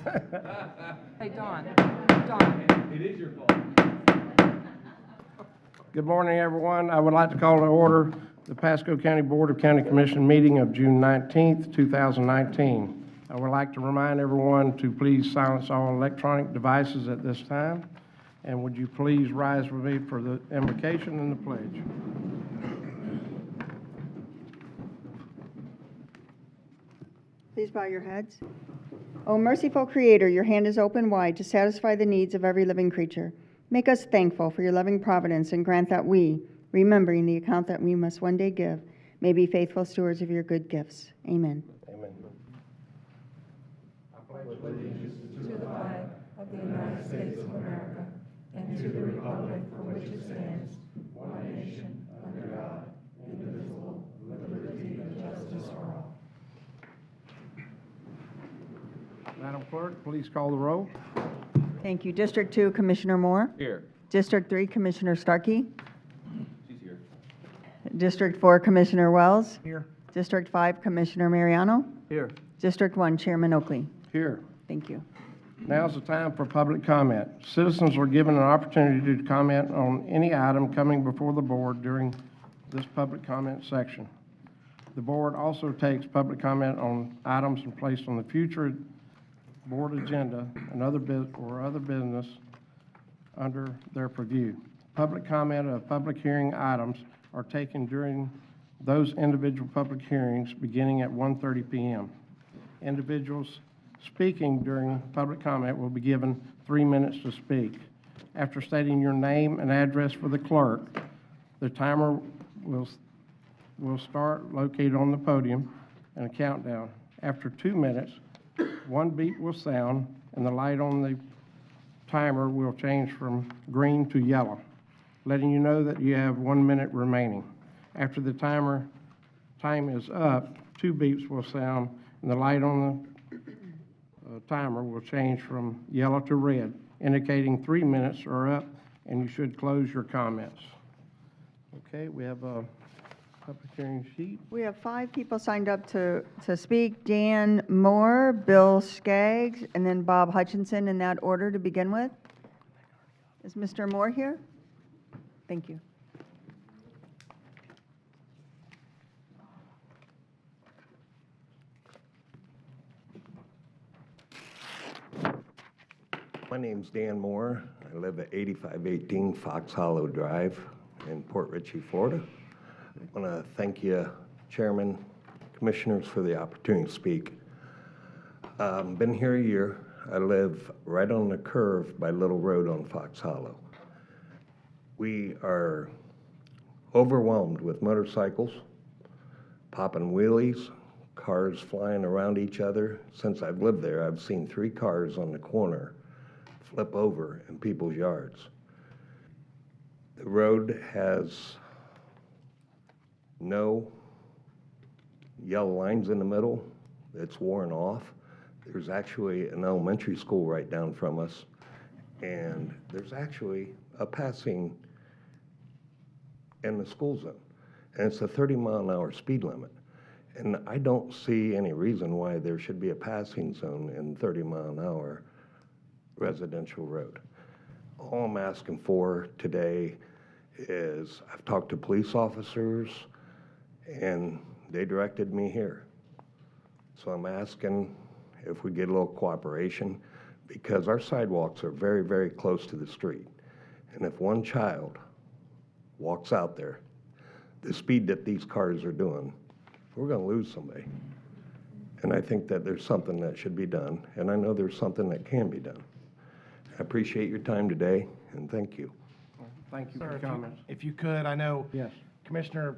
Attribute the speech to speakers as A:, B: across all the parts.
A: Hey, Don. Don.
B: It is your fault.
C: Good morning, everyone. I would like to call to order the Pasco County Board of County Commission meeting of June 19th, 2019. I would like to remind everyone to please silence all electronic devices at this time. And would you please rise with me for the invocation and the pledge?
D: Please bow your heads. O merciful Creator, your hand is open wide to satisfy the needs of every living creature. Make us thankful for your loving providence and grant that we, remembering the account that we must one day give, may be faithful stewards of your good gifts. Amen.
C: Amen.
A: I pledge allegiance to the flag of the United States of America and to the republic for which it stands, one nation, under God, indivisible, with liberty and justice for all.
C: Madam Clerk, please call the roll.
D: Thank you. District 2, Commissioner Moore.
B: Here.
D: District 3, Commissioner Starkey.
B: She's here.
D: District 4, Commissioner Wells.
C: Here.
D: District 5, Commissioner Mariano.
C: Here.
D: District 1, Chairman Oakley.
C: Here.
D: Thank you.
C: Now's the time for public comment. Citizens are given an opportunity to comment on any item coming before the board during this public comment section. The board also takes public comment on items placed on the future board agenda and other business under their purview. Public comment of public hearing items are taken during those individual public hearings beginning at 1:30 p.m. Individuals speaking during public comment will be given 3 minutes to speak. After stating your name and address for the clerk, the timer will start located on the podium and a countdown. After 2 minutes, one beep will sound and the light on the timer will change from green to yellow, letting you know that you have 1 minute remaining. After the time is up, 2 beeps will sound and the light on the timer will change from yellow to red, indicating 3 minutes are up and you should close your comments. Okay, we have a public hearing sheet.
D: We have 5 people signed up to speak. Dan Moore, Bill Skaggs, and then Bob Hutchinson in that order to begin with. Is Mr. Moore here? Thank you.
E: My name's Dan Moore. I live at 8518 Fox Hollow Drive in Port Richey, Florida. I want to thank you, Chairman, Commissioners, for the opportunity to speak. Been here a year. I live right on the curve by Little Road on Fox Hollow. We are overwhelmed with motorcycles, popping wheelies, cars flying around each other. Since I've lived there, I've seen 3 cars on the corner flip over in people's yards. The road has no yellow lines in the middle. It's worn off. There's actually an elementary school right down from us, and there's actually a passing in the school zone, and it's a 30-mile-an-hour speed limit. And I don't see any reason why there should be a passing zone in 30-mile-an-hour residential road. All I'm asking for today is, I've talked to police officers and they directed me here. So I'm asking if we get a little cooperation, because our sidewalks are very, very close to the street. And if one child walks out there, the speed that these cars are doing, we're going to lose somebody. And I think that there's something that should be done, and I know there's something that can be done. I appreciate your time today, and thank you.
C: Thank you for
F: Sir,
C: your comments.
F: if you could, I know
C: Yes.
F: Commissioner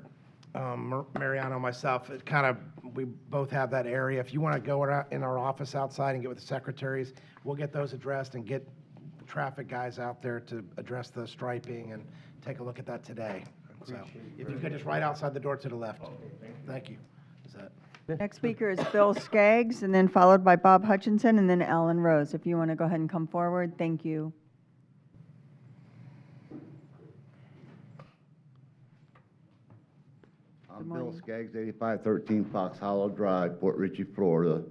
F: Mariano and myself, we both have that area. If you want to go in our office outside and get with the secretaries, we'll get those addressed and get traffic guys out there to address the striping and take a look at that today. So if you could just right outside the door to the left. Thank you. Is that?
D: Next speaker is Bill Skaggs, and then followed by Bob Hutchinson, and then Alan Rose. If you want to go ahead and come forward, thank you.
G: I'm Bill Skaggs, 8513 Fox Hollow Drive, Port Richey, Florida.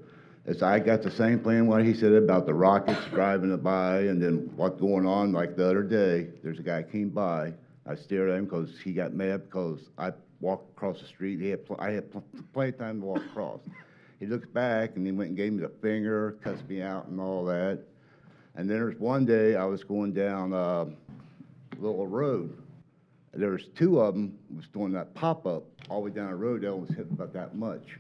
B: It's, I got the same plan what he said about the rockets driving it by, and then what's going on, like the other day, there's a guy came by, I stared at him because he got mad because I walked across the street, I had plenty of time to walk across. He looked back and he went and gave me the finger, cussed me out and all that. And then there's one day I was going down a little road. There was two of them was doing that pop-up all the way down the road. That was hitting about that much.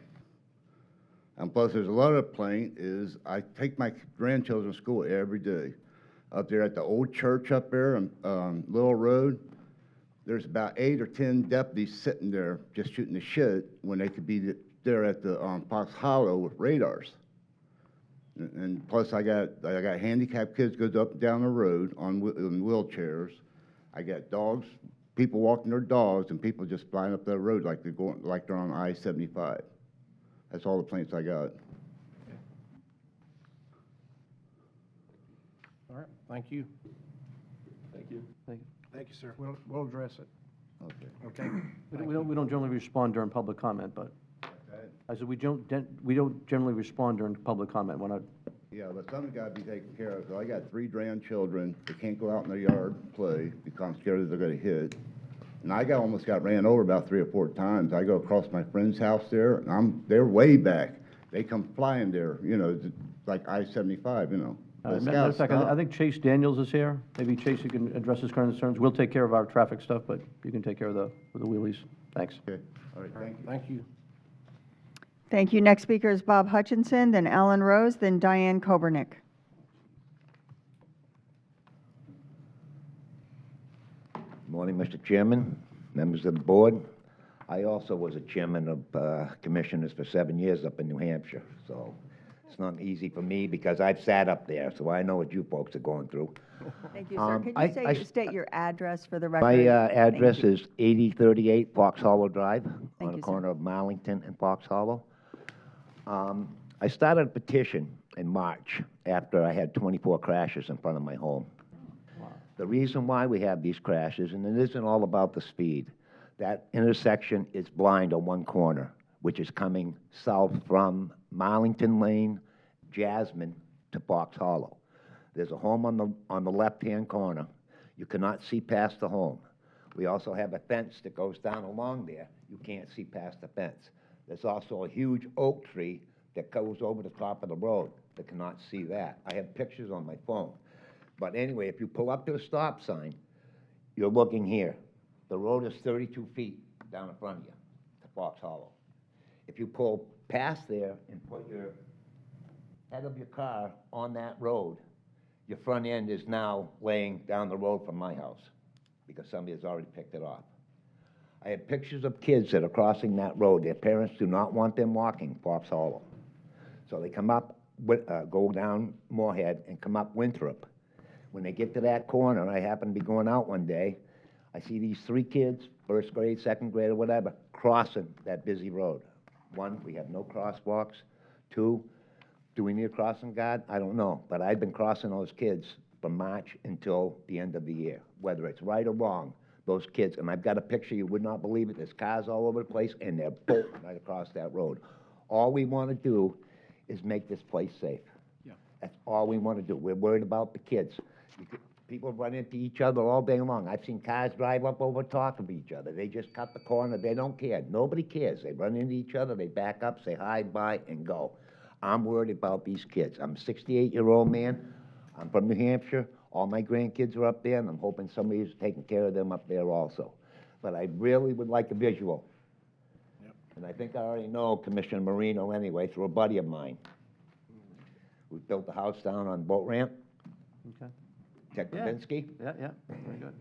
B: And plus, there's a lot of complaint is I take my grandchildren to school every day. Up there at the old church up there on Little Road, there's about 8 or 10 deputies sitting there just shooting the shit when they could be there at the Fox Hollow with radars. And plus, I got handicapped kids goes up and down the road on wheelchairs. I got dogs, people walking their dogs, and people just flying up the road like they're on I-75. That's all the complaints I got.
C: All right, thank you.
G: Thank you. Thank you.
F: Thank you, sir.
C: We'll address it.
B: Okay.
C: Okay?
G: We don't generally respond during public comment, but I said we don't generally respond during public comment. We're not,
B: Yeah, but something's got to be taken care of. So I got 3 grandchildren that can't go out in their yard and play because I'm scared that they're going to hit. And I almost got ran over about 3 or 4 times. I go across my friend's house there, and they're way back. They come flying there, you know, like I-75, you know. But
G: matter of fact, I think Chase Daniels is here. Maybe Chase, you can address his concerns. We'll take care of our traffic stuff, but you can take care of the wheelies. Thanks.
B: Okay, all right, thank you.
C: Thank you.
D: Thank you. Next speaker is Bob Hutchinson, then Alan Rose, then Diane Kobernick.
H: Morning, Mr. Chairman, members of the board. I also was a chairman of commissioners for 7 years up in New Hampshire, so it's not easy for me because I've sat up there, so I know what you folks are going through.
D: Thank you, sir. Could
H: I
D: you state your address for the record?
H: My
D: Thank
H: address
D: you.
H: is 8038 Fox Hollow Drive,
D: Thank
H: on
D: you,
H: the
D: sir.
H: corner of Marlington and Fox Hollow. I started a petition in March after I had 24 crashes in front of my home. The reason why we have these crashes, and it isn't all about the speed, that intersection is blind on one corner, which is coming south from Marlington Lane, Jasmine to Fox Hollow. There's a home on the left-hand corner. You cannot see past the home. We also have a fence that goes down along there. You can't see past the fence. There's also a huge oak tree that goes over the top of the road that cannot see that. I have pictures on my phone. But anyway, if you pull up to the stop sign, you're looking here. The road is 32 feet down in front of you to Fox Hollow. If you pull past there and put your head of your car on that road, your front end is now laying down the road from my house because somebody has already picked it off. I have pictures of kids that are crossing that road. Their parents do not want them walking Fox Hollow. So they come up, go down Moorhead and come up Winthrop. When they get to that corner, I happen to be going out one day, I see these 3 kids, first grade, second grade, or whatever, crossing that busy road. 1, we have no crosswalks. 2, do we need a crossing guard? I don't know, but I've been crossing those kids from March until the end of the year, whether it's right or wrong, those kids, and I've got a picture, you would not believe it, there's cars all over the place, and they're bolting right across that road. All we want to do is make this place safe.
C: Yeah.
H: That's all we want to do. We're worried about the kids. People run into each other all day long. I've seen cars drive up over top of each other. They just cut the corner. They don't care. Nobody cares. They run into each other. They back up, say hi, bye, and go. I'm worried about these kids. I'm a 68-year-old man. I'm from New Hampshire. All my grandkids are up there, and I'm hoping somebody's taking care of them up there also. But I really would like a visual.
F: Yep.
H: And I think I already know Commissioner Marino anyway through a buddy of mine. We built a house down on Boat Ramp.
G: Okay.
H: Ted
G: Yeah.
H: Krasinski?
G: Yeah, very good.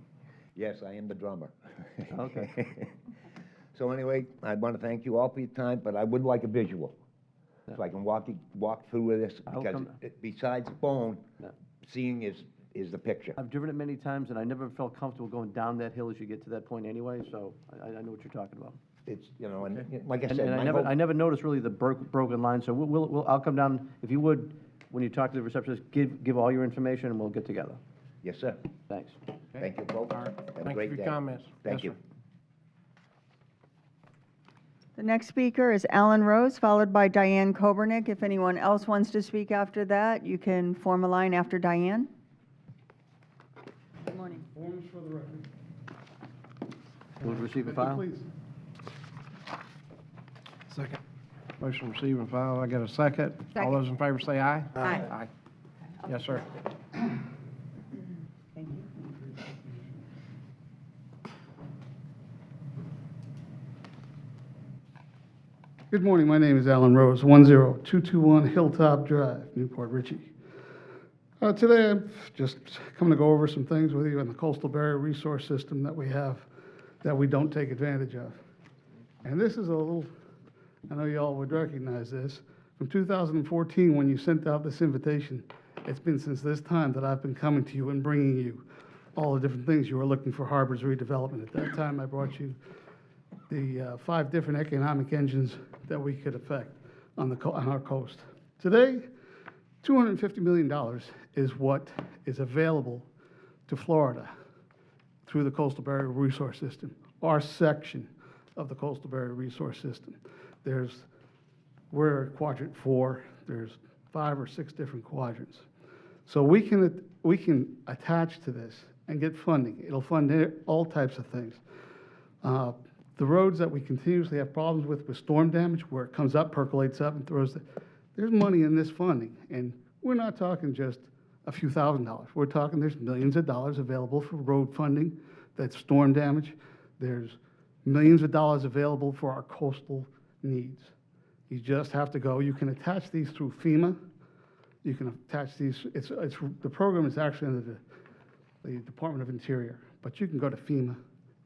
H: Yes, I am the drummer.
G: Okay.
H: So anyway, I want to thank you all for your time, but I would like a visual. So I can walk through this,
G: I'll
H: because
G: come-
H: besides the phone,
G: Yeah.
H: seeing is the picture.
G: I've driven it many times, and I never felt comfortable going down that hill as you get to that point anyway, so I know what you're talking about.
H: It's, you know, and like I
G: And
H: said,
G: and
H: my
G: I
H: hope,
G: never noticed really the broken line, so I'll come down, if you would, when you talk to the receptionist, give all your information, and we'll get together.
H: yes, sir.
G: Thanks.
H: Thank you both.
C: All right.
H: Have a
C: Thank you
H: great
C: for your
H: day.
C: comments.
H: Thank
C: Yes,
H: you.
C: sir.
D: The next speaker is Alan Rose, followed by Diane Kobernick. If anyone else wants to speak after that, you can form a line after Diane. Good morning.
I: Forms for the record.
G: Move to receive and file?
I: Please.
F: Second.
C: Motion received and filed. I got a second. All
D: Second.
C: those in favor say aye.
D: Aye.
C: Aye. Yes, sir.
D: Thank you.
I: Good morning, my name is Alan Rose, 10221 Hilltop Drive, Newport, Richey. Today, I'm just coming to go over some things with you on the coastal barrier resource system that we have that we don't take advantage of. And this is a little, I know you all would recognize this, from 2014 when you sent out this invitation. It's been since this time that I've been coming to you and bringing you all the different things you were looking for harbors redevelopment. At that time, I brought you the 5 different economic engines that we could affect on our coast. Today, $250 million is what is available to Florida through the Coastal Barrier Resource System, our section of the Coastal Barrier Resource System. We're quadrant 4. There's 5 or 6 different quadrants. So we can attach to this and get funding. It'll fund all types of things. The roads that we continuously have problems with storm damage, where it comes up, percolates up, and throws it, there's money in this funding. And we're not talking just a few $1,000s. We're talking there's millions of dollars available for road funding that's storm damage. There's millions of dollars available for our coastal needs. You just have to go. You can attach these through FEMA. You can attach these. The program is actually under the Department of Interior, but you can go to FEMA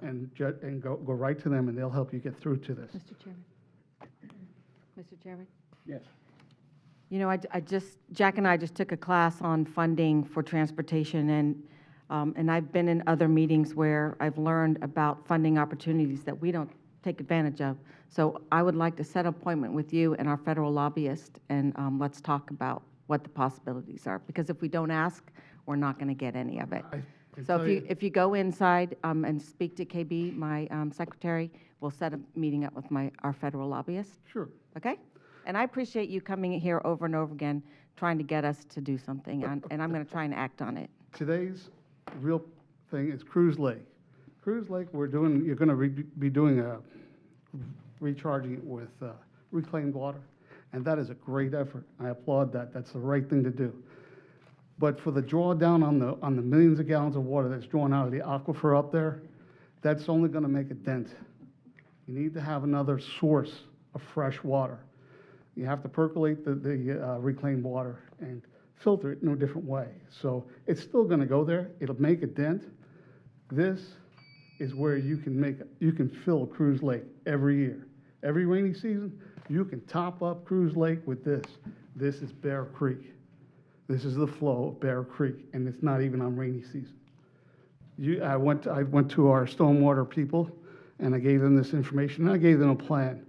I: and go right to them, and they'll help you get through to this.
J: Mr. Chairman. Mr. Chairman.
C: Yes.
J: You know, Jack and I just took a class on funding for transportation, and I've been in other meetings where I've learned about funding opportunities that we don't take advantage of. So I would like to set an appointment with you and our federal lobbyist, and let's talk about what the possibilities are. Because if we don't ask, we're not going to get any of it. So if you go inside and speak to KB, my secretary, we'll set a meeting up with our federal lobbyist.
I: Sure.
J: Okay? And I appreciate you coming here over and over again, trying to get us to do something, and I'm going to try and act on it.
I: Today's real thing is Cruise Lake. Cruise Lake, you're going to be doing recharging it with reclaimed water, and that is a great effort. I applaud that. That's the right thing to do. But for the drawdown on the millions of gallons of water that's drawn out of the aquifer up there, that's only going to make a dent. You need to have another source of fresh water. You have to percolate the reclaimed water and filter it in a different way. So it's still going to go there. It'll make a dent. This is where you can fill Cruise Lake every year. Every rainy season, you can top up Cruise Lake with this. This is Bear Creek. This is the flow of Bear Creek, and it's not even on rainy season. I went to our stormwater people, and I gave them this information, and I gave them a plan.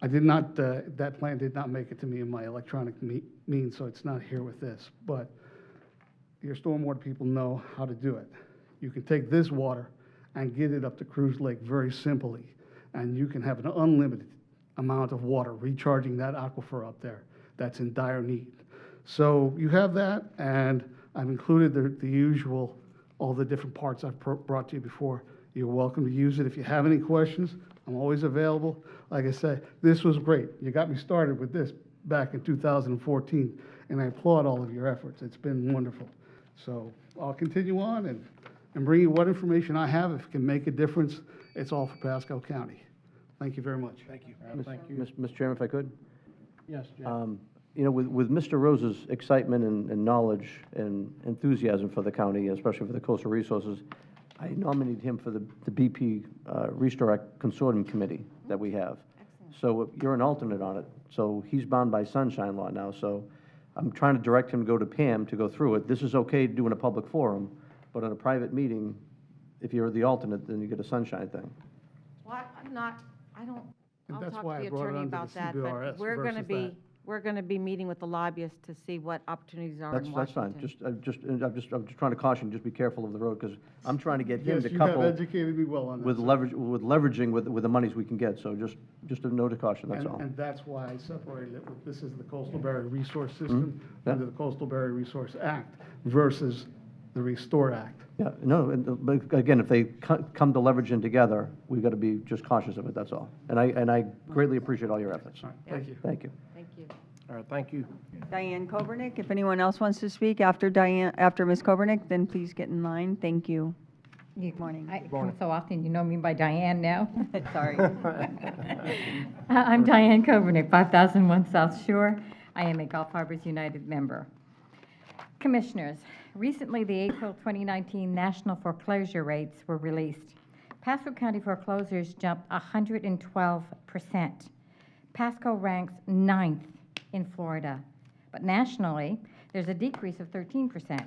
I: That plan did not make it to me in my electronic means, so it's not here with this. But your stormwater people know how to do it. You can take this water and get it up to Cruise Lake very simply, and you can have an unlimited amount of water recharging that aquifer up there that's in dire need. So you have that, and I've included the usual, all the different parts I've brought to you before. You're welcome to use it. If you have any questions, I'm always available. Like I said, this was great. You got me started with this back in 2014, and I applaud all of your efforts. It's been wonderful. So I'll continue on and bring you what information I have. If it can make a difference, it's all for Pasco County. Thank you very much.
F: Thank you.
C: Thank you.
G: Mr. Chairman, if I could?
C: Yes, Jack.
G: You know, with Mr. Rose's excitement and knowledge and enthusiasm for the county, especially for the coastal resources, I nominated him for the BP Restore Act Consortium Committee that we have.
J: Excellent.
G: So you're an alternate on it. So he's bound by sunshine law now. So I'm trying to direct him to go to Pam to go through it. This is okay to do in a public forum, but in a private meeting, if you're the alternate, then you get a sunshine thing.
J: Well, I don't,
I: And
J: I'll
I: that's
J: talk
I: why
J: to
I: I
J: the
I: brought it
J: attorney
I: under
J: about
I: the
J: that,
I: CBRS
J: but we're going to
I: versus
J: we're going to be meeting with the lobbyists to see what opportunities are in
G: That's fine.
J: Washington.
G: I'm just trying to caution, just be careful of the road, because I'm trying to get him
I: Yes,
G: to
I: you have
G: couple
I: educated me well on that.
G: with
I: sir.
G: leveraging with the monies we can get, so just a note of caution, that's all.
I: And that's why I separated it with, this is the Coastal Barrier Resource System
G: Yeah.
I: under the Coastal Barrier Resource Act versus the Restore Act.
G: Yeah, no, but again, if they come to leveraging together, we've got to be just cautious of it, that's all. And I greatly appreciate all your efforts.
I: All right, thank you.
G: Thank you.
J: Thank you.
C: All right, thank you.
D: Diane Kobernick, if anyone else wants to speak after Ms. Kobernick, then please get in line. Thank you. Good morning.
K: I come so often, you know me by Diane now.
D: Sorry.
K: I'm Diane Kobernick, 5001 South Shore. I am a Gulf Harbors United member. Commissioners, recently the April 2019 national foreclosure rates were released. Pasco County foreclosures jumped 112%. Pasco ranks 9th in Florida, but nationally, there's a decrease of 13%.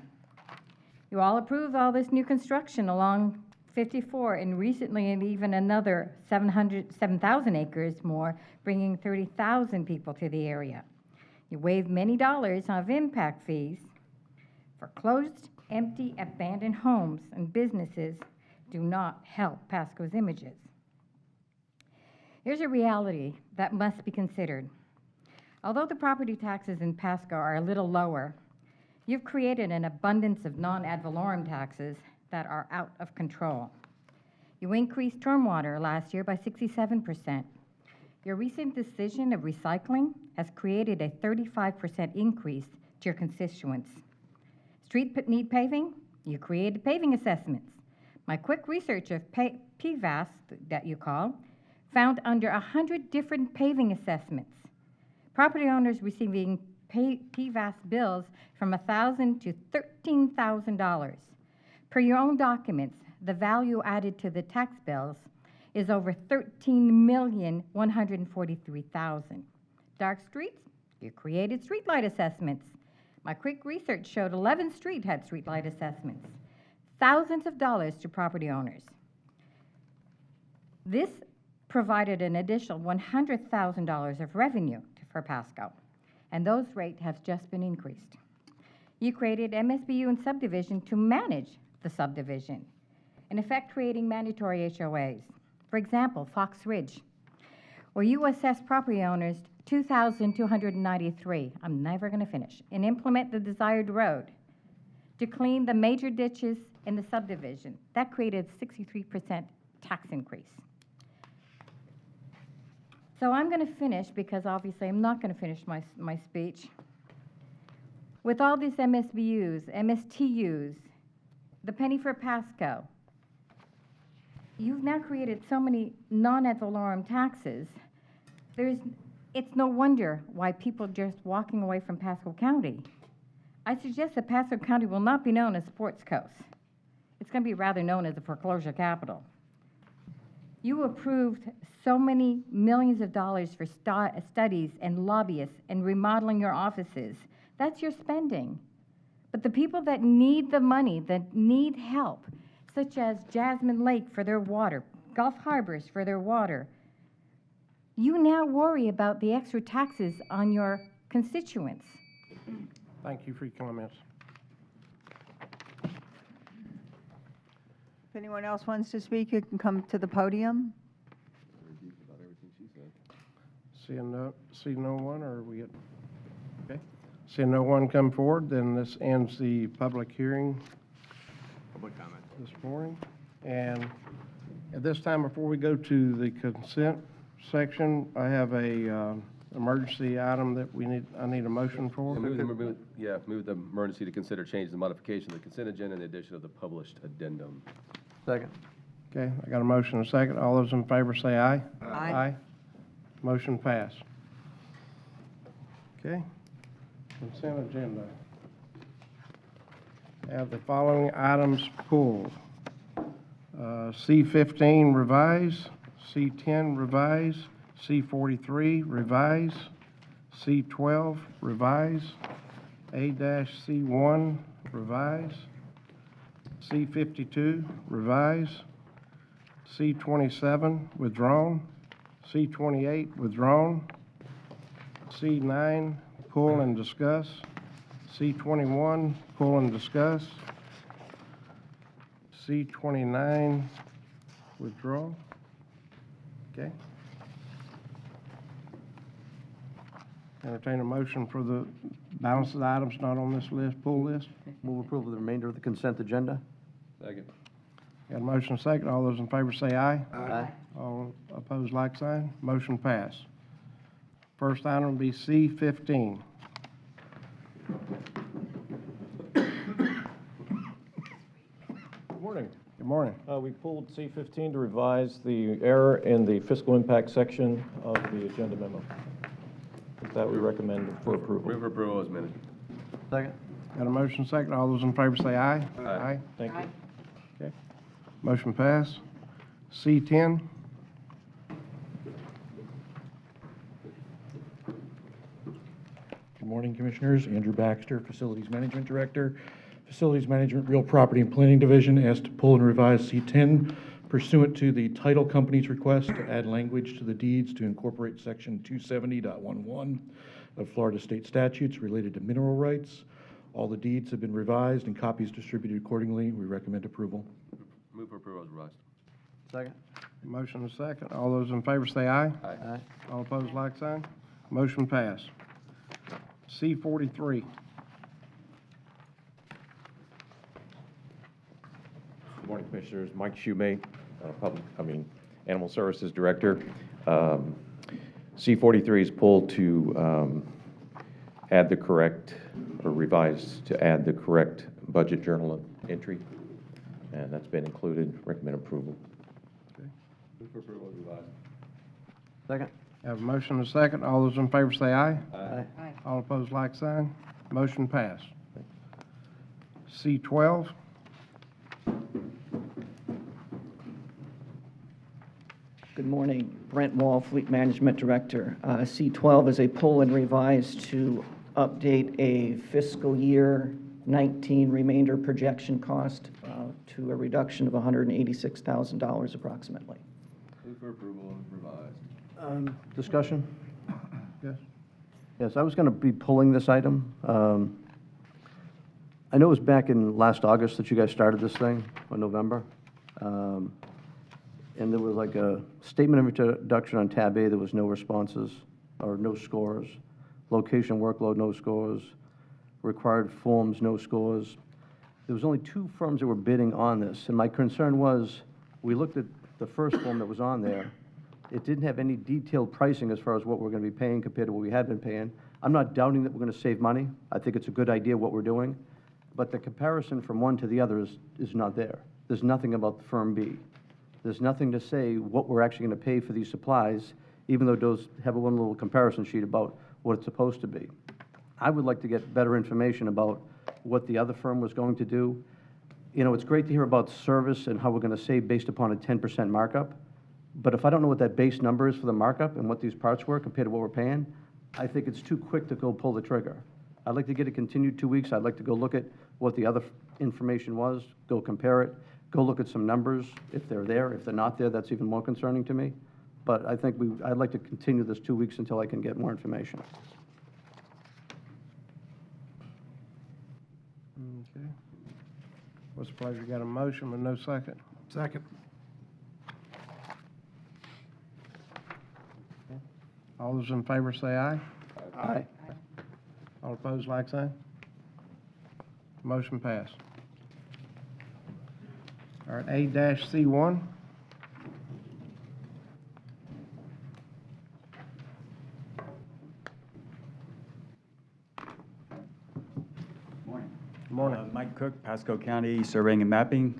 K: You all approved all this new construction along 54, and recently and even another 7,000 acres more, bringing 30,000 people to the area. You waived many dollars of impact fees. Foreclosed, empty, abandoned homes and businesses do not help Pasco's images. Here's a reality that must be considered. Although the property taxes in Pasco are a little lower, you've created an abundance of non-ad valorem taxes that are out of control. You increased stormwater last year by 67%. Your recent decision of recycling has created a 35% increase to your constituents. Street need paving? You created paving assessments. My quick research of PVAS, that you call, found under 100 different paving assessments. Property owners receiving PVAS bills from $1,000 to $13,000. Per your own documents, the value added to the tax bills is over $13,143,000. Dark streets? You created streetlight assessments. My quick research showed 11 streets had streetlight assessments. Thousands of dollars to property owners. This provided an additional $100,000 of revenue for Pasco, and those rates have just been increased. You created MSBU and subdivision to manage the subdivision, in effect creating mandatory HOAs. For example, Fox Ridge, where you assess property owners $2,293, I'm never going to finish, and implement the desired road to clean the major ditches in the subdivision. That created 63% tax increase. So I'm going to finish, because obviously I'm not going to finish my speech. With all these MSBUs, MSTUs, the penny for Pasco, you've now created so many non-ad valorem taxes. It's no wonder why people are just walking away from Pasco County. I suggest that Pasco County will not be known as Sports Coast. It's going to be rather known as the foreclosure capital. You approved so many millions of dollars for studies and lobbyists and remodeling your offices. That's your spending. But the people that need the money, that need help, such as Jasmine Lake for their water, Gulf Harbors for their water, you now worry about the extra taxes on your constituents.
C: Thank you for your comments.
D: If anyone else wants to speak, you can come to the podium.
C: See no one, or are we at, okay? Seeing no one come forward, then this ends the public hearing.
L: Public comment.
C: This morning. And at this time, before we go to the consent section, I have a emergency item that I need a motion for.
L: Move the emergency to consider change the modification of the consent agenda and the addition of the published addendum.
G: Second.
C: Okay, I got a motion and a second. All those in favor say aye.
D: Aye.
C: Motion passed. Okay. Consent agenda. Have the following items pulled. C15 revise, C10 revise, C43 revise, C12 revise, A-C1 revise, C52 revise, C27 withdrawn, C28 withdrawn, C9, pull and discuss. C21, pull and discuss. C29, withdraw. Okay. Entertain a motion for the balance of the items not on this list, pull list.
G: Move approval of the remainder of the consent agenda.
L: Second.
C: Got a motion second. All those in favor say aye.
G: Aye.
C: All opposed, like sign. Motion passed. First item will be C15.
M: Good morning.
C: Good morning.
M: We pulled C15 to revise the error in the fiscal impact section of the agenda memo. With that, we recommend for approval.
L: Move for approval as amended.
G: Second.
C: Got a motion second. All those in favor say aye.
L: Aye.
M: Thank you.
C: Okay. Motion passed. C10.
N: Good morning, Commissioners. Andrew Baxter, Facilities Management Director. Facilities Management Real Property and Planning Division asked to pull and revise C10 pursuant to the title company's request to add language to the deeds to incorporate Section 270.11 of Florida state statutes related to mineral rights. All the deeds have been revised and copies distributed accordingly. We recommend approval.
L: Move for approval as revised.
G: Second.
C: Motion is second. All those in favor say aye.
G: Aye.
C: All opposed, like sign. Motion passed. C43.
O: Good morning, Commissioners. Mike Shumate, Animal Services Director. C43 is pulled to add the correct, or revised to add the correct budget journal entry, and that's been included. Recommend approval.
L: Move for approval as revised.
G: Second.
C: Have a motion and a second. All those in favor say aye.
G: Aye.
C: All opposed, like sign. Motion passed. C12.
P: Good morning. Brent Wall, Fleet Management Director. C12 is a pull and revise to update a fiscal year 19 remainder projection cost to a reduction of $186,000 approximately.
L: Move for approval as revised.
G: Discussion?
C: Yes.
G: Yes, I was going to be pulling this item. I know it was back in last August that you guys started this thing, or November. And there was like a statement of introduction on tab A, there was no responses, or no scores. Location workload, no scores. Required forms, no scores. There was only 2 firms that were bidding on this, and my concern was, we looked at the first form that was on there. It didn't have any detailed pricing as far as what we're going to be paying compared to what we had been paying. I'm not doubting that we're going to save money. I think it's a good idea what we're doing. But the comparison from one to the other is not there. There's nothing about the firm B. There's nothing to say what we're actually going to pay for these supplies, even though those have one little comparison sheet about what it's supposed to be. I would like to get better information about what the other firm was going to do. You know, it's great to hear about service and how we're going to save based upon a 10% markup. But if I don't know what that base number is for the markup and what these parts were compared to what we're paying, I think it's too quick to go pull the trigger. I'd like to get it continued 2 weeks. I'd like to go look at what the other information was, go compare it, go look at some numbers, if they're there. If they're not there, that's even more concerning to me. But I think I'd like to continue this 2 weeks until I can get more information.
C: Okay. What's the pleasure? Got a motion but no second?
F: Second.
C: All those in favor say aye.
G: Aye.
C: All opposed, like sign. Motion passed. All right, A-C1. Good morning.
Q: Mike Cook, Pasco County Surveying and Mapping.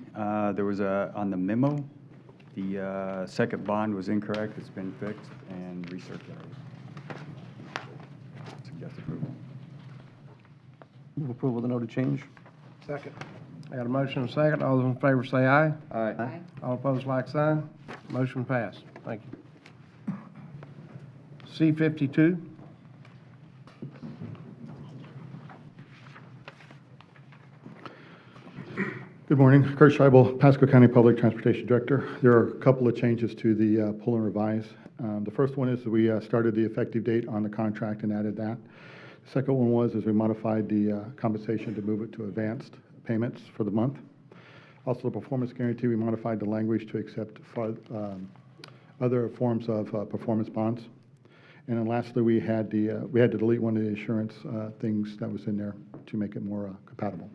Q: There was on the memo, the second bond was incorrect. It's been fixed and recirculated. Suggest approval.
G: Move approval of the noted change.
F: Second.
C: I got a motion and a second. All those in favor say aye.
G: Aye.
C: All opposed, like sign. Motion passed. Thank you. C-52.
R: Good morning. Kurt Scheibel, Pasco County Public Transportation Director. There are a couple of changes to the pull and revise. The first one is we started the effective date on the contract and added that. The second one was we modified the compensation to move it to advanced payments for the month. Also, the performance guarantee, we modified the language to accept other forms of performance bonds. And then lastly, we had to delete one of the insurance things that was in there to make it more compatible.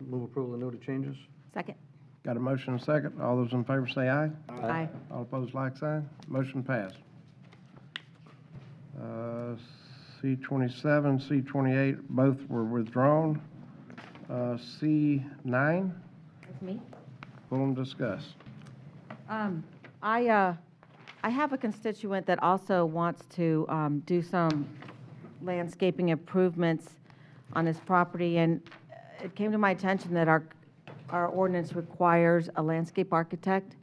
G: Move approval of noted changes?
J: Second.
C: Got a motion and a second. All those in favor say aye.
J: Aye.
C: All opposed, like sign. Motion passed. C27, C28, both were withdrawn. C9,
J: That's me.
C: pull and discuss.
J: I have a constituent that also wants to do some landscaping improvements on his property, and it came to my attention that our ordinance requires a landscape architect,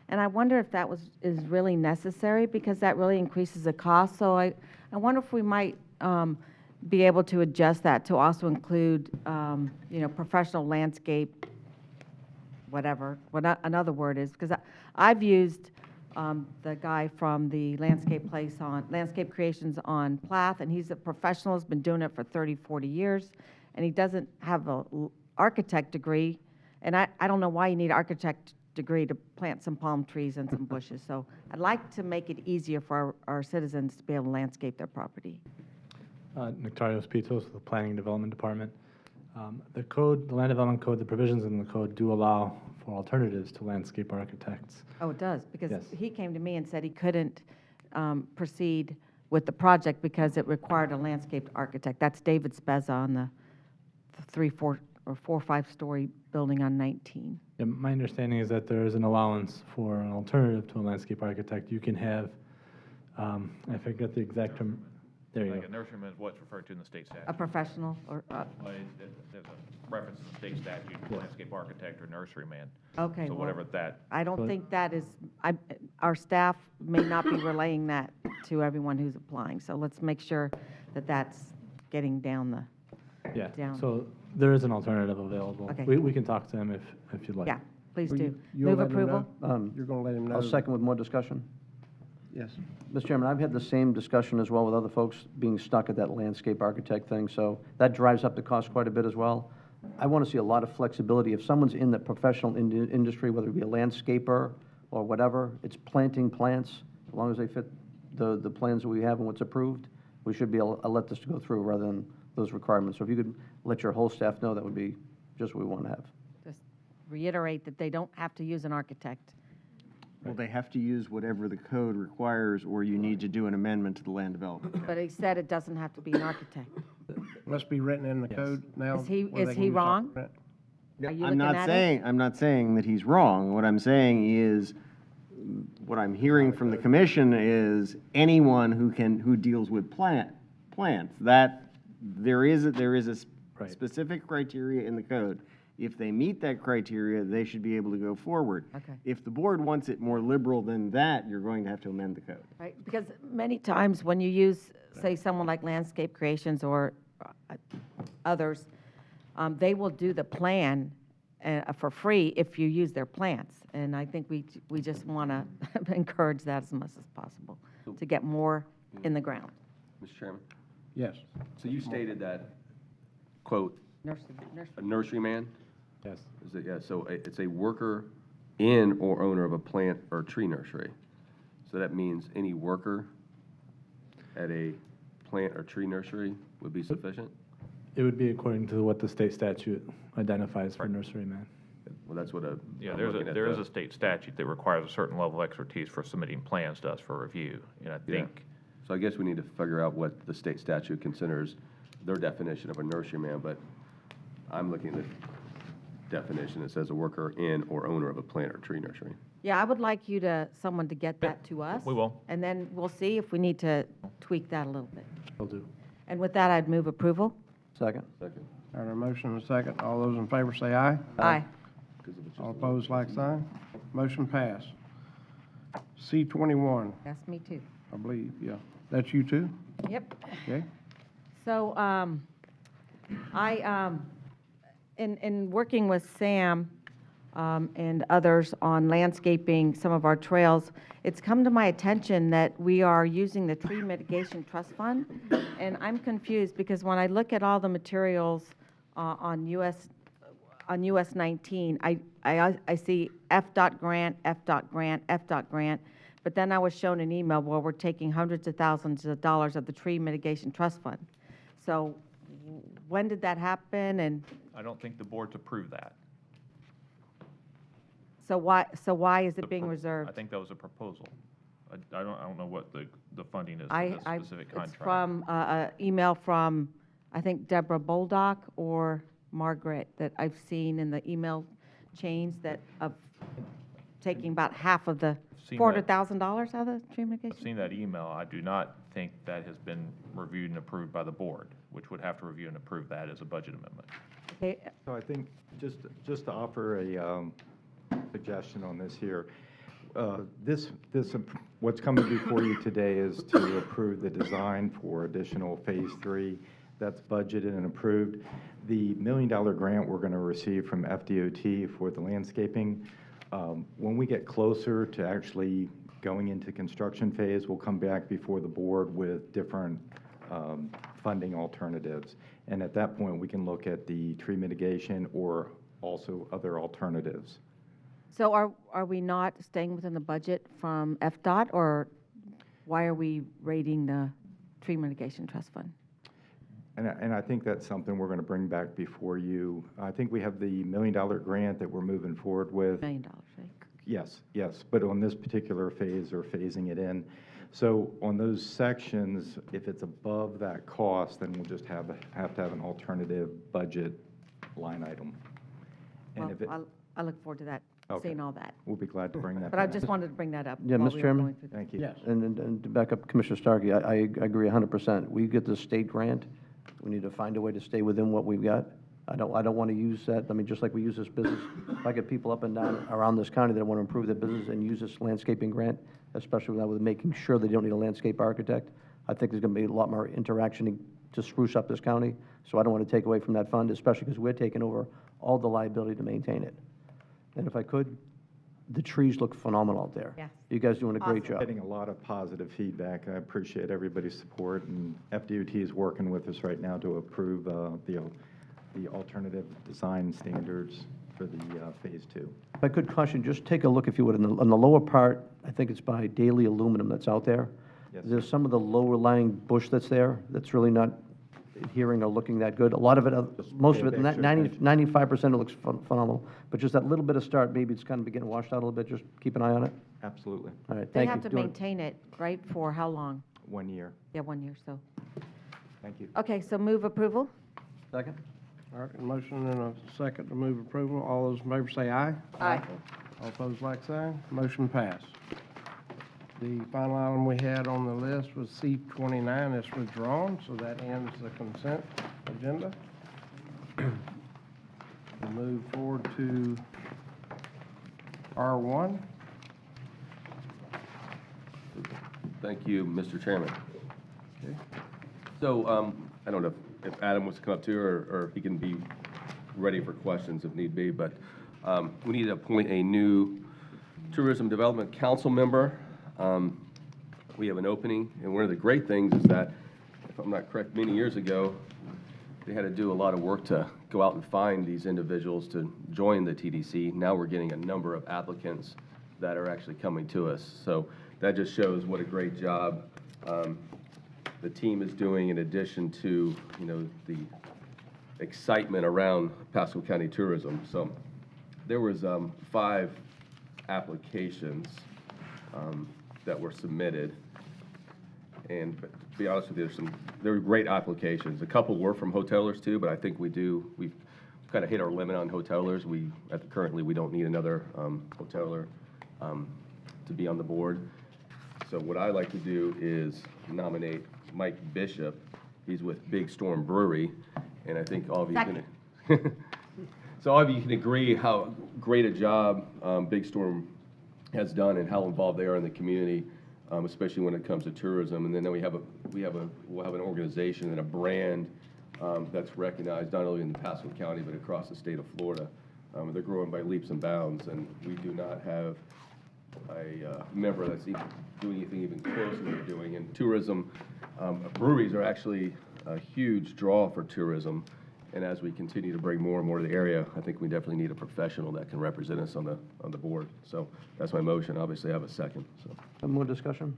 J: and I wonder if that is really necessary, because that really increases the cost. So I wonder if we might be able to adjust that to also include, professional landscape, whatever, what another word is, because I've used the guy from the Landscape Creations on Plath, and he's a professional, has been doing it for 30, 40 years, and he doesn't have an architect degree, and I don't know why you need an architect degree to plant some palm trees and some bushes. So I'd like to make it easier for our citizens to be able to landscape their property.
S: Nectarios Pitos, the Planning and Development Department. The code, the Land Development Code, the provisions in the code do allow for alternatives to landscape architects.
J: Oh, it does, because
S: Yes.
J: he came to me and said he couldn't proceed with the project because it required a landscaped architect. That's David Spezza on the 4 or 5 story building on 19.
S: Yeah, my understanding is that there is an allowance for an alternative to a landscape architect. You can have, I forget the exact term. There you
T: Like
S: go.
T: a nurseryman is what's referred to in the state statute.
J: A professional or,
T: Well, there's a reference in the state statute, landscape architect or nurseryman.
J: okay.
T: So
J: well,
T: whatever that,
J: I don't think that is, our staff may not be relaying that to everyone who's applying. So let's make sure that that's getting down the,
S: Yeah,
J: down.
S: so there is an alternative available.
J: Okay.
S: We can talk to him if you'd like.
J: Yeah, please
C: Will
J: do.
C: you'll
J: Move
C: let him
J: approval?
C: know? You're going to let him know?
G: I'll second with more discussion.
C: Yes.
G: Mr. Chairman, I've had the same discussion as well with other folks being stuck at that landscape architect thing, so that drives up the cost quite a bit as well. I want to see a lot of flexibility. If someone's in the professional industry, whether it be a landscaper or whatever, it's planting plants, as long as they fit the plans that we have and what's approved, we should be able to let this go through rather than those requirements. So if you could let your whole staff know, that would be just what we want to have.
J: Just reiterate that they don't have to use an architect.
U: Well, they have to use whatever the code requires, or you need to do an amendment to the land development.
J: But he said it doesn't have to be an architect.
C: Must be written in the code now.
J: Is he-
C: where
J: is
C: they can
J: he
C: use
J: wrong?
C: architect.
J: Are you
U: I'm
J: looking at it?
U: I'm not saying that he's wrong. What I'm saying is, what I'm hearing from the commission is anyone who deals with plants, that there is a specific criteria in the code. If they meet that criteria, they should be able to go forward.
J: Okay.
U: If the board wants it more liberal than that, you're going to have to amend the code.
J: Right, because many times when you use, say, someone like Landscape Creations or others, they will do the plan for free if you use their plants. And I think we just want to encourage that as much as possible, to get more in the ground.
L: Mr. Chairman?
C: Yes.
L: So you stated that, quote, a nurseryman?
S: Yes.
L: Is it, yeah, so it's a worker in or owner of a plant or tree nursery. So that means any worker at a plant or tree nursery would be sufficient?
S: It would be according to what the state statute identifies for nurseryman.
L: Well, that's what
T: yeah,
L: I'm
T: there
L: looking at
T: is a state statute that requires a certain level of expertise for submitting plans to us for review. And I think,
L: So I guess we need to figure out what the state statute considers their definition of a nurseryman, but I'm looking at the definition. It says a worker in or owner of a plant or tree nursery.
J: Yeah, I would like someone to get that to us.
T: we will.
J: And then we'll see if we need to tweak that a little bit.
S: Will do.
J: And with that, I'd move approval.
G: Second.
L: Second.
C: Got a motion and a second. All those in favor say aye.
J: Aye.
C: All opposed, like sign. Motion passed. C21,
J: That's me too.
C: I believe, yeah. That's you too?
J: Yep.
C: Okay.
J: So, in working with Sam and others on landscaping some of our trails, it's come to my attention that we are using the Tree Mitigation Trust Fund, and I'm confused because when I look at all the materials on US 19, I see F.dot grant, F.dot grant, F.dot grant, but then I was shown an email where we're taking hundreds of thousands of dollars of the Tree Mitigation Trust Fund. So when did that happen, and
T: I don't think the board's approved that.
J: so why is it being reserved?
T: I think that was a proposal. I don't know what the funding is for
J: I,
T: this specific contract.
J: It's from an email from, I think, Deborah Boldock or Margaret that I've seen in the email chains that of taking about half of the
T: Seen
J: $400,000 out of the tree mitigation.
T: I've seen that email. I do not think that has been reviewed and approved by the board, which would have to review and approve that as a budget amendment.
J: Okay.
A: So I think, just to offer a suggestion on this here, what's coming before you today is to approve the design for additional Phase 3. That's budgeted and approved. The $1 million grant we're going to receive from FDOT for the landscaping, when we get closer to actually going into construction phase, we'll come back before the board with different funding alternatives. And at that point, we can look at the tree mitigation or also other alternatives.
J: So are we not staying within the budget from FDOT, or why are we raiding the Tree Mitigation Trust Fund?
A: And I think that's something we're going to bring back before you. I think we have the $1 million grant that we're moving forward with.
J: $1 million, right?
A: Yes, yes, but on this particular phase, they're phasing it in. So on those sections, if it's above that cost, then we'll just have to have an alternative budget line item. And
J: Well,
A: if it,
J: I look forward to that,
A: Okay.
J: seeing all that.
A: we'll be glad to bring that
J: But I
A: back.
J: just wanted to bring that up.
G: Yeah,
J: while
G: Mr.
J: we were
G: Chairman?
J: going through this.
A: Thank you.
C: Yes.
G: And to back up Commissioner Starkey, I agree 100%. We get the state grant, we need to find a way to stay within what we've got. I don't want to use that, I mean, just like we use this business, if I get people up and down around this county that want to improve their business and use this landscaping grant, especially with making sure they don't need a landscape architect, I think there's going to be a lot more interaction to spruce up this county, so I don't want to take away from that fund, especially because we're taking over all the liability to maintain it. And if I could, the trees look phenomenal out there.
J: Yes.
G: You guys doing a great job.
A: Getting a lot of positive feedback. I appreciate everybody's support, and FDOT is working with us right now to approve the alternative design standards for the Phase 2.
G: If I could caution, just take a look, if you would, on the lower part, I think it's by Daily Aluminum that's out there.
A: Yes.
G: There's some of the lower lying bush that's there that's really not adhering or looking that good. A lot of it, most of it,
A: pay extra
G: 95% it looks phenomenal, but just that little bit of start, maybe it's kind of getting washed out a little bit, just keep an eye on it.
A: Absolutely.
G: All right,
J: They
G: thank you.
J: have to maintain it, right, for how long?
A: 1 year.
J: Yeah, 1 year, so.
A: Thank you.
J: Okay, so move approval?
G: Second?
C: All right, a motion and a second to move approval. All those in favor say aye.
J: Aye.
C: All opposed, like sign. Motion passed. The final item we had on the list was C29. It's withdrawn, so that ends the consent agenda. We'll move forward to R1.
L: Thank you, Mr. Chairman.
C: Okay.
L: So, I don't know if Adam wants to come up too, or he can be ready for questions if need be, but we need to appoint a new Tourism Development Council member. We have an opening, and one of the great things is that, if I'm not correct, many years ago, they had to do a lot of work to go out and find these individuals to join the TDC. Now we're getting a number of applicants that are actually coming to us. So that just shows what a great job the team is doing, in addition to, you know, the excitement around Pasco County tourism. So there was 5 applications that were submitted, and to be honest with you, there were great applications. A couple were from hotelers too, but I think we've kind of hit our limit on hotelers. Currently we don't need another hoteler to be on the board. So what I like to do is nominate Mike Bishop. He's with Big Storm Brewery, and I think all of you can. So all of you can agree how great a job Big Storm has done and how involved they are in the community, especially when it comes to tourism. And then we'll have an organization and a brand that's recognized not only in Pasco County but across the state of Florida They're growing by leaps and bounds, and we do not have a member that's doing anything even close to what we're doing. And tourism, breweries are actually a huge draw for tourism. And as we continue to bring more and more to the area, I think we definitely need a professional that can represent us on the board. So that's my motion. Obviously, I have a second, so.
G: More discussion?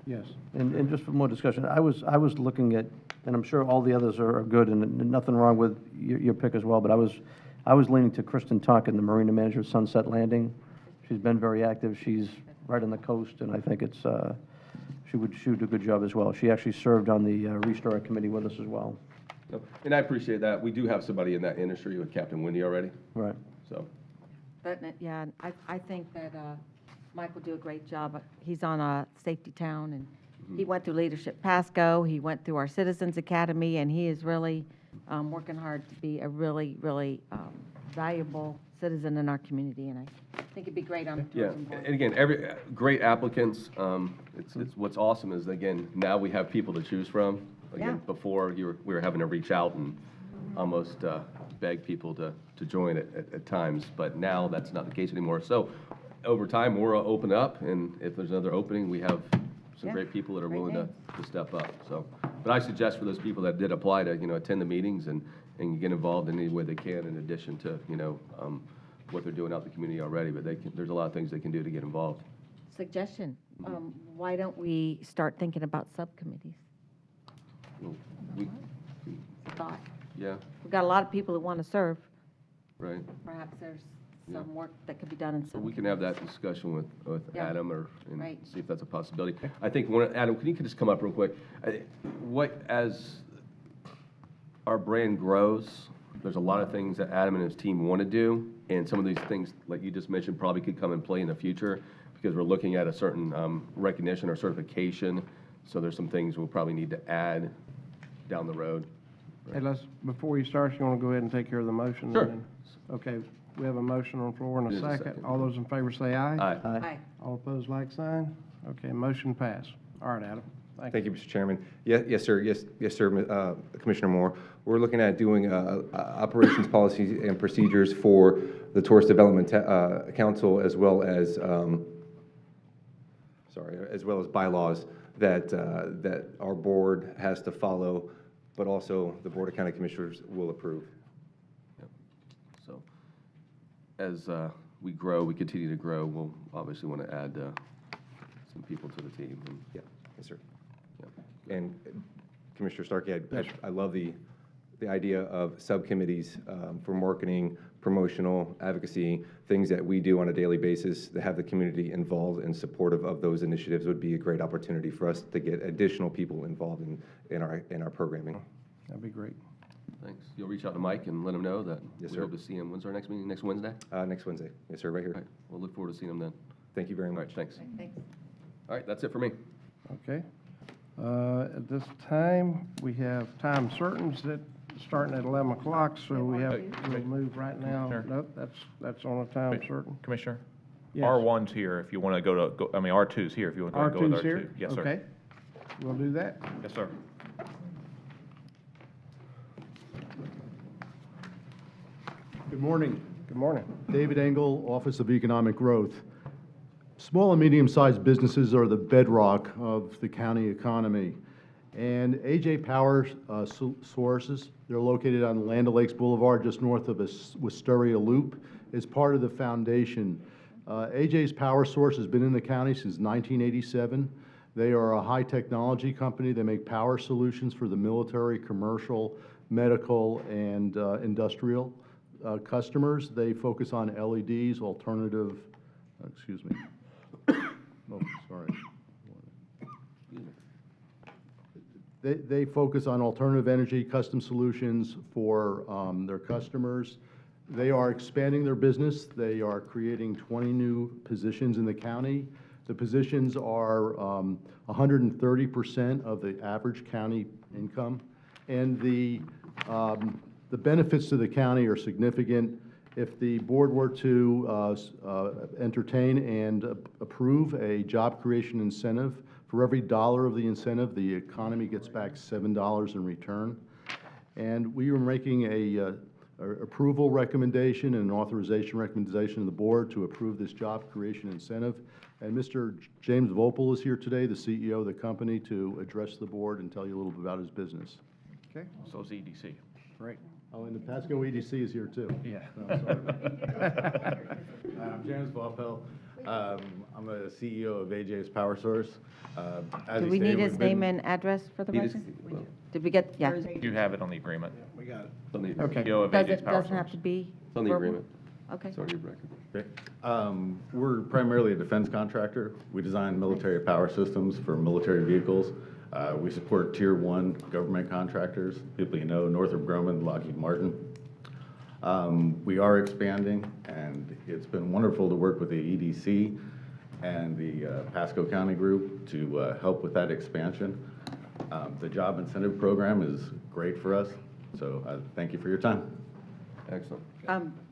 C: Yes.
G: And just for more discussion, I was looking at, and I'm sure all the others are good, and nothing wrong with your pick as well, but I was leaning to Kristen Tonkin, the Marina Manager of Sunset Landing. She's been very active. She's right on the coast, and I think it's, she would do a good job as well. She actually served on the Restore Committee with us as well.
L: And I appreciate that. We do have somebody in that industry with Captain Wendy already.
G: Right.
L: So.
J: But, yeah, I think that Mike will do a great job. He's on a safety town, and he went through Leadership Pasco. He went through our Citizens Academy, and he is really working hard to be a really, really valuable citizen in our community, and I think it'd be great on the tourism board.
L: And again, great applicants. It's what's awesome is, again, now we have people to choose from. Again, before we were having to reach out and almost beg people to join at times, but now that's not the case anymore. So over time, we'll open up, and if there's another opening, we have some great people that are willing to step up. So, but I suggest for those people that did apply to, attend the meetings and get involved in any way they can, in addition to, what they're doing out in the community already, but there's a lot of things they can do to get involved.
J: Suggestion, why don't we start thinking about subcommittees?
L: Well,
J: Thought.
L: Yeah.
J: We've got a lot of people who want to serve.
L: Right.
J: Perhaps there's some work that could be done in
L: So
J: some.
L: we can have that discussion with Adam and
J: Right.
L: see if that's a possibility. I think, Adam, can you just come up real quick? As our brand grows, there's a lot of things that Adam and his team want to do, and some of these things, like you just mentioned, probably could come and play in the future because we're looking at a certain recognition or certification. So there's some things we'll probably need to add down the road.
C: Hey, before you start, you want to go ahead and take care of the motion?
L: Sure.
C: And then- Okay, we have a motion on the floor and a
L: There's a
C: second.
L: second.
C: All those in favor say aye.
L: Aye.
J: Aye.
C: All opposed, like sign. Okay, motion passed. All right, Adam.
O: Thank you, Mr. Chairman. Yes, sir. Yes, sir, Commissioner Moore. We're looking at doing operations policies and procedures for the Tourist Development Council, as well as bylaws that our board has to follow, but also the Board of County Commissioners will approve.
L: Yep. So as we grow, we continue to grow, we'll obviously want to add some people to the team. And,
O: Yeah, yes, sir. Yeah. And Commissioner Starkey, I love the idea of subcommittees for marketing, promotional, advocacy, things that we do on a daily basis to have the community involved and supportive of those initiatives would be a great opportunity for us to get additional people involved in our programming.
C: That'd be great.
L: Thanks. You'll reach out to Mike and let him know that
O: Yes,
L: we
O: sir.
L: hope to see him. When's our next meeting? Next Wednesday?
O: Next Wednesday. Yes, sir, right here.
L: All right. We'll look forward to seeing him then.
O: Thank you very
L: All
O: much.
L: right, thanks.
J: Thanks.
L: All right, that's it for me.
C: Okay. At this time, we have time certains that starting at 11 o'clock, so we'll move right now.
T: Commissioner?
C: Nope, that's on a time certain.
T: Commissioner?
C: Yes.
T: R1's here if you want to R2's here if you want to go with
C: R2's
T: R2.
C: here?
T: Yes, sir.
C: Okay, we'll do that.
T: Yes, sir.
R: Good morning.
C: Good morning.
R: David Engel, Office of Economic Growth. Small and medium-sized businesses are the bedrock of the county economy. And AJ Power Sources, they're located on Land O'Lakes Boulevard, just north of Wisteria Loop, is part of the foundation. AJ's Power Source has been in the county since 1987. They are a high-technology company. They make power solutions for the military, commercial, medical, and industrial customers. They focus on LEDs, alternative, excuse me. Oh, sorry. They focus on alternative energy, custom solutions for their customers. They are expanding their business. They are creating 20 new positions in the county. The positions are 130% of the average county income. And the benefits to the county are significant. If the board were to entertain and approve a job creation incentive, for every dollar of the incentive, the economy gets back $7 in return. And we are making a approval recommendation and an authorization recommendation of the board to approve this job creation incentive. And Mr. James Vopel is here today, the CEO of the company, to address the board and tell you a little bit about his business.
C: Okay,
T: So is EDC.
C: great.
R: Oh, and the Pasco EDC is here too.
T: Yeah.
E: I'm James Vopel. I'm a CEO of AJ's Power Source. As
J: Do
E: you
J: we
E: stated,
J: need his
E: we've been-
J: name and address for the
L: He just-
J: record? Did we get, yeah.
T: You have it on the agreement.
C: We got it.
L: It's on the-
C: Okay.
T: CEO of
J: Does
T: AJ's
J: it,
T: Power
J: doesn't have
T: Source.
J: to be?
L: It's on the
J: verbal?
L: agreement.
J: Okay.
L: It's on your record.
E: Okay. We're primarily a defense contractor. We design military power systems for military vehicles. We support Tier 1 government contractors, people you know, Northrop Grumman, Lockheed Martin. We are expanding, and it's been wonderful to work with the EDC and the Pasco County Group to help with that expansion. The job incentive program is great for us, so thank you for your time.
L: Excellent.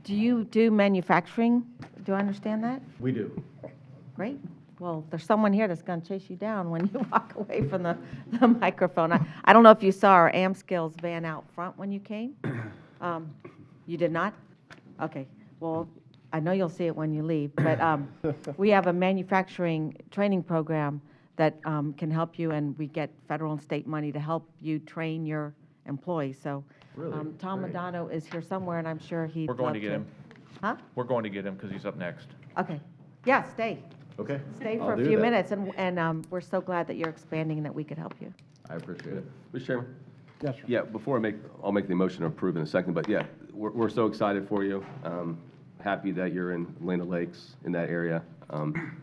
J: Do you do manufacturing? Do I understand that?
E: We do.
J: Great. Well, there's someone here that's going to chase you down when you walk away from the microphone. I don't know if you saw our AmScales van out front when you came. You did not? Okay. Well, I know you'll see it when you leave, but we have a manufacturing training program that can help you, and we get federal and state money to help you train your employees. So
E: Really?
J: Tom
E: Great.
J: Madano is here somewhere, and I'm sure he'd
T: We're going
J: love
T: to get him.
J: Huh?
T: We're going to get him because he's up next.
J: Okay. Yeah, stay.
E: Okay.
J: Stay
E: I'll
J: for a
E: do
J: few
E: that.
J: minutes, and we're so glad that you're expanding and that we could help you.
E: I appreciate it.
L: Mr. Chairman?
C: Yes, sir.
L: Yeah, before I'll make the motion to approve in a second, but yeah, we're so excited for you. Happy that you're in Land Lakes, in that area.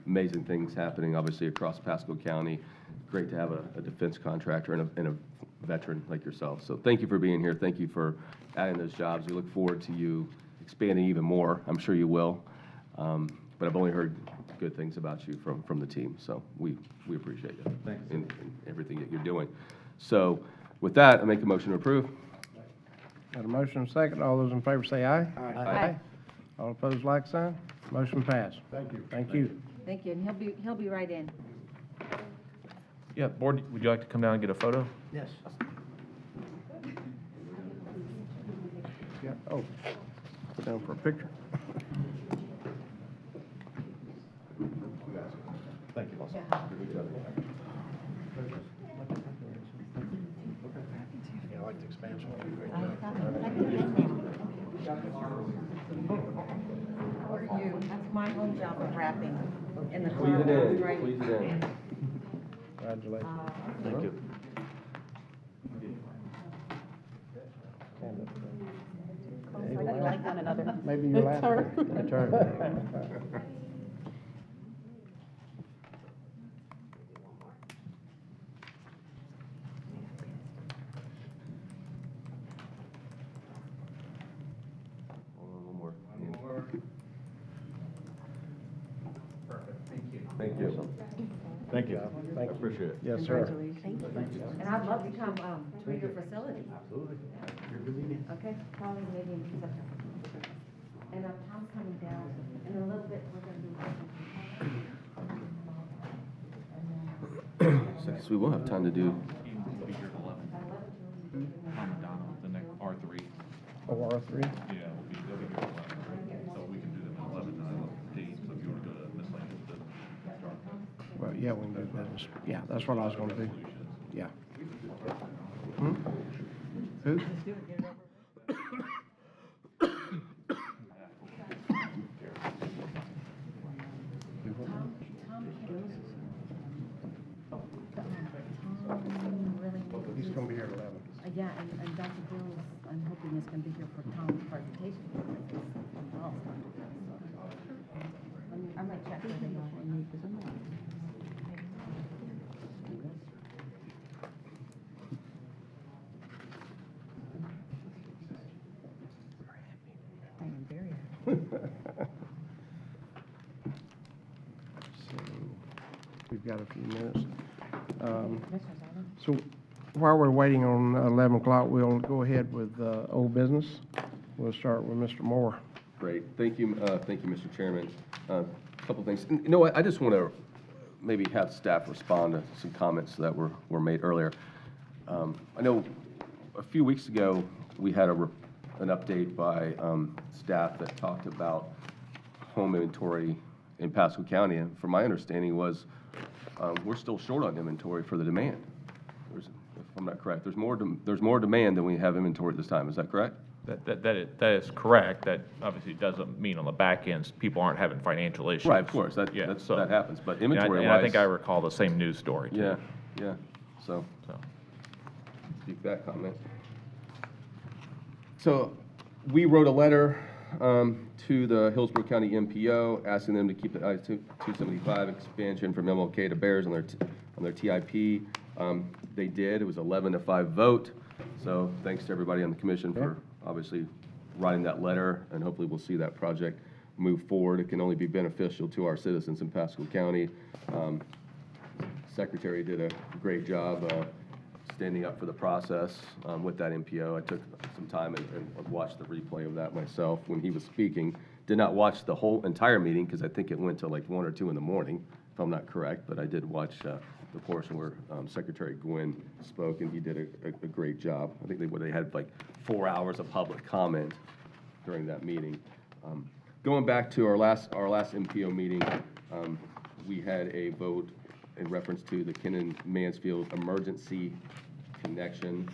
L: Amazing things happening, obviously, across Pasco County. Great to have a defense contractor and a veteran like yourself. So thank you for being here. Thank you for adding those jobs. We look forward to you expanding even more. I'm sure you will. But I've only heard good things about you from the team, so we appreciate you.
E: Thanks.
L: In everything that you're doing. So with that, I make a motion to approve.
C: Got a motion and a second. All those in favor say aye.
J: Aye.
C: All opposed, like sign. Motion passed.
R: Thank you.
C: Thank you.
J: Thank you, and he'll be right in.
T: Yeah, board, would you like to come down and get a photo?
C: Yes. Yeah, oh, sit down for a picture.
E: Thank you.
C: Yeah, I like the expansion.
J: That's my home job of wrapping in the
L: Squeeze it in,
J: Right.
L: squeeze it in.
C: Congratulations.
E: Thank you.
C: Maybe your last.
G: My turn.
L: One more.
T: Perfect, thank you.
L: Thank you.
E: Thank you.
C: Thank you.
E: Appreciate it.
C: Yes, sir.
J: Congratulations. And I'd love to come to your facility.
E: Absolutely.
J: Okay, probably maybe in September. And Tom's coming down, in a little bit, we're gonna do.
L: So we will have time to do,
T: He'll be here at 11. Tom Donald, the next R3.
C: OR3.
T: Yeah, they'll be here at 11. So we can do them at 11 and 11:15. So if you want to go to miscellaneous business, start.
C: Well, yeah, we can do business. Yeah, that's what I was gonna do. Yeah. Hmm? Who? He's gonna be here at 11.
J: Yeah, and Dr. Bills, I'm hoping is gonna be here for Tom's presentation. I might check whether they need this or not. I am very happy.
C: So, we've got a few minutes. So while we're waiting on 11 o'clock, we'll go ahead with old business. We'll start with Mr. Moore.
L: great. Thank you, Mr. Chairman. A couple things. You know what, I just want to maybe have staff respond to some comments that were made earlier. I know a few weeks ago, we had a an update by staff that talked about home inventory in Pasco County, and from my understanding was we're still short on inventory for the demand. If I'm not correct, there's more demand than we have inventory at this time. Is that correct?
T: That is correct. That obviously doesn't mean on the back end, people aren't having financial issues.
L: Right, of course, that happens, but inventory-wise.
T: And I think I recall the same news story, too.
L: Yeah, so. Speak that comment. So, we wrote a letter to the Hillsborough County MPO, asking them to keep the I-275 expansion from MLK to Bears on their TIP. They did. It was 11-5 vote. So thanks to everybody on the commission for obviously writing that letter, and hopefully we'll see that project move forward. It can only be beneficial to our citizens in Pasco County. Secretary did a great job standing up for the process with that MPO. I took some time and watched the replay of that myself when he was speaking. Did not watch the whole entire meeting because I think it went till like 1 or 2 in the morning, if I'm not correct, but I did watch the portion where Secretary Gwynn spoke, and he did a great job. I think they had like 4 hours of public comment during that meeting. Going back to our last MPO meeting, we had a vote in reference to the Kennon-Mansfield emergency connection.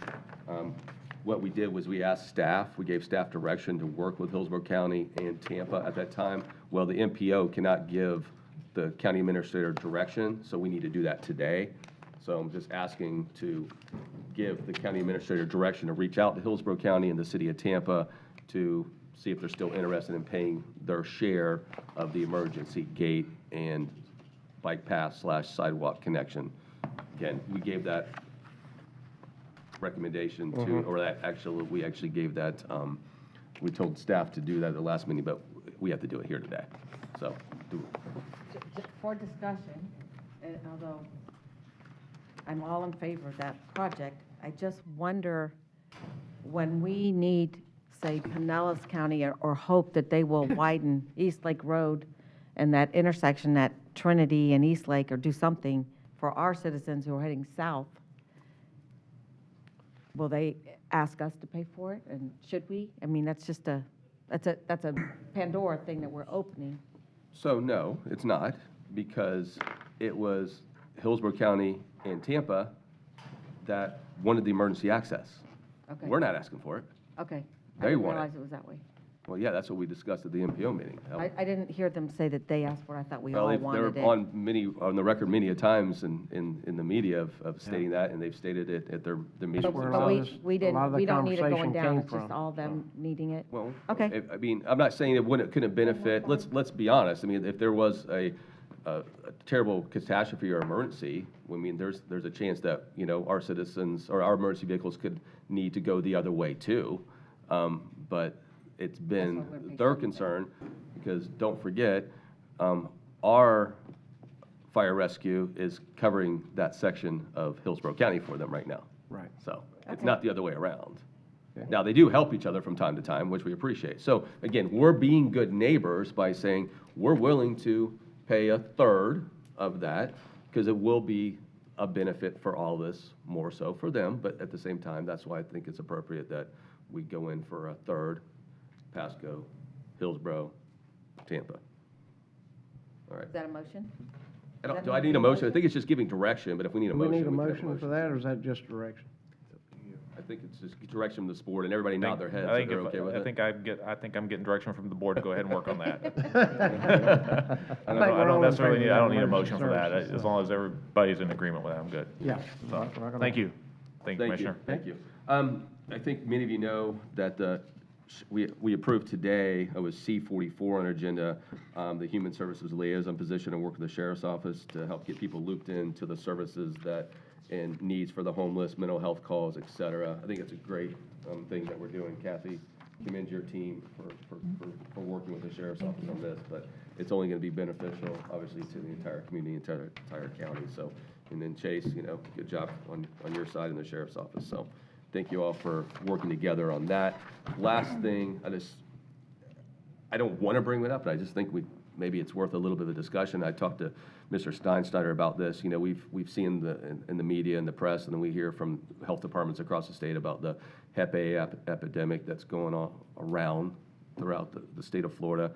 L: What we did was we asked staff, we gave staff direction to work with Hillsborough County and Tampa at that time. Well, the MPO cannot give the county administrator direction, so we need to do that today. So I'm just asking to give the county administrator direction to reach out to Hillsborough County and the city of Tampa to see if they're still interested in paying their share of the emergency gate and bike path / sidewalk connection. Again, we gave that recommendation to, or that actually, we actually gave that, we told staff to do that at the last meeting, but we have to do it here today. So,
J: Just for discussion, although I'm all in favor of that project, I just wonder when we need, say, Pinellas County or hope that they will widen East Lake Road and that intersection at Trinity and East Lake, or do something for our citizens who are heading south, will they ask us to pay for it? And should we? I mean, that's just that's a Pandora thing that we're opening.
L: So no, it's not, because it was Hillsborough County and Tampa that wanted the emergency access.
J: Okay.
L: We're not asking for it.
J: Okay.
L: They
J: I didn't
L: want it.
J: realize it was that way.
L: Well, yeah, that's what we discussed at the MPO meeting.
J: I didn't hear them say that they asked for it. I thought we all
L: Well,
J: wanted
L: they're
J: it.
L: on the record many a times in the media of stating that, and they've stated it at their meetings.
J: But we don't need it going down, it's just
C: from.
J: all them needing it.
L: Well,
J: Okay.
L: I mean, I'm not saying it couldn't benefit, let's be honest, I mean, if there was a terrible catastrophe or emergency, I mean, there's a chance that, you know, our citizens, or our emergency vehicles could need to go the other way too. But it's been their concern, because don't forget, our fire rescue is covering that section of Hillsborough County for them right now.
C: Right.
L: So it's not the other way around. Now, they do help each other from time to time, which we appreciate. So again, we're being good neighbors by saying we're willing to pay a third of that, because it will be a benefit for all this, more so for them. But at the same time, that's why I think it's appropriate that we go in for a third, Pasco, Hillsborough, Tampa. All right.
J: Is that a motion?
L: Do I need a motion? I think it's just giving direction, but if we need a
C: Do we
L: motion.
C: need a
L: we can have
C: motion for that, or is that just direction?
L: I think it's just direction from the board, and everybody nod their heads
T: I
L: if
T: think
L: they're okay with it.
T: I think I'm getting direction from the board to go ahead and work on that. I
C: we're all
T: don't
C: in
T: necessarily
C: favor
T: need,
C: of
T: I don't need a
C: emergency
T: motion for that,
C: services,
T: as long as everybody's in agreement with that, I'm good.
C: Yeah.
T: So, thank you. Thank you, Commissioner.
L: Thank you. I think many of you know that we approved today, it was C44 on our agenda, the Human Services Liaison position, and work with the Sheriff's Office to help get people looped into the services and needs for the homeless, mental health calls, et cetera. I think it's a great thing that we're doing. Kathy, commend your team for working with the Sheriff's Office on this, but it's only going to be beneficial, obviously, to the entire community, entire county. So, and then Chase, you know, good job on your side in the Sheriff's Office. So, thank you all for working together on that. Last thing, I don't want to bring it up, but I just think we maybe it's worth a little bit of discussion. I talked to Mr. Steinschneider about this. You know, we've seen in the media and the press, and then we hear from health departments across the state about the Hep A epidemic that's going on around throughout the state of Florida.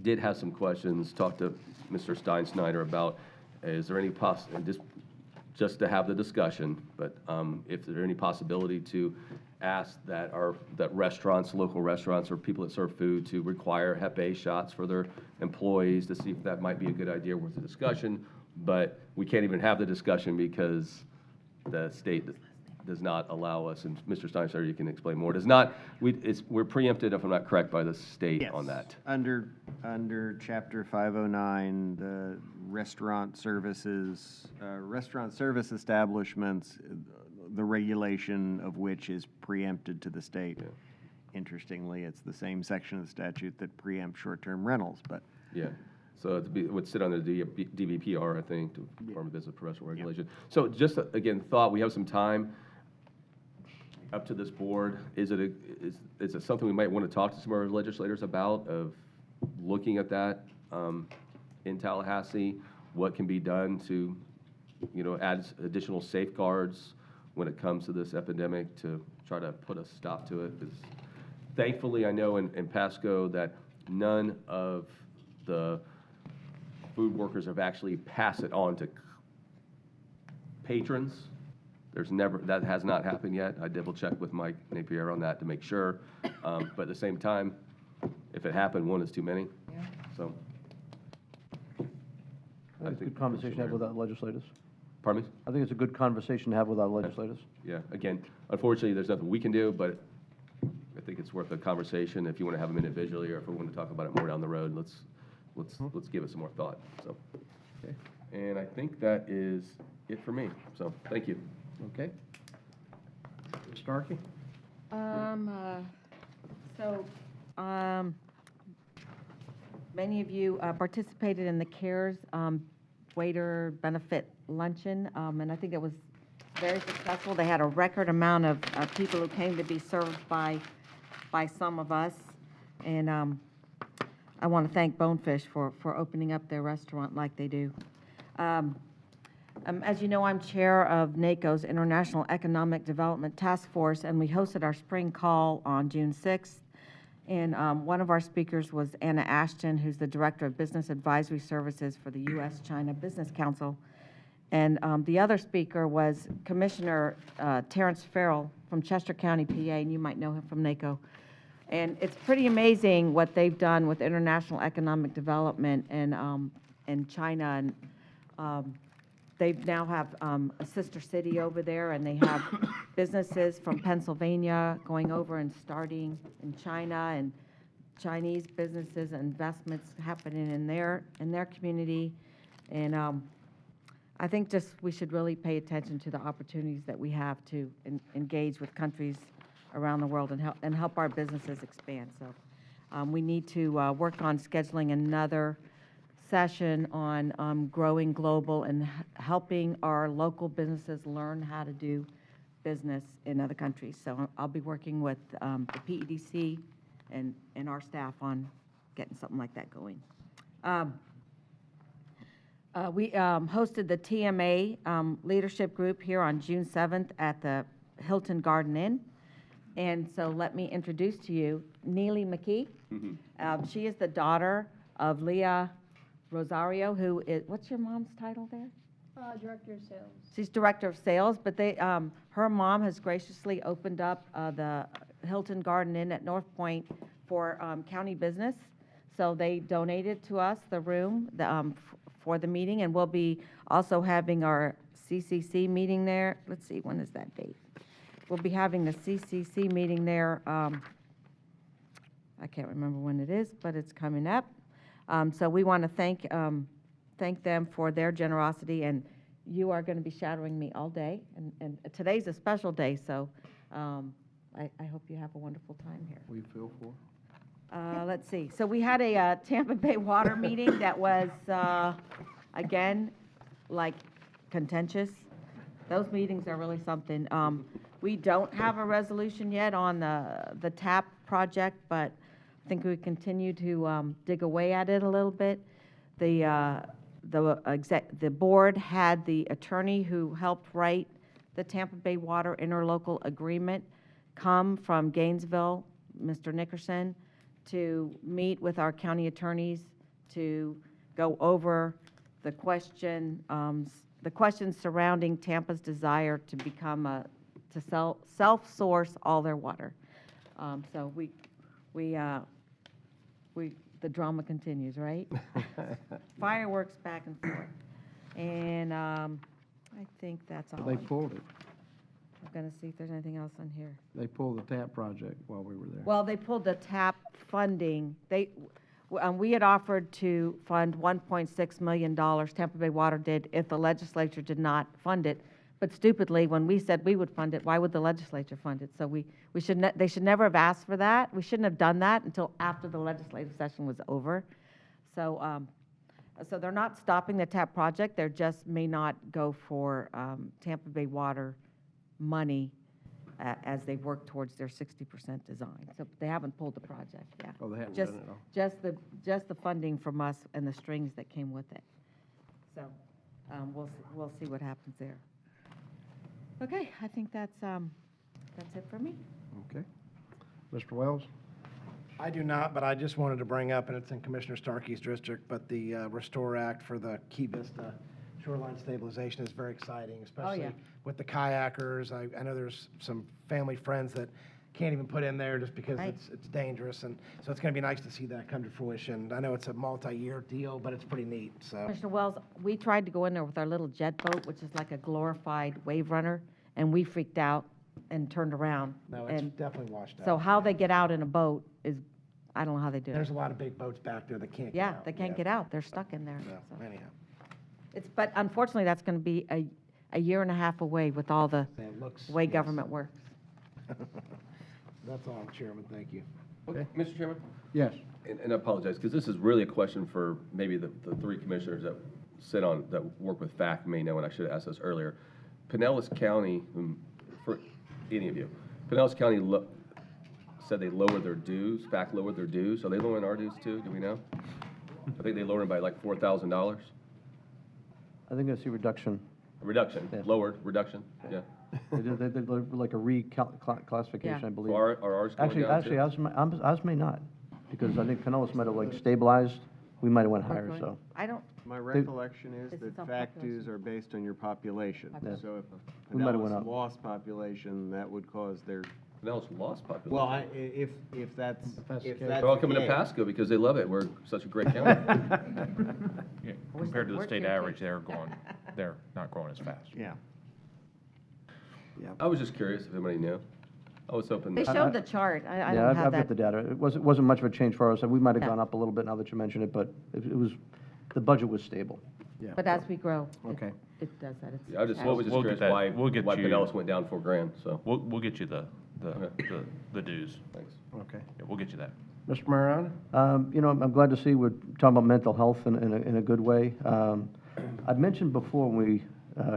L: Did have some questions, talked to Mr. Steinschneider about, is there any just to have the discussion, but if there's any possibility to ask that restaurants, local restaurants, or people that serve food to require Hep A shots for their employees, to see if that might be a good idea worth a discussion. But we can't even have the discussion because the state does not allow us, and Mr. Steinschneider, you can explain more, we're preempted, if I'm not correct, by the state on that.
U: Under Chapter 509, the restaurant service establishments, the regulation of which is preempted to the state.
L: Yeah.
U: Interestingly, it's the same section of the statute that preempts short-term rentals, but.
L: Yeah, so it would sit under the DBPR, I think, Department of Business Professional Regulation. So just, again, thought, we have some time up to this board. Is it something we might want to talk to some of our legislators about, of looking at that in Tallahassee? What can be done to, add additional safeguards when it comes to this epidemic to try to put a stop to it? Because thankfully, I know in Pasco that none of the food workers have actually passed it on to patrons. That has not happened yet. I double-checked with Mike Napier on that to make sure. But at the same time, if it happened, one is too many.
K: Yeah.
L: So.
G: I think it's a good conversation to have with our legislators.
L: Pardon me?
G: I think it's a good conversation to have with our legislators.
L: Yeah, again, unfortunately, there's nothing we can do, but I think it's worth a conversation. If you want to have them individually, or if we want to talk about it more down the road, let's give it some more thought. So, okay. And I think that is it for me. So, thank you.
C: Okay. Ms. Starkey?
J: Many of you participated in the CARES waiter benefit luncheon, and I think it was very successful. They had a record amount of people who came to be served by some of us, and I want to thank Bonefish for opening up their restaurant like they do. As you know, I'm chair of NACO's International Economic Development Task Force, and we hosted our spring call on June 6th. And one of our speakers was Anna Ashton, who's the Director of Business Advisory Services for the U.S.-China Business Council. And the other speaker was Commissioner Terrence Farrell from Chester County, PA, and you might know him from NACO. And it's pretty amazing what they've done with international economic development in China. And they now have a sister city over there, and they have businesses from Pennsylvania going over and starting in China, and Chinese businesses and investments happening in their community. And I think just we should really pay attention to the opportunities that we have to engage with countries around the world and help our businesses expand. So we need to work on scheduling another session on growing global and helping our local businesses learn how to do business in other countries. So I'll be working with the PEDC and our staff on getting something like that going. We hosted the TMA leadership group here on June 7th at the Hilton Garden Inn. And so let me introduce to you Neely McKee. She is the daughter of Leah Rosario, who is, what's your mom's title there?
B: Director of Sales.
J: She's Director of Sales, but her mom has graciously opened up the Hilton Garden Inn at North Point for county business. So they donated to us the room for the meeting, and we'll be also having our CCC meeting there. Let's see, when is that date? We'll be having the CCC meeting there. I can't remember when it is, but it's coming up. So we want to thank them for their generosity, and you are going to be shadowing me all day. And today's a special day, so I hope you have a wonderful time here.
C: We feel for?
J: Let's see. So we had a Tampa Bay Water meeting that was, again, like contentious. Those meetings are really something. We don't have a resolution yet on the TAP project, but think we continue to dig away at it a little bit. The board had the attorney who helped write the Tampa Bay Water interlocal agreement come from Gainesville, Mr. Nickerson, to meet with our county attorneys to go over the questions surrounding Tampa's desire to become self-source all their water. So the drama continues, right? Fireworks back and forth. And I think that's all.
C: They pulled it.
J: I'm going to see if there's anything else on here.
C: They pulled the TAP project while we were there.
J: Well, they pulled the TAP funding. We had offered to fund $1.6 million, Tampa Bay Water did, if the legislature did not fund it. But stupidly, when we said we would fund it, why would the legislature fund it? So they should never have asked for that. We shouldn't have done that until after the legislative session was over. So, so they're not stopping the TAP project. They just may not go for Tampa Bay Water money as they work towards their 60% design. So they haven't pulled the project, yeah.
C: Oh, they haven't done it all.
J: Just the funding from us and the strings that came with it. So we'll see what happens there. Okay, I think that's it for me.
C: Okay. Mr. Wells?
F: I do not, but I just wanted to bring up, and it's in Commissioner Starkey's district, but the Restore Act for the Key Vista shoreline stabilization is very exciting, especially with the kayakers. I know there's some family friends that can't even put in there just because it's dangerous, and so it's going to be nice to see that come to fruition. I know it's a multi-year deal, but it's pretty neat. So,
J: Commissioner Wells, we tried to go in there with our little jet boat, which is like a glorified wave runner, and we freaked out and turned around.
F: No, it's definitely washed out.
J: So how they get out in a boat is, I don't know how they do it.
F: There's a lot of big boats back there that can't get out.
J: Yeah, they can't get out. They're stuck in there.
F: So, anyhow.
J: But unfortunately, that's going to be a year and a half away with all the way government works.
F: That's all, Chairman. Thank you.
L: Okay. Mr. Chairman?
C: Yes.
L: And I apologize, because this is really a question for maybe the three commissioners that that work with FAC may know, and I should have asked this earlier. Pinellas County, for any of you, Pinellas County said they lowered their dues, FAC lowered their dues. Are they lowering our dues too? Do we know? I think they lowered them by like $4,000.
G: I think I see reduction.
L: A reduction,
G: Yeah.
L: Lowered, reduction, yeah.
G: They did like a reclassification, I believe.
L: So are ours going down
G: Actually,
L: too?
G: ours may not, because I think Pinellas might have like stabilized. We might have went higher,
J: Okay.
G: so.
J: I don't,
U: My recollection is
J: This is
U: that
J: on
U: FAC
J: population.
U: dues are based on your population.
J: Population.
U: So if
G: We might have went
U: Pinellas
G: up.
U: lost population, that would cause their,
L: Pinellas lost population.
U: well, if that's, if that's
L: They're all
U: the
L: coming to
U: case.
L: Pasco because they love it. We're such a great county.
T: Yeah, compared to the
J: work
T: state
J: here, too.
T: average, they're not growing as fast.
U: Yeah.
L: I was just curious if anybody knew. I was hoping.
J: they
L: that-
J: showed the chart. I
G: Yeah,
J: don't
G: I've
J: have
G: got the
J: that.
G: data. It wasn't much of a change for us. We might have
J: No.
G: gone up a little bit now that you mention it, but it was, the budget was stable.
C: Yeah.
J: But as we grow,
C: Okay.
J: it does that. It's
L: Yeah, I was
T: We'll
L: just
T: get
L: curious
T: that.
L: why
T: We'll get you-
L: Pinellas went down $4,000, so.
T: We'll get you the dues.
L: Thanks.
C: Okay.
T: Yeah, we'll get you that.
C: Mr. Mariano?
G: You know, I'm glad to see we're talking about mental health in a good way. I've mentioned before when we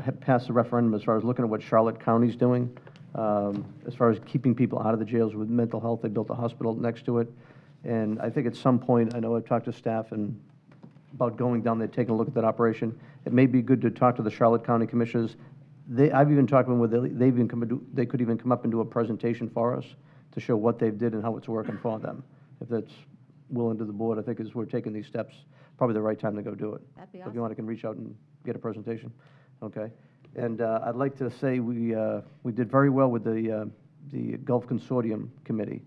G: had passed the referendum as far as looking at what Charlotte County's doing, as far as keeping people out of the jails with mental health. They built a hospital next to it. And I think at some point, I know I've talked to staff and about going down there, taking a look at that operation. It may be good to talk to the Charlotte County Commissioners. I've even talked to them where they could even come up and do a presentation for us to show what they've did and how it's working for them. If that's willing to the board, I think as we're taking these steps, probably the right time to go do it.
J: That'd be
G: So if
J: awesome.
G: you want, I can reach out and get a presentation. Okay. And I'd like to say we did very well with the Gulf Consortium Committee.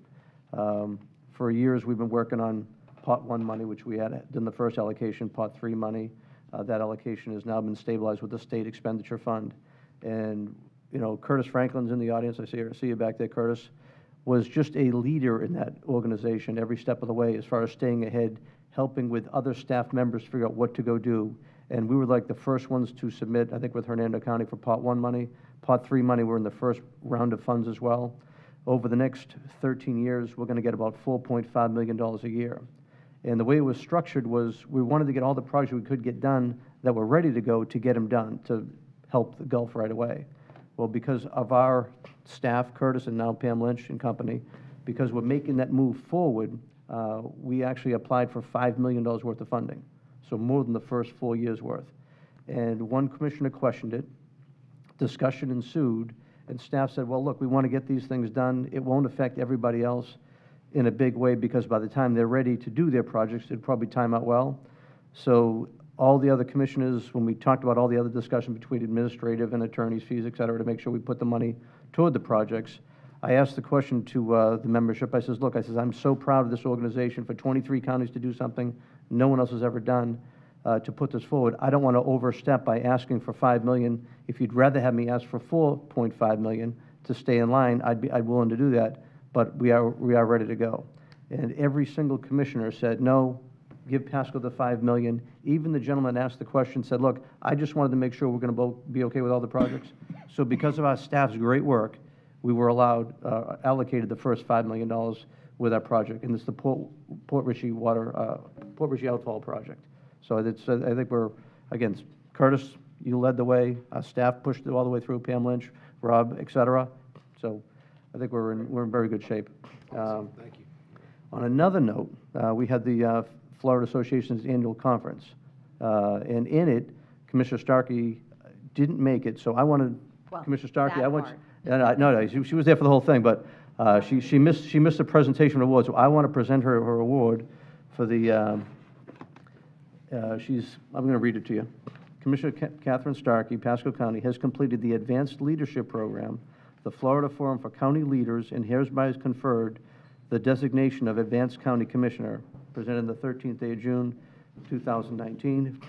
G: For years, we've been working on Pot 1 money, which we had done the first allocation, Pot 3 money. That allocation has now been stabilized with the State Expenditure Fund. And, you know, Curtis Franklin's in the audience. I see you back there, Curtis. Was just a leader in that organization every step of the way as far as staying ahead, helping with other staff members figure out what to go do. And we were like the first ones to submit, I think with Hernando County for Pot 1 money. Pot 3 money, we're in the first round of funds as well. Over the next 13 years, we're going to get about $4.5 million a year. And the way it was structured was we wanted to get all the projects we could get done that were ready to go to get them done to help the Gulf right away. Well, because of our staff, Curtis and now Pam Lynch and company, because we're making that move forward, we actually applied for $5 million worth of funding, so more than the first 4 years' worth. And one commissioner questioned it, discussion ensued, and staff said, well, look, we want to get these things done. It won't affect everybody else in a big way, because by the time they're ready to do their projects, it'd probably time out well. So all the other commissioners, when we talked about all the other discussion between administrative and attorneys' fees, et cetera, to make sure we put the money toward the projects, I asked the question to the membership. I says, look, I'm so proud of this organization for 23 counties to do something no one else has ever done, to put this forward. I don't want to overstep by asking for $5 million. If you'd rather have me ask for $4.5 million to stay in line, I'd be willing to do that, but we are ready to go. And every single commissioner said, no, give Pasco the $5 million. Even the gentleman asked the question said, look, I just wanted to make sure we're going to be okay with all the projects. So because of our staff's great work, we were allocated the first $5 million with our project, and it's the Port Richey outfall project. So I think we're, again, Curtis, you led the way, our staff pushed it all the way through, Pam Lynch, Rob, et cetera. So I think we're in very good shape.
F: Awesome. Thank you.
G: On another note, we had the Florida Association's annual conference, and in it, Commissioner Starkey didn't make it, so I wanted, Commissioner Starkey, no, she was there for the whole thing, but she missed the presentation of awards, so I want to present her award for the, I'm going to read it to you. Commissioner Catherine Starkey, Pasco County, has completed the Advanced Leadership Program, the Florida Forum for County Leaders, and hereby is conferred the designation of Advanced County Commissioner, presented the 13th day of June, 2019.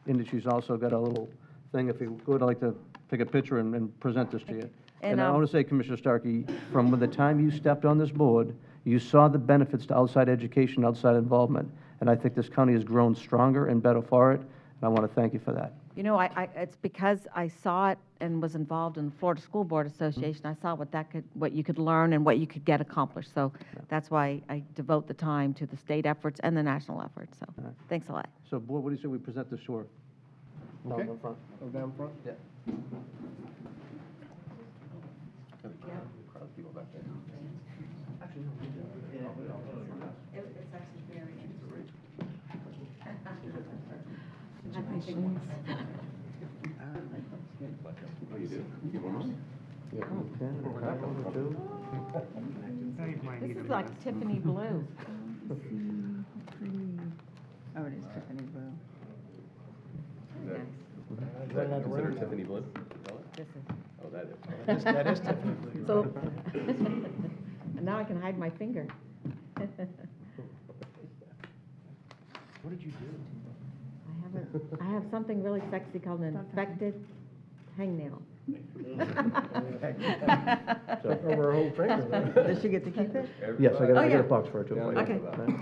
G: And she's also got a little thing, if you would like to take a picture and present this to you. And I want to say, Commissioner Starkey, from the time you stepped on this board, you saw the benefits to outside education, outside involvement, and I think this county has grown stronger and better for it, and I want to thank you for that.
J: You know, it's because I saw it and was involved in the Florida School Board Association. I saw what you could learn and what you could get accomplished. So that's why I devote the time to the state efforts and the national efforts. So thanks a lot.
G: So, board, what do you say we present this to her?
C: Okay.
G: Down front.
C: Oh, down front?
G: Yeah.
L: Oh, you do? You want one?
J: This is like Tiffany blue.
D: Oh, it is Tiffany blue.
L: Is that considered Tiffany blue?
J: This is.
L: Oh, that is.
F: That is Tiffany blue.
J: So, and now I can hide my finger.
G: What did you do?
J: I have something really sexy called an infected hangnail.
C: Over her whole finger.
D: Does she get to keep it?
G: Yes, I got
J: yeah.
G: a box for her too.
J: Okay.
D: Oh, thanks.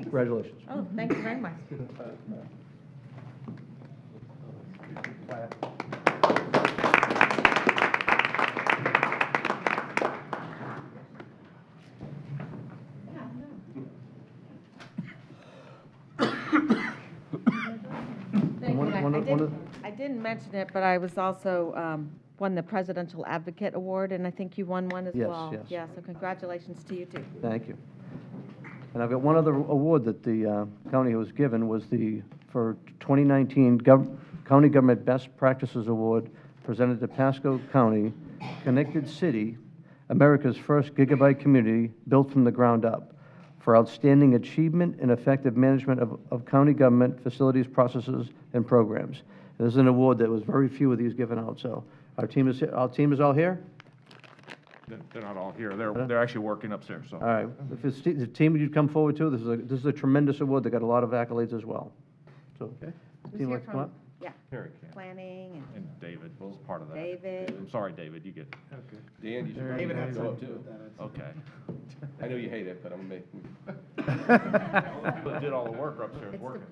G: Congratulations.
J: Oh, thank you very much. Thank you. I didn't mention it, but I was also won the Presidential Advocate Award, and I think you won one as
G: Yes,
J: well.
G: yes.
J: Yeah, so congratulations to you, too.
G: Thank you. And I've got one other award that the county was given, was for 2019 County Government Best Practices Award, presented to Pasco County, Connected City, America's first gigabyte community built from the ground up, for outstanding achievement and effective management of county government facilities, processes, and programs. And this is an award that was very few of these given out, so our team is all here?
T: They're not all here. They're actually working upstairs, so.
G: All right, if the team you'd come forward to, this is a tremendous award, they got a lot of accolades as well. So,
J: Who's
G: team
J: here
G: like to come up?
J: Yeah,
T: Here it can.
J: planning
T: And David was part of that.
J: David.
T: I'm sorry, David, you get.
L: Okay. Dan, you should probably
F: David had
L: go up
F: something to
L: too.
F: do with that.
T: Okay.
L: I know you hate it, but I'm making.
T: But did all the work upstairs working.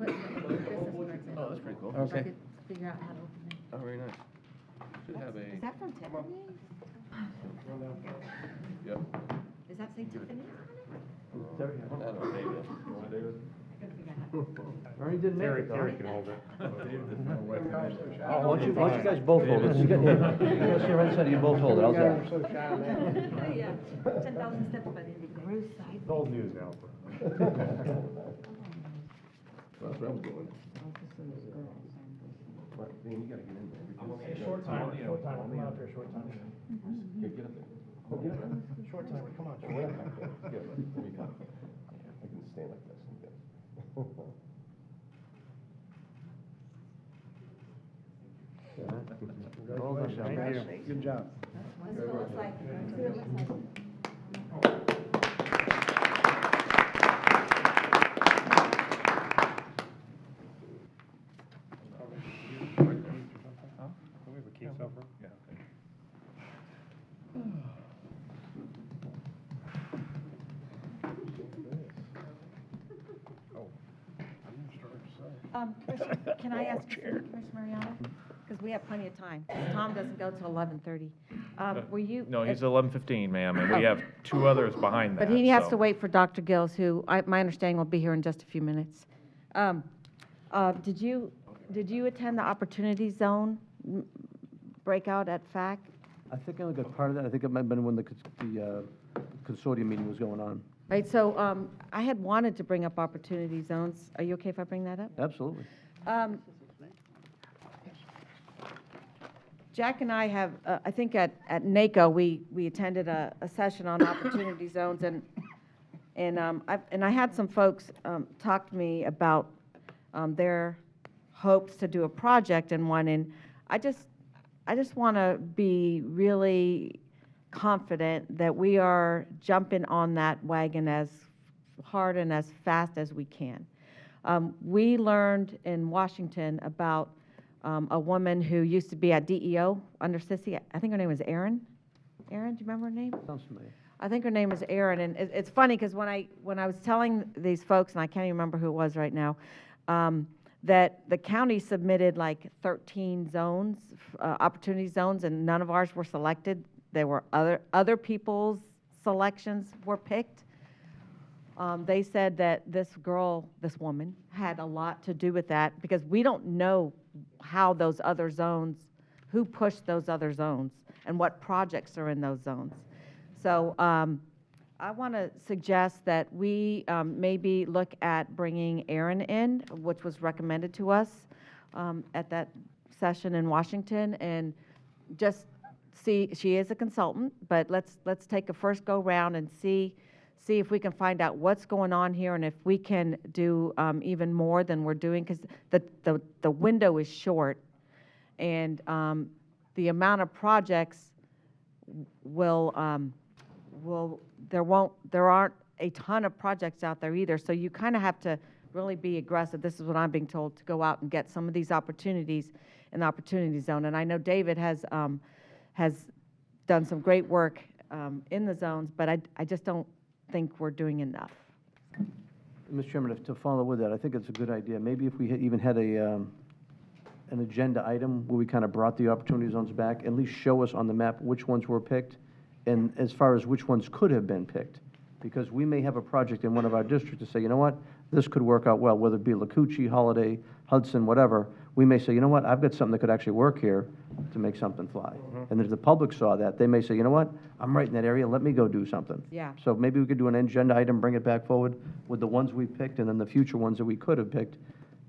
L: Oh, that's pretty cool.
C: Okay.
J: Figure out how to open it.
L: Oh, very nice. Should have
J: Is
L: a,
J: that from Tiffany?
L: yep.
J: Does that say Tiffany?
G: Ernie didn't make it, though.
F: Terry can hold it.
G: Why don't you guys both hold it? You guys see right side, you both hold it, how's that?
J: Yeah, 10,000 steps by the end of the day.
F: It's old news now.
G: That's what I was doing. But, man, you gotta get in there.
F: Short timer, come on up here, short timer.
G: Here, get up there.
F: Short timer, come on.
G: Here, let me come. I can stand like this.
F: Congratulations. Good job.
J: Can I ask Commissioner Mariano? Because we have plenty of time. Tom doesn't go till 11:30. Were you?
T: No, he's 11:15, ma'am, and we have two others behind that.
J: But he has
T: so-
J: to wait for Dr. Gills, who, my understanding, will be here in just a few minutes. Did you attend the Opportunity Zone breakout at FAC?
G: I think I only got part of that. I think it might have been when the consortium meeting was going on.
J: Right, so I had wanted to bring up Opportunity Zones. Are you okay if I bring that up?
G: Absolutely.
J: Jack and I have, I think at NACO, we attended a session on Opportunity Zones, and I had some folks talk to me about their hopes to do a project in one, and I just want to be really confident that we are jumping on that wagon as hard and as fast as we can. We learned in Washington about a woman who used to be at DEO under Sissy. I think her name was Erin. Erin, do you remember her name?
G: Sounds familiar.
J: I think her name is Erin, and it's funny because when I was telling these folks, and I can't even remember who it was right now, that the county submitted like 13 zones, opportunity zones, and none of ours were selected. There were other people's selections were picked. They said that this woman, had a lot to do with that because we don't know how those other zones, who pushed those other zones, and what projects are in those zones. So I want to suggest that we maybe look at bringing Erin in, which was recommended to us at that session in Washington, and just see, she is a consultant, but let's take a first go round and see if we can find out what's going on here and if we can do even more than we're doing, because the window is short, and the amount of projects there aren't a ton of projects out there either, so you kind of have to really be aggressive. This is what I'm being told, to go out and get some of these opportunities in the Opportunity Zone, and I know David has done some great work in the zones, but I just don't think we're doing enough.
G: Mr. Chairman, to follow with that, I think it's a good idea. Maybe if we even had an agenda item where we kind of brought the opportunity zones back, at least show us on the map which ones were picked, and as far as which ones could have been picked. Because we may have a project in one of our districts to say, you know what, this could work out well, whether it be Lakuchi, Holiday, Hudson, whatever. We may say, you know what, I've got something that could actually work here to make something fly. And if the public saw that, they may say, you know what, I'm right in that area, let me go do something.
J: Yeah.
G: So maybe we could do an agenda item, bring it back forward with the ones we picked, and then the future ones that we could have picked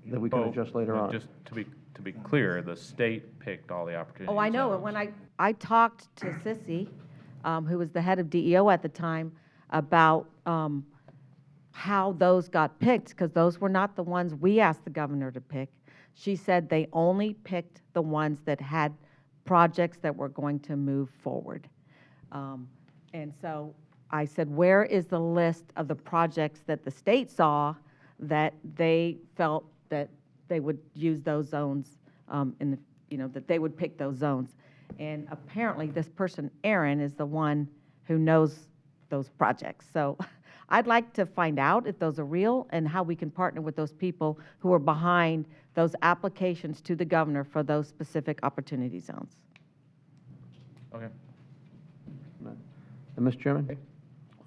G: that we could adjust later on.
T: Just to be clear, the state picked all the opportunities.
J: Oh, I know.
T: zones.
J: When I talked to Sissy, who was the head of DEO at the time, about how those got picked, because those were not the ones we asked the governor to pick. She said they only picked the ones that had projects that were going to move forward. And so I said, where is the list of the projects that the state saw that they felt that they would use those zones that they would pick those zones? And apparently this person, Erin, is the one who knows those projects. So I'd like to find out if those are real and how we can partner with those people who are behind those applications to the governor for those specific opportunity zones.
T: Okay.
G: And Mr. Chairman,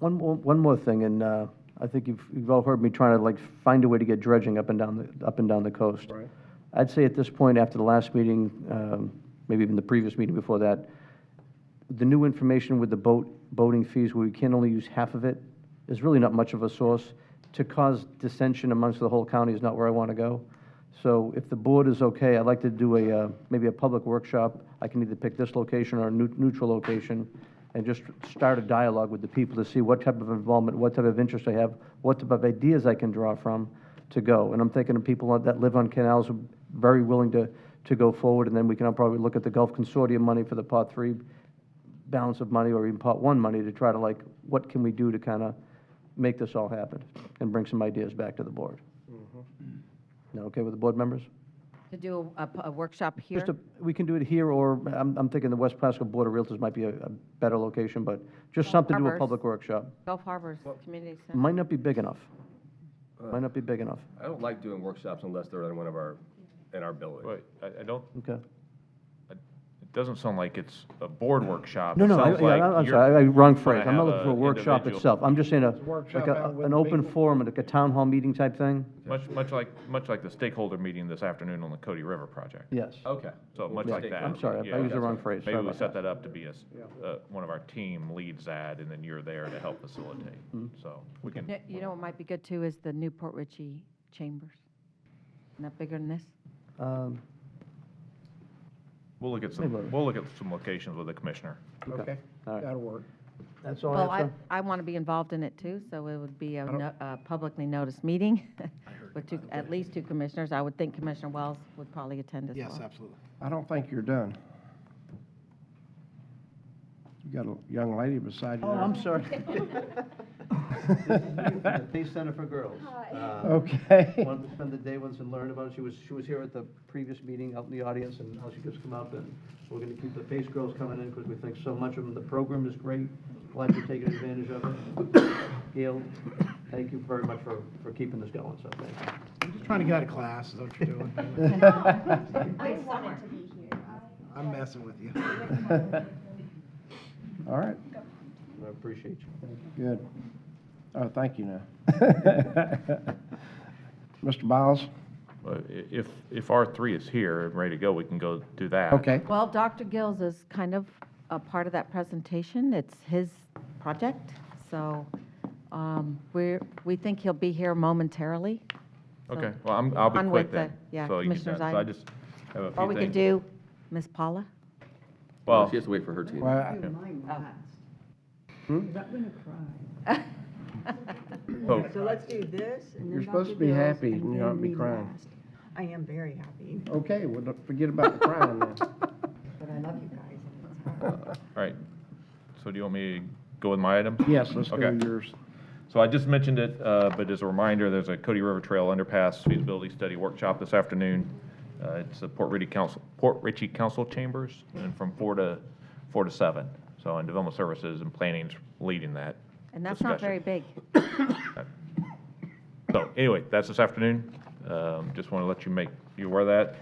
G: one more thing, and I think you've all heard me trying to find a way to get dredging up and down the coast.
C: Right.
G: I'd say at this point, after the last meeting, maybe even the previous meeting before that, the new information with the boating fees, where we can only use half of it, is really not much of a source. to cause dissension amongst the whole county is not where I want to go. So if the board is okay, I'd like to do maybe a public workshop. I can either pick this location or a neutral location and just start a dialogue with the people to see what type of involvement, what type of interest I have, what type of ideas I can draw from to go. And I'm thinking of people that live on canals who are very willing to go forward, and then we can probably look at the Gulf Consortium money for the Part 3 balance of money, or even Part 1 money, to try to, like, what can we do to kind of make this all happen and bring some ideas back to the board. Now, okay with the board members?
J: To do a workshop here?
G: We can do it here, or I'm thinking the West Pasco Board of Realtors might be a better location, but just something to do a
J: Harbors.
G: public workshop.
J: Gulf Harbors Community Center.
G: Might not be big enough. Might not be big enough.
L: I don't like doing workshops unless they're in our building.
T: Wait, I don't,
G: Okay.
T: it doesn't sound like it's a board workshop.
G: No,
T: It
G: no,
T: sounds like
G: I'm
T: you're
G: sorry, wrong
T: gonna
G: phrase. I'm not
T: have
G: looking for a workshop
T: individual-
G: itself. I'm just saying
C: Workshop
G: like
C: out with
G: an
C: the
G: open
C: people.
G: forum, like a town hall meeting type thing.
T: Much like the stakeholder meeting this afternoon on the Cody River project.
G: Yes.
L: Okay.
T: So much
G: Yeah,
T: like that.
G: I'm sorry, I
T: Yeah,
G: used the
T: that's
G: wrong
T: right.
G: phrase.
T: Maybe
G: Sorry
T: we
G: about
T: set that up to be one of our team leads that, and then you're there to help facilitate. So we can.
J: You know what might be good too is the Newport Richey Chambers. Isn't that bigger than this?
T: We'll look at some locations with the commissioner.
C: Okay,
G: All right.
C: that'll work.
G: That's all
J: Well,
G: I have, sir.
J: I want to be involved in it too, so it would be a publicly noticed meeting with at least two commissioners. I would think Commissioner Wells would probably attend as well.
F: Yes, absolutely.
C: I don't think you're done. You got a young lady beside you
G: Oh,
C: there.
G: I'm sorry. Peace Center for Girls.
C: Okay.
G: Wanted to spend the day once and learn about it. She was here at the previous meeting out in the audience, and now she just come up, and we're going to keep the Pace Girls coming in because we think so much of them. The program is great. Glad you're taking advantage of it. Gail, thank you very much for keeping this going, so thank you.
F: I'm just trying to get out of class, is that what you're doing?
D: I wanted to be here.
F: I'm messing with you.
C: All right,
G: I appreciate you.
C: good. Oh, thank you now. Mr. Biles?
T: If R3 is here and ready to go, we can go do that.
C: Okay.
J: Well, Dr. Gills is kind of a part of that presentation. It's his project, so we think he'll be here momentarily. So
T: Okay, well, I'll be
J: on
T: quick
J: with
T: then.
J: the
T: So you can-
J: commissioners'
T: so I
J: item.
T: just have a few
J: Or we could
T: things.
J: do Ms. Paula.
T: Well,
L: She has to wait for her team.
C: Well,
D: I'm gonna cry.
T: Oh.
D: So let's do this, and then
C: You're supposed to
D: Dr.
C: be
D: Gills,
C: happy
D: and
C: and
D: then
C: not be
D: me
C: crying.
D: last. I am very happy,
C: Okay, well, don't forget about the crying then.
D: but I love you guys. and it's hard.
T: all right. So do you want me to go with my items?
C: Yes, let's go
T: Okay.
C: with yours.
T: So I just mentioned it, but as a reminder, there's a Cody River Trail Underpass feasibility study workshop this afternoon. It's the Port Richey Council Chambers, and from 4 to 7. So, and Development Services and Planning's leading that.
J: And that's not
T: discussion.
J: very big.
T: So anyway, that's this afternoon. Just want to let you aware of that.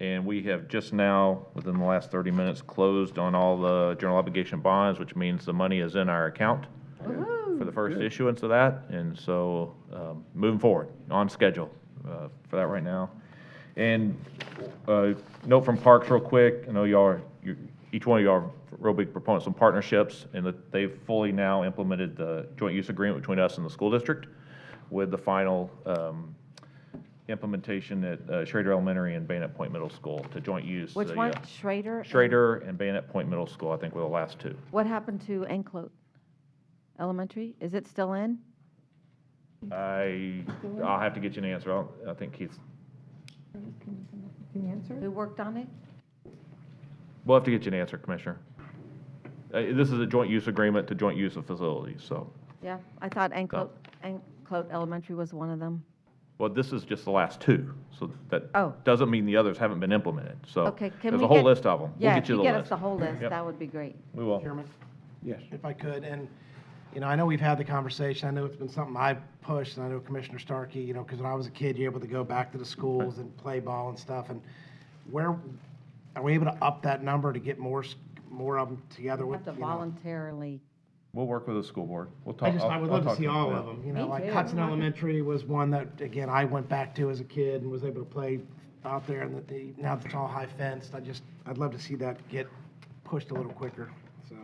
T: And we have just now, within the last 30 minutes, closed on all the general obligation bonds, which means the money is in our account for the first issuance of that. And so moving forward, on schedule for that right now. And note from Parks real quick, I know each one of y'all are real big proponents of partnerships, and that they've fully now implemented the joint use agreement between us and the school district, with the final implementation at Schrader Elementary and Bayonet Point Middle School to joint use.
J: Which one? Schrader?
T: Schrader and Bayonet Point Middle School, I think, were the last two.
J: What happened to Enclote Elementary? Is it still in?
T: I'll have to get you an answer. I think Keith's,
J: Who worked on it?
T: we'll have to get you an answer, Commissioner. This is a joint use agreement to joint use of facilities, so.
J: Yeah, I thought Enclote Elementary was one of them.
T: Well, this is just the last two, so that
J: Oh.
T: doesn't mean the others haven't been implemented. So
J: Okay, can
T: there's
J: we
T: a whole
J: get-
T: list of them. We'll
J: Yeah,
T: get
J: if
T: you
J: you
T: the
J: get us
T: list.
J: the whole list,
T: Yep.
J: that would be great.
T: We will.
F: Chairman?
C: Yes.
F: If I could, and, I know we've had the conversation, I know it's been something I've pushed, and I know Commissioner Starkey, because when I was a kid, you're able to go back to the schools and play ball and stuff, and are we able to up that number to get more of them together
J: We
F: with,
J: have to voluntarily.
T: We'll work with the school board. We'll talk.
F: I would love to see all of
T: them.
F: them,
J: Me
F: like
J: too.
F: Hudson Elementary was one that, again, I went back to as a kid and was able to play out there, and now it's all high fenced, I'd love to see that get pushed a little quicker, so.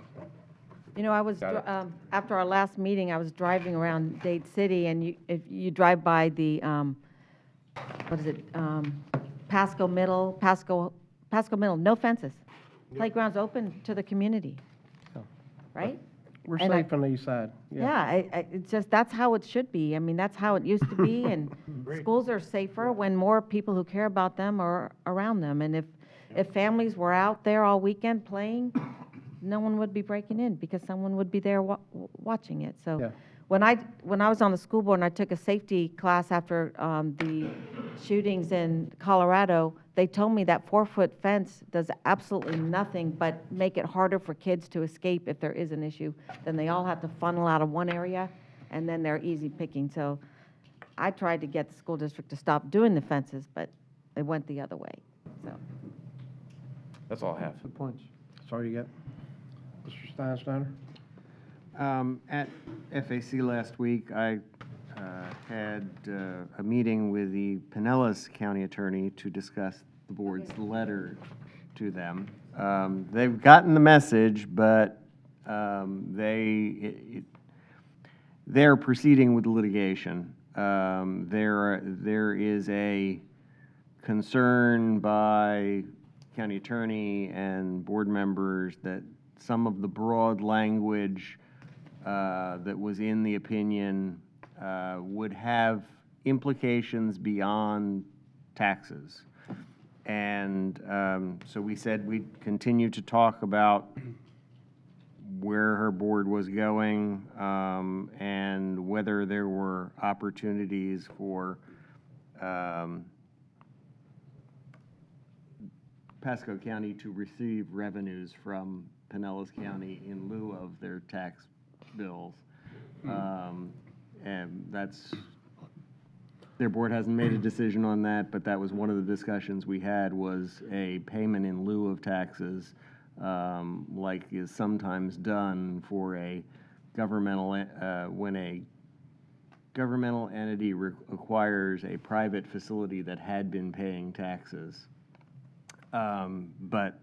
J: You know, I was, after our last meeting, I was driving around Dade City, and if you drive by the, what is it, Pasco Middle, no fences. Playground's open to the community, right?
C: We're
J: And
C: safe on the east side.
J: Yeah, it's just, that's how it should be. I mean, that's how it used to be, and schools are safer when more people who care about them are around them. And if families were out there all weekend playing, no one would be breaking in because someone would be there watching it. So
C: Yeah.
J: when I was on the school board and I took a safety class after the shootings in Colorado, they told me that 4-foot fence does absolutely nothing but make it harder for kids to escape if there is an issue. Then they all have to funnel out of one area, and then they're easy picking. So I tried to get the school district to stop doing the fences, but it went the other way. So
T: That's all I have.
C: Good points. That's all you get? Mr. Steinsteiner?
U: At FAC last week, I had a meeting with the Pinellas County Attorney to discuss the board's letter to them. They've gotten the message, but they're proceeding with the litigation. There is a concern by county attorney and board members that some of the broad language that was in the opinion would have implications beyond taxes. And so we said we'd continue to talk about where her board was going and whether there were opportunities for Pasco County to receive revenues from Pinellas County in lieu of their tax bills. And that's, their board hasn't made a decision on that, but that was one of the discussions we had, was a payment in lieu of taxes, like is sometimes done for a governmental, when a governmental entity acquires a private facility that had been paying taxes. But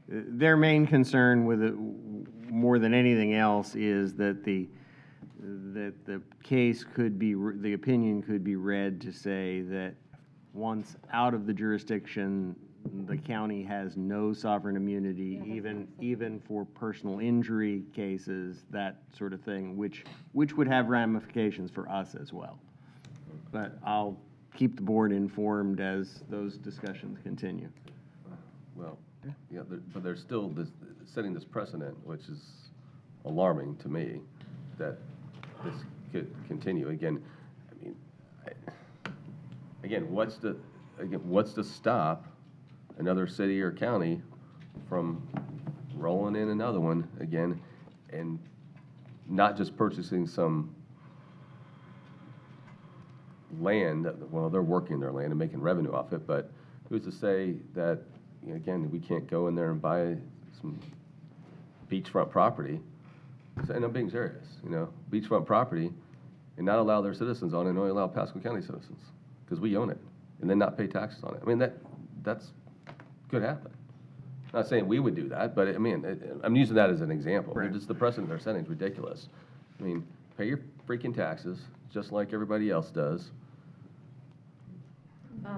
U: their main concern with it, more than anything else, is that the case could be, the opinion could be read to say that once out of the jurisdiction, the county has no sovereign immunity, even for personal injury cases, that sort of thing, which would have ramifications for us as well. But I'll keep the board informed as those discussions continue.
L: Well, yeah, but there's still setting this precedent, which is alarming to me, that this could continue. Again, I mean, again, what's to stop another city or county from rolling in another one again, and not just purchasing some land, well, they're working their land and making revenue off it, but who's to say that, you know, again, we can't go in there and buy some beachfront property, and I'm being serious, you know, beachfront property, and not allow their citizens on it, and only allow Pasco County citizens, because we own it, and then not pay taxes on it. I mean, that's could happen. Not saying we would do that, but I mean, I'm using that as an example.
U: Right.
L: Just the precedent they're setting is ridiculous. I mean, pay your freaking taxes, just like everybody else does.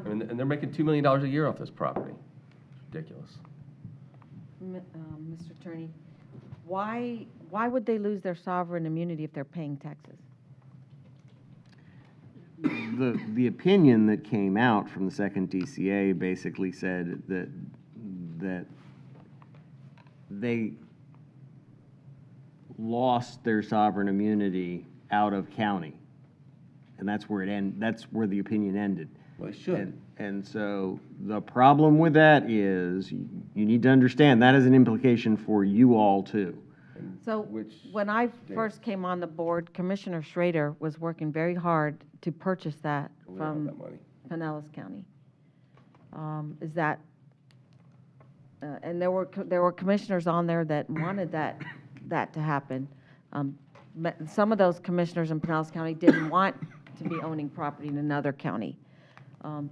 L: And they're making $2 million a year off this property. Ridiculous.
J: Mr. Attorney, why would they lose their sovereign immunity if they're paying taxes?
U: The opinion that came out from the second DCA basically said that they lost their sovereign immunity out of county, and that's where that's where the opinion ended.
L: Well, it should.
U: And so the problem with that is you need to understand that is an implication for you all too.
J: So when I first came on the board, Commissioner Schrader was working very hard to purchase that from Pinellas County. Is that, and there were commissioners on there that wanted that to happen. Some of those commissioners in Pinellas County didn't want to be owning property in another county.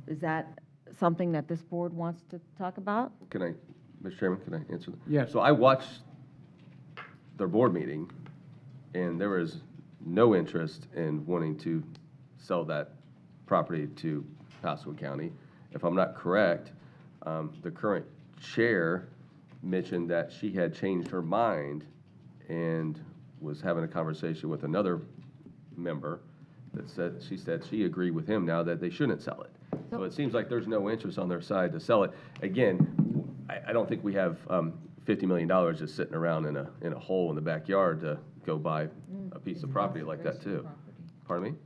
J: Is that something that this board wants to talk about?
L: Can I, Mr. Chairman, can I answer that?
C: Yes.
L: So I watched their board meeting, and there was no interest in wanting to sell that property to Pasco County. If I'm not correct, the current chair mentioned that she had changed her mind and was having a conversation with another member that said, she said she agreed with him now that they shouldn't sell it. So it seems like there's no interest on their side to sell it. Again, I don't think we have $50 million just sitting around in a hole in the backyard to go buy a piece of property like that too. Pardon me?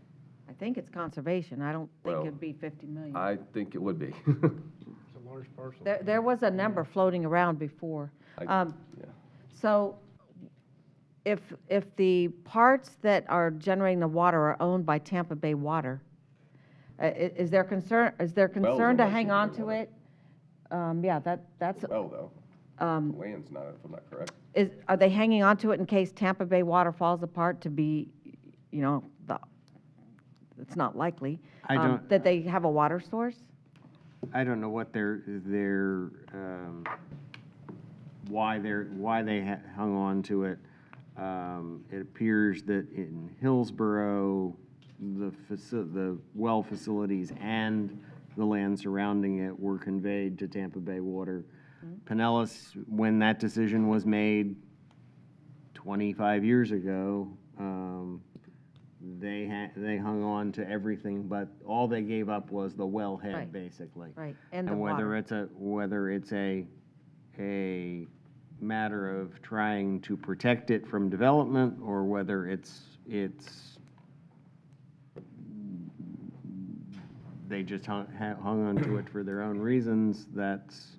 J: I think it's conservation. I don't think
L: Well,
J: it'd be 50 million.
L: I think it would be.
C: It's a large parcel.
J: There was a number floating around before.
L: Yeah.
J: So if the parts that are generating the water are owned by Tampa Bay Water, is there concern
L: owned
J: to
L: by
J: hang
L: Tampa
J: on
L: Bay
J: to
L: Water.
J: it? Yeah, that's,
L: Well, though, the land's not, if I'm not correct.
J: are they hanging on to it in case Tampa Bay Water falls apart to be, it's not likely,
U: I don't-
J: that they have a water source?
U: I don't know what why they hung on to it. It appears that in Hillsborough, the well facilities and the land surrounding it were conveyed to Tampa Bay Water. Pinellas, when that decision was made 25 years ago, they hung on to everything, but all they gave up was the wellhead,
J: Right.
U: basically.
J: Right, and the
U: And whether
J: water.
U: it's a matter of trying to protect it from development, or whether they just hung on to it for their own reasons, that's,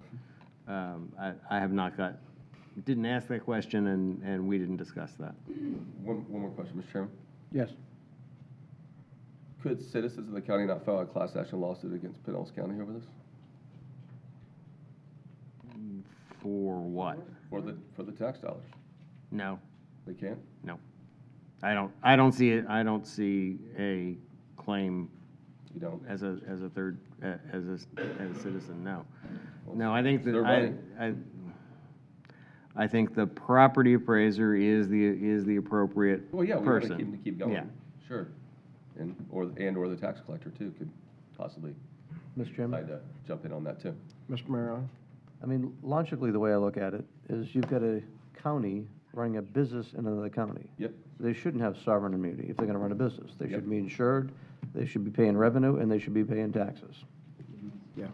U: I have not didn't ask that question, and we didn't discuss that.
L: One more question, Mr. Chairman.
C: Yes.
L: Could citizens of the county not file a class action lawsuit against Pinellas County over this?
U: For what?
L: For the tax dollars?
U: No.
L: They can't?
U: No. I don't see it, I don't see a claim.
L: You don't?
U: As a citizen, no. No, I think
L: They're
U: that, I think the property appraiser is the appropriate person.
L: Well, yeah, we want to keep going.
U: Yeah.
L: Sure. Or the tax collector too could possibly
G: Mr. Chairman?
L: decide to jump in on that too.
C: Mr. Mariano?
G: I mean, logically, the way I look at it is you've got a county running a business in another county.
L: Yep.
G: They shouldn't have sovereign immunity if they're going to run a business. They
L: Yep.
G: should be insured, they should be paying revenue, and they should be paying taxes.
C: Yeah.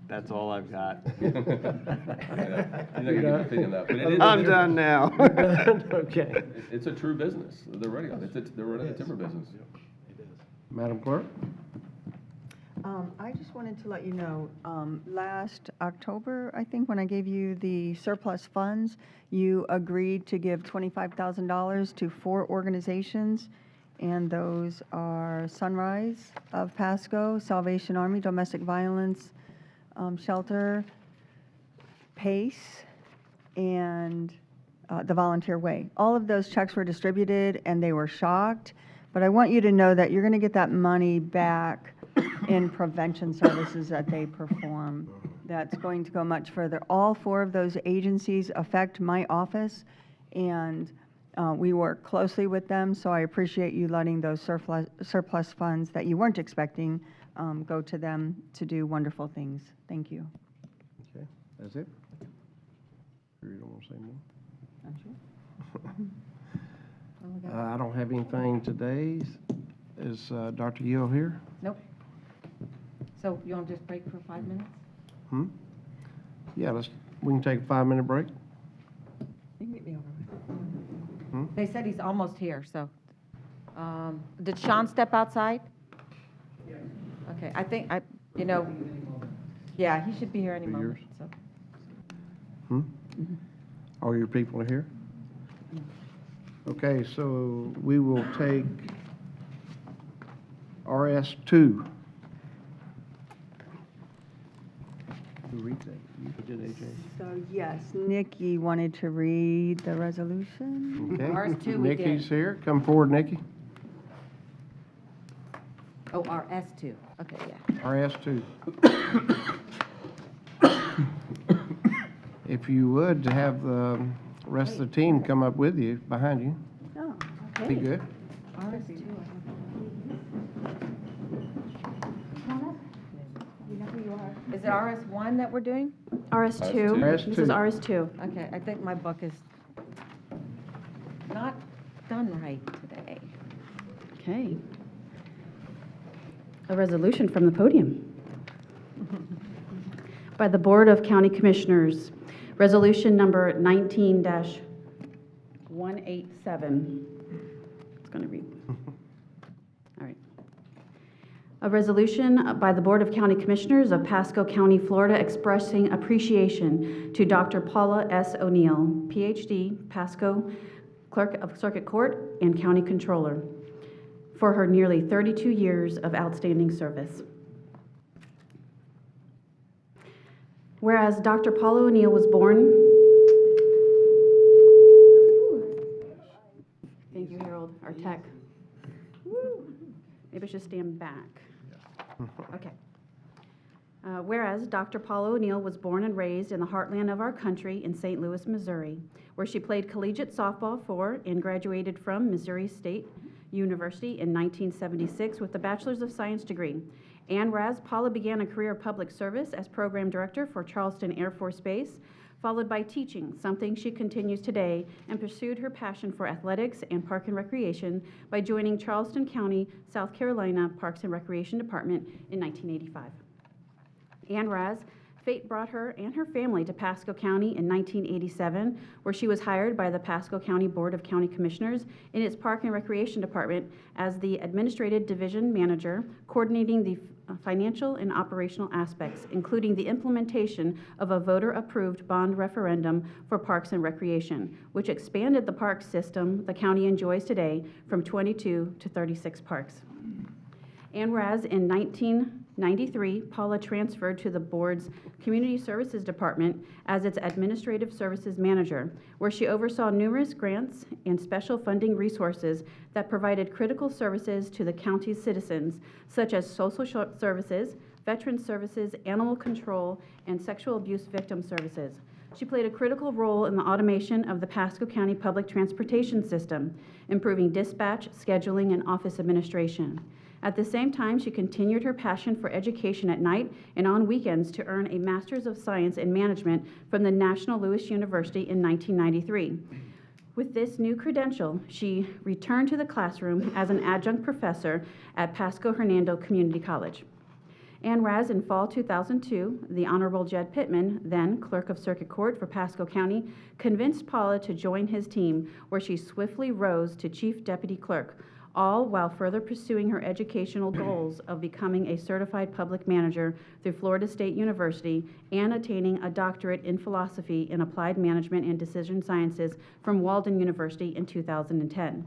U: That's all I've got.
L: You're not gonna get an opinion on that, but it is.
U: I'm done now.
C: Okay.
L: It's a true business. They're running it. They're running a timber business.
C: Madam Clerk?
D: I just wanted to let you know, last October, I think, when I gave you the surplus funds, you agreed to give $25,000 to 4 organizations, and those are Sunrise of Pasco, Salvation Army, Domestic Violence Shelter, PACE, and the Volunteer Way. All of those checks were distributed, and they were shocked, but I want you to know that you're going to get that money back in prevention services that they perform. That's going to go much further. All 4 of those agencies affect my office, and we work closely with them, so I appreciate you letting those surplus funds that you weren't expecting go to them to do wonderful things. Thank you.
C: Okay, that's it? You don't want to say more? I don't have anything today. Is Dr. Yeo here?
J: Nope. So you want to just break for 5 minutes?
C: Yeah, we can take a 5-minute break.
J: You can get me over with. They said he's almost here, so. Did Sean step outside? Yeah. Okay, I think, yeah, he should be here any moment, so.
C: All your people are here? Okay, so we will take RS2. Who reads that? You did, AJ?
D: So, yes, Nikki wanted to read the resolution.
C: Okay.
J: RS2 we did.
C: Nikki's here. Come forward, Nikki.
J: Oh, RS2, okay, yeah.
C: RS2. If you would, to have the rest of the team come up with you, behind you.
D: Oh,
C: Be good.
J: Is it RS1 that we're doing?
C: RS2.
J: This is RS2. Okay, I think my book is not done right today.
B: Okay. A resolution from the podium. By the Board of County Commissioners, Resolution number 19-187. It's going to read. All right. A resolution by the Board of County Commissioners of Pasco County, Florida, expressing appreciation to Dr. Paula S. O'Neill, Ph.D., Pasco Clerk of Circuit Court and County Controller, for her nearly 32 years of outstanding service. Whereas Dr. Paula O'Neill was born... Thank you, Harold, our tech. Maybe I should stand back. Okay. Whereas Dr. Paula O'Neill was born and raised in the heartland of our country in St. Louis, Missouri, where she played collegiate softball for and graduated from Missouri State University in 1976 with a Bachelor's of Science degree. And whereas Paula began a career of public service as program director for Charleston Air Force Base, followed by teaching, something she continues today, and pursued her passion for athletics and park and recreation by joining Charleston County, South Carolina Parks and Recreation Department in 1985. And whereas fate brought her and her family to Pasco County in 1987, where she was hired by the Pasco County Board of County Commissioners in its Park and Recreation Department as the Administrative Division Manager, coordinating the financial and operational aspects, including the implementation of a voter-approved bond referendum for parks and recreation, which expanded the park system the county enjoys today from 22 to 36 parks. And whereas in 1993, Paula transferred to the board's Community Services Department as its Administrative Services Manager, where she oversaw numerous grants and special funding resources that provided critical services to the county's citizens, such as social services, veteran services, animal control, and sexual abuse victim services. She played a critical role in the automation of the Pasco County public transportation system, improving dispatch, scheduling, and office administration. At the same time, she continued her passion for education at night and on weekends to earn a Master's of Science in Management from the National Louis University in 1993. With this new credential, she returned to the classroom as an adjunct professor at Pasco Hernando Community College. And whereas in fall 2002, the Honorable Jed Pittman, then Clerk of Circuit Court for Pasco County, convinced Paula to join his team, where she swiftly rose to Chief Deputy Clerk, all while further pursuing her educational goals of becoming a certified public manager through Florida State University and attaining a doctorate in philosophy in applied management and decision sciences from Walden University in 2010.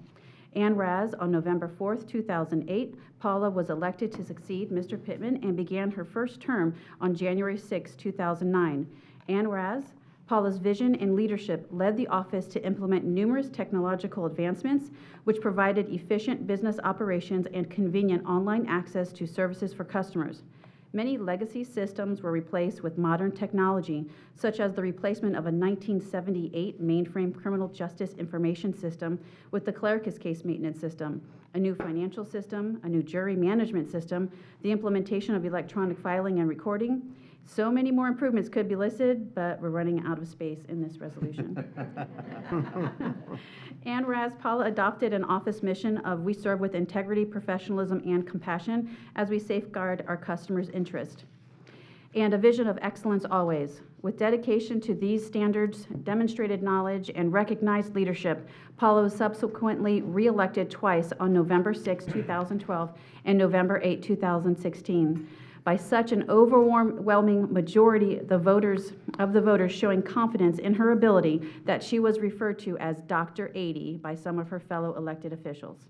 B: And whereas on November 4th, 2008, Paula was elected to succeed Mr. Pittman and began her first term on January 6, 2009. And whereas Paula's vision and leadership led the office to implement numerous technological advancements, which provided efficient business operations and convenient online access to services for customers. Many legacy systems were replaced with modern technology, such as the replacement of a 1978 mainframe criminal justice information system with the Clericus case maintenance system, a new financial system, a new jury management system, the implementation of electronic filing and recording. So many more improvements could be listed, but we're running out of space in this resolution. And whereas Paula adopted an office mission of we serve with integrity, professionalism, and compassion as we safeguard our customers' interest. And a vision of excellence always. With dedication to these standards, demonstrated knowledge, and recognized leadership, Paula was subsequently re-elected twice on November 6, 2012 and November 8, 2016. By such an overwhelming majority of the voters showing confidence in her ability that she was referred to as Dr. 80 by some of her fellow elected officials.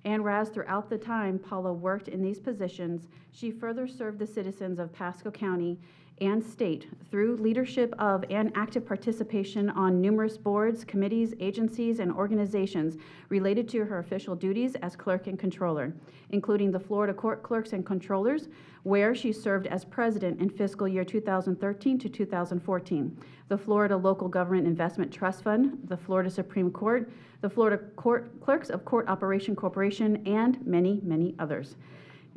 B: And whereas throughout the time Paula worked in these positions, she further served the citizens of Pasco County and state through leadership of and active participation on numerous boards, committees, agencies, and organizations related to her official duties as clerk and controller, including the Florida Court Clerks and Controllers, where she served as president in fiscal year 2013 to 2014, the Florida Local Government Investment Trust Fund, the Florida Supreme Court, the Florida Clerks of Court Operation Corporation, and many, many others.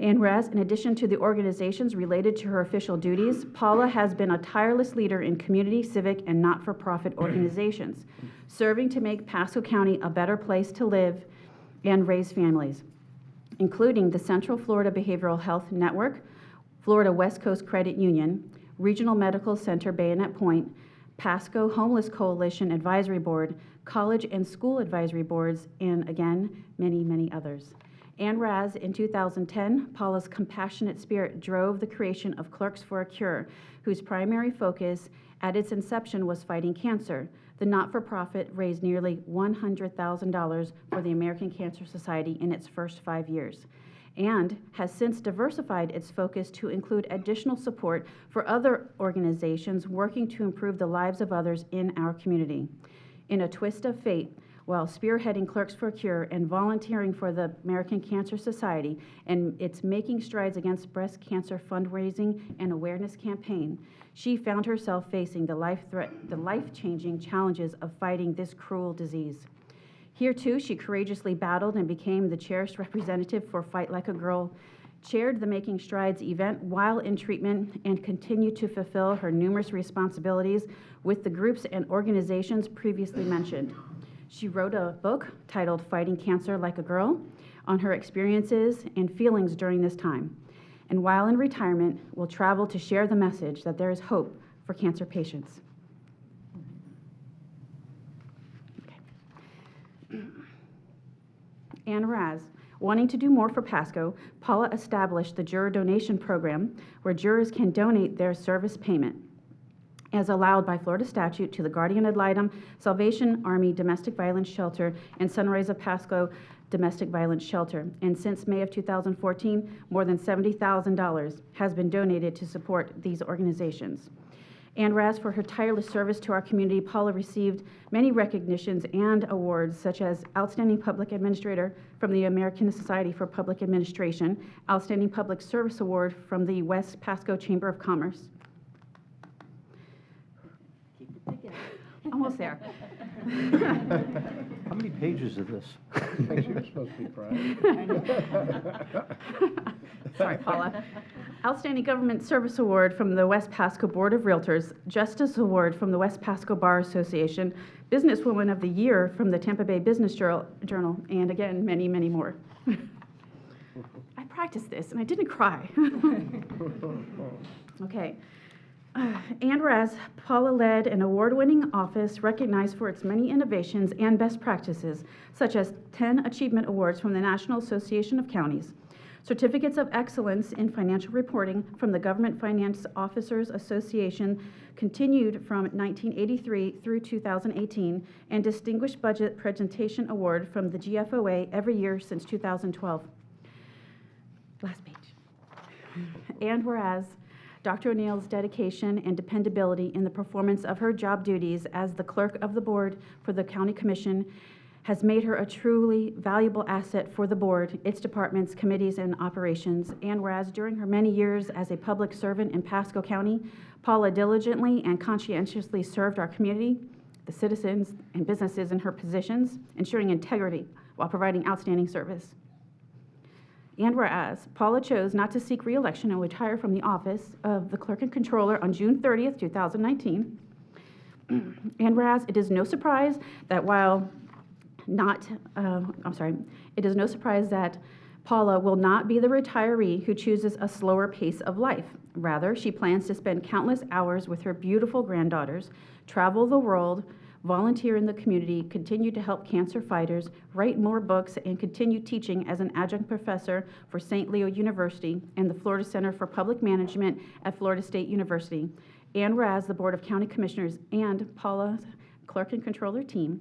B: And whereas, in addition to the organizations related to her official duties, Paula has been a tireless leader in community, civic, and not-for-profit organizations, serving to make Pasco County a better place to live and raise families, including the Central Florida Behavioral Health Network, Florida West Coast Credit Union, Regional Medical Center Bayonet Point, Pasco Homeless Coalition Advisory Board, College and School Advisory Boards, and again, many, many others. And whereas in 2010, Paula's compassionate spirit drove the creation of Clerks for a Cure, whose primary focus at its inception was fighting cancer. The not-for-profit raised nearly $100,000 for the American Cancer Society in its first 5 years, and has since diversified its focus to include additional support for other organizations working to improve the lives of others in our community. In a twist of fate, while spearheading Clerks for a Cure and volunteering for the American Cancer Society and its Making Strides Against Breast Cancer fundraising and awareness campaign, she found herself facing the life-changing challenges of fighting this cruel disease. Here, too, she courageously battled and became the cherished representative for Fight Like a Girl, chaired the Making Strides event while in treatment, and continued to fulfill her numerous responsibilities with the groups and organizations previously mentioned. She wrote a book titled Fighting Cancer Like a Girl on her experiences and feelings during this time. And while in retirement, will travel to share the message that there is hope for cancer patients. Okay. And whereas, wanting to do more for Pasco, Paula established the Juror Donation Program, where jurors can donate their service payment, as allowed by Florida statute, to the Guardian Ad Litem, Salvation Army Domestic Violence Shelter, and Sunrise of Pasco Domestic Violence Shelter. And since May of 2014, more than $70,000 has been donated to support these organizations. And whereas for her tireless service to our community, Paula received many recognitions and awards, such as Outstanding Public Administrator from the American Society for Public Administration, Outstanding Public Service Award from the West Pasco Chamber of Commerce. Almost there.
G: How many pages is this?
C: I think she was supposed to be crying.
B: Sorry, Paula. Outstanding Government Service Award from the West Pasco Board of Realtors, Justice Award from the West Pasco Bar Association, Businesswoman of the Year from the Tampa Bay Business Journal, and again, many, many more. I practiced this, and I didn't cry. Okay. And whereas Paula led an award-winning office recognized for its many innovations and best practices, such as 10 Achievement Awards from the National Association of Counties, certificates of excellence in financial reporting from the Government Finance Officers Association continued from 1983 through 2018, and Distinguished Budget Presentation Award from the GFOA every year since 2012. Last page. And whereas Dr. O'Neill's dedication and dependability in the performance of her job duties as the clerk of the board for the County Commission has made her a truly valuable asset for the board, its departments, committees, and operations. And whereas during her many years as a public servant in Pasco County, Paula diligently and conscientiously served our community, the citizens, and businesses in her positions, ensuring integrity while providing outstanding service. And whereas Paula chose not to seek re-election and retire from the office of the Clerk and Controller on June 30th, 2019, and whereas it is no surprise that it is no surprise that Paula will not be the retiree who chooses a slower pace of life. Rather, she plans to spend countless hours with her beautiful granddaughters, travel the world, volunteer in the community, continue to help cancer fighters, write more books, and continue teaching as an adjunct professor for St. Leo University and the Florida Center for Public Management at Florida State University. And whereas the Board of County Commissioners and Paula's Clerk and Controller team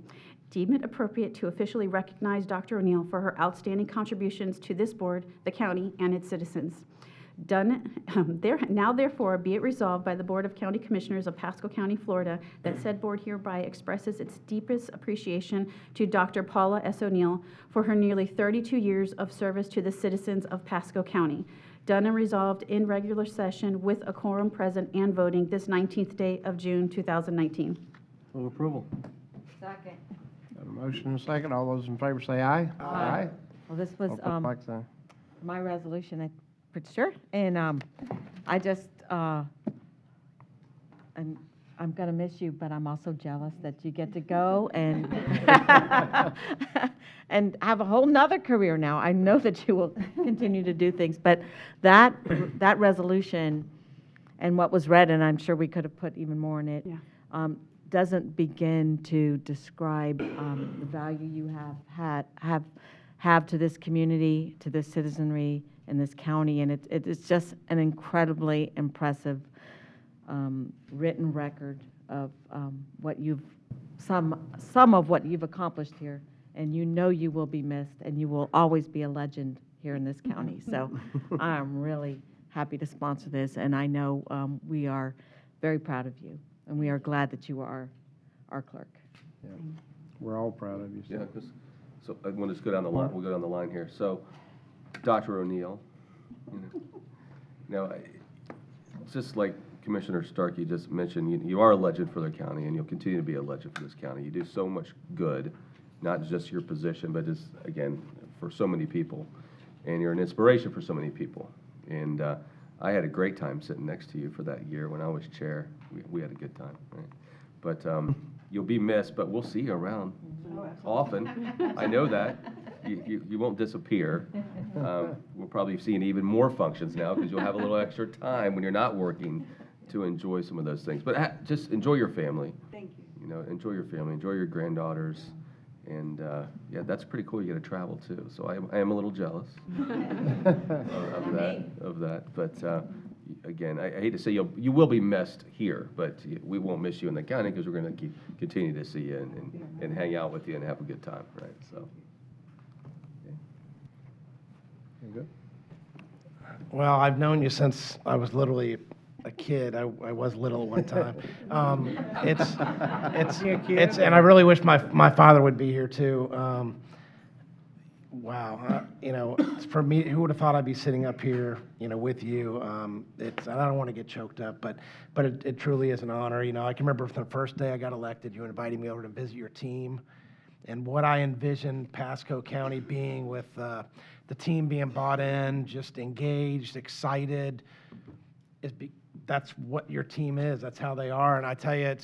B: deem it appropriate to officially recognize Dr. O'Neill for her outstanding contributions to this board, the county, and its citizens. Now therefore be it resolved by the Board of County Commissioners of Pasco County, Florida, that said board hereby expresses its deepest appreciation to Dr. Paula S. O'Neill for her nearly 32 years of service to the citizens of Pasco County. Done and resolved in regular session with a quorum present and voting this 19th day of June 2019.
G: Move approval.
K: Second.
C: Got a motion and a second. All those in favor say aye.
J: Aye. Well, this was
C: All put like sign.
J: my resolution, I'm pretty sure. And I just, I'm going to miss you, but I'm also jealous that you get to go and and have a whole nother career now. I know that you will continue to do things, but that resolution and what was read, and I'm sure we could have put even more in it, doesn't begin to describe the value you have to this community, to this citizenry in this county, and it's just an incredibly impressive written record of what some of what you've accomplished here, and you know you will be missed, and you will always be a legend here in this county. So I'm really happy to sponsor this, and I know we are very proud of you, and we are glad that you are our clerk.
C: Yeah. We're all proud of you.
L: Yeah, so I want to just go down the line, we'll go down the line here. So, Dr. O'Neill, now, just like Commissioner Starkey just mentioned, you are a legend for the county, and you'll continue to be a legend for this county. You do so much good, not just your position, but just, again, for so many people. And you're an inspiration for so many people. And I had a great time sitting next to you for that year when I was chair. We had a good time, right? But you'll be missed, but we'll see you around often. I know that. You won't disappear. We'll probably see even more functions now because you'll have a little extra time when you're not working to enjoy some of those things. But just enjoy your family.
D: Thank you.
L: You know, enjoy your family, enjoy your granddaughters. And yeah, that's pretty cool. You get to travel too. So I am a little jealous of that. But again, I hate to say you will be missed here, but we won't miss you in the county because we're going to continue to see you and hang out with you and have a good time, right? So.
C: You good?
F: Well, I've known you since I was literally a kid. I was little at one time. And I really wish my father would be here too. Wow, you know, for me, who would have thought I'd be sitting up here, you know, with you? I don't want to get choked up, but it truly is an honor. You know, I can remember from the first day I got elected, you invited me over to visit your team, and what I envisioned Pasco County being with the team being bought in, just engaged, excited. That's what your team is. That's how they are. And I tell you,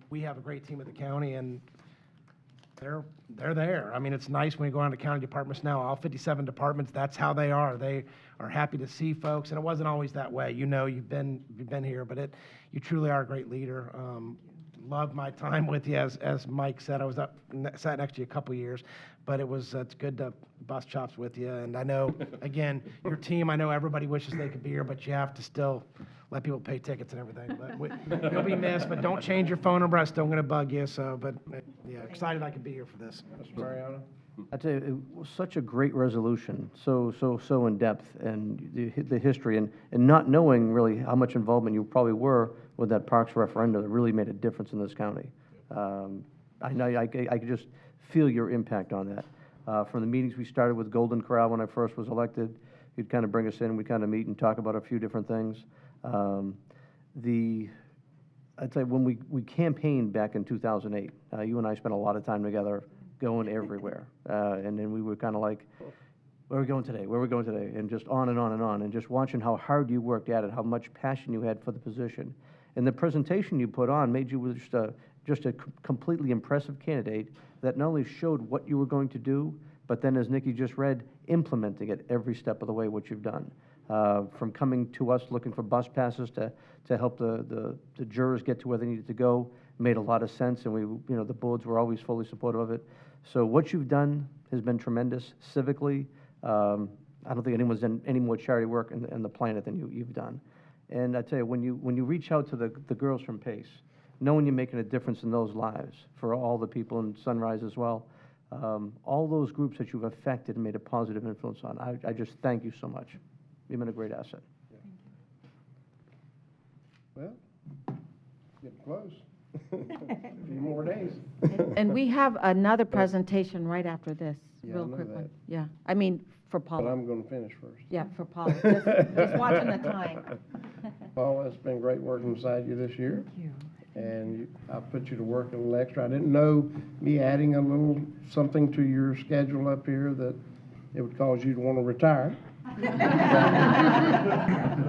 F: we have a great team at the county, and they're there. I mean, it's nice when you go on to county departments now, all 57 departments, that's how they are. They are happy to see folks, and it wasn't always that way. You know, you've been here, but you truly are a great leader. Loved my time with you, as Mike said. I was sat next to you a couple years, but it's good to bust chops with you. And I know, again, your team, I know everybody wishes they could be here, but you have to still let people pay tickets and everything. But you'll be missed, but don't change your phone number. I'm still going to bug you. So, but yeah, excited I could be here for this.
C: Mr. Mariano?
G: I tell you, it was such a great resolution, so in depth, and the history, and not knowing really how much involvement you probably were with that Parks referendum that really made a difference in this county. I know I could just feel your impact on that. From the meetings we started with Golden Corral when I first was elected, you'd kind of bring us in, we'd kind of meet and talk about a few different things. I'd say when we campaigned back in 2008, you and I spent a lot of time together going everywhere. And then we were kind of like, where are we going today? Where are we going today? And just on and on and on. And just watching how hard you worked at it, how much passion you had for the position. And the presentation you put on made you just a completely impressive candidate that not only showed what you were going to do, but then, as Nikki just read, implementing it every step of the way, what you've done. From coming to us looking for bus passes to help the jurors get to where they needed to go, made a lot of sense, and the boards were always fully supportive of it. So what you've done has been tremendous civically. I don't think anyone's done any more charity work in the planet than you've done. And I tell you, when you reach out to the girls from PACE, knowing you're making a difference in those lives for all the people in Sunrise as well, all those groups that you've affected and made a positive influence on, I just thank you so much. You've been a great asset.
C: Well, getting close. A few more days.
J: And we have another presentation right after this,
C: Yeah, I
J: real
C: know
J: quick one.
C: that.
J: Yeah, I mean, for
C: But
J: Paula.
C: I'm going to finish first.
J: Yeah, for Paula. Just watching the time.
C: Paula, it's been great working beside you this year.
J: Thank you.
C: And I put you to work a little extra. I didn't know me adding a little something to your schedule up here that it would cause you to want to retire.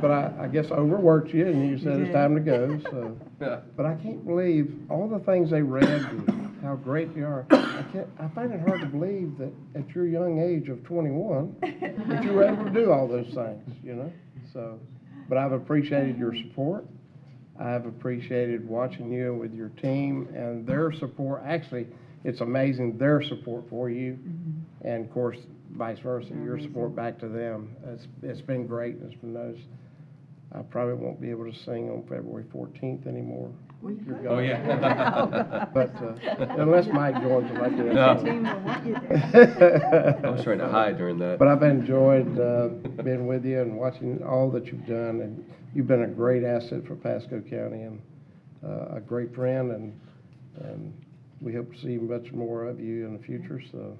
C: But I guess I overworked you and you said it's time to go, so. But I can't believe all the things they read and how great they are. I find it hard to believe that at your young age of 21, that you were able to do all those things, you know? So, but I've appreciated your support. I've appreciated watching you with your team and their support. Actually, it's amazing their support for you. And of course, vice versa, your support back to them. It's been great. It's been nice. I probably won't be able to sing on February 14th anymore. You're gone.
L: Oh, yeah.
C: But unless Mike joins us, I can.
L: No.
D: Team will want you there.
L: I was trying to hide during that.
C: But I've enjoyed being with you and watching all that you've done, and you've been a great asset for Pasco County and a great friend, and we hope to see much more of you in the future, so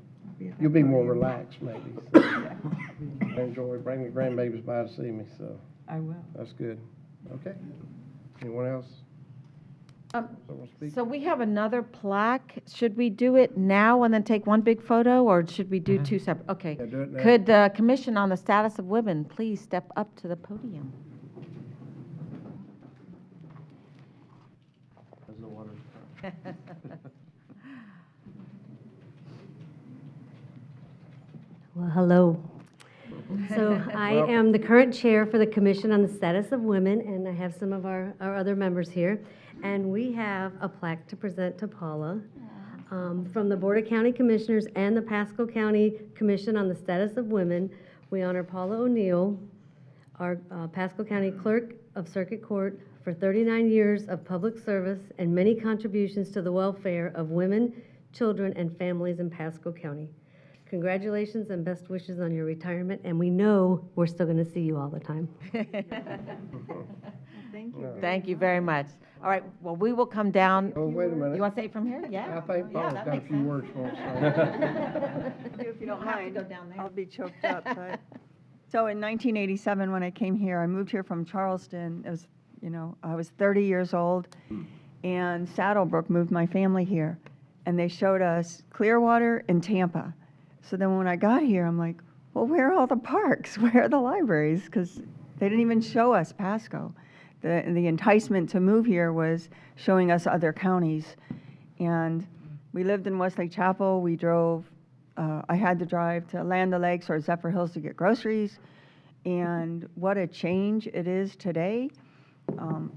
C: you'll be more relaxed maybe. So. I enjoy bringing the grandbabies by to see me, so.
J: I will.
C: That's good. Okay. Anyone else?
J: So we have another plaque. Should we do it now and then take one big photo, or should we do two separate? Okay.
C: Yeah, do it now.
J: Could the Commission on the Status of Women please step up to the podium?
H: Well, hello. So I am the current chair for the Commission on the Status of Women, and I have some of our other members here. And we have a plaque to present to Paula from the Board of County Commissioners and the Pasco County Commission on the Status of Women. We honor Paula O'Neill, our Pasco County Clerk of Circuit Court, for 39 years of public service and many contributions to the welfare of women, children, and families in Pasco County. Congratulations and best wishes on your retirement, and we know we're still going to see you all the time.
D: Thank you.
J: Thank you very much. All right, well, we will come down.
C: Oh, wait a minute.
J: You want to say it from here? Yeah.
C: I think Paula's
J: that
C: got a
J: makes
C: few
J: sense.
C: words for us.
D: If you don't
J: have to
D: mind,
J: go down there.
D: I'll be choked up. But. So in 1987, when I came here, I moved here from Charleston. It was, I was 30 years old, and Saddlebrook moved my family here, and they showed us Clearwater and Tampa. So then when I got here, I'm like, well, where are all the parks? Where are the libraries? Because they didn't even show us Pasco. The enticement to move here was showing us other counties. And we lived in Westlake Chapel. We drove, I had to drive to Land O'Lakes or Zephyr Hills to get groceries. And what a change it is today.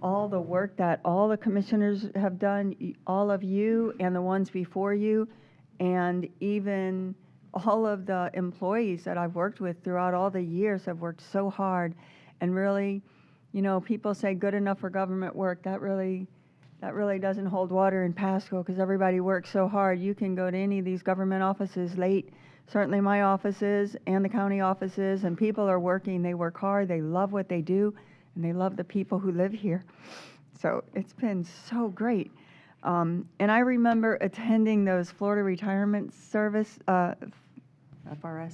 D: All the work that all the commissioners have done, all of you and the ones before you, and even all of the employees that I've worked with throughout all the years have worked so hard. And really, people say good enough for government work. That really doesn't hold water in Pasco because everybody works so hard. You can go to any of these government offices late, certainly my offices and the county offices, and people are working. They work hard. They love what they do, and they love the people who live here. So it's been so great. And I remember attending those Florida Retirement Service, FRS,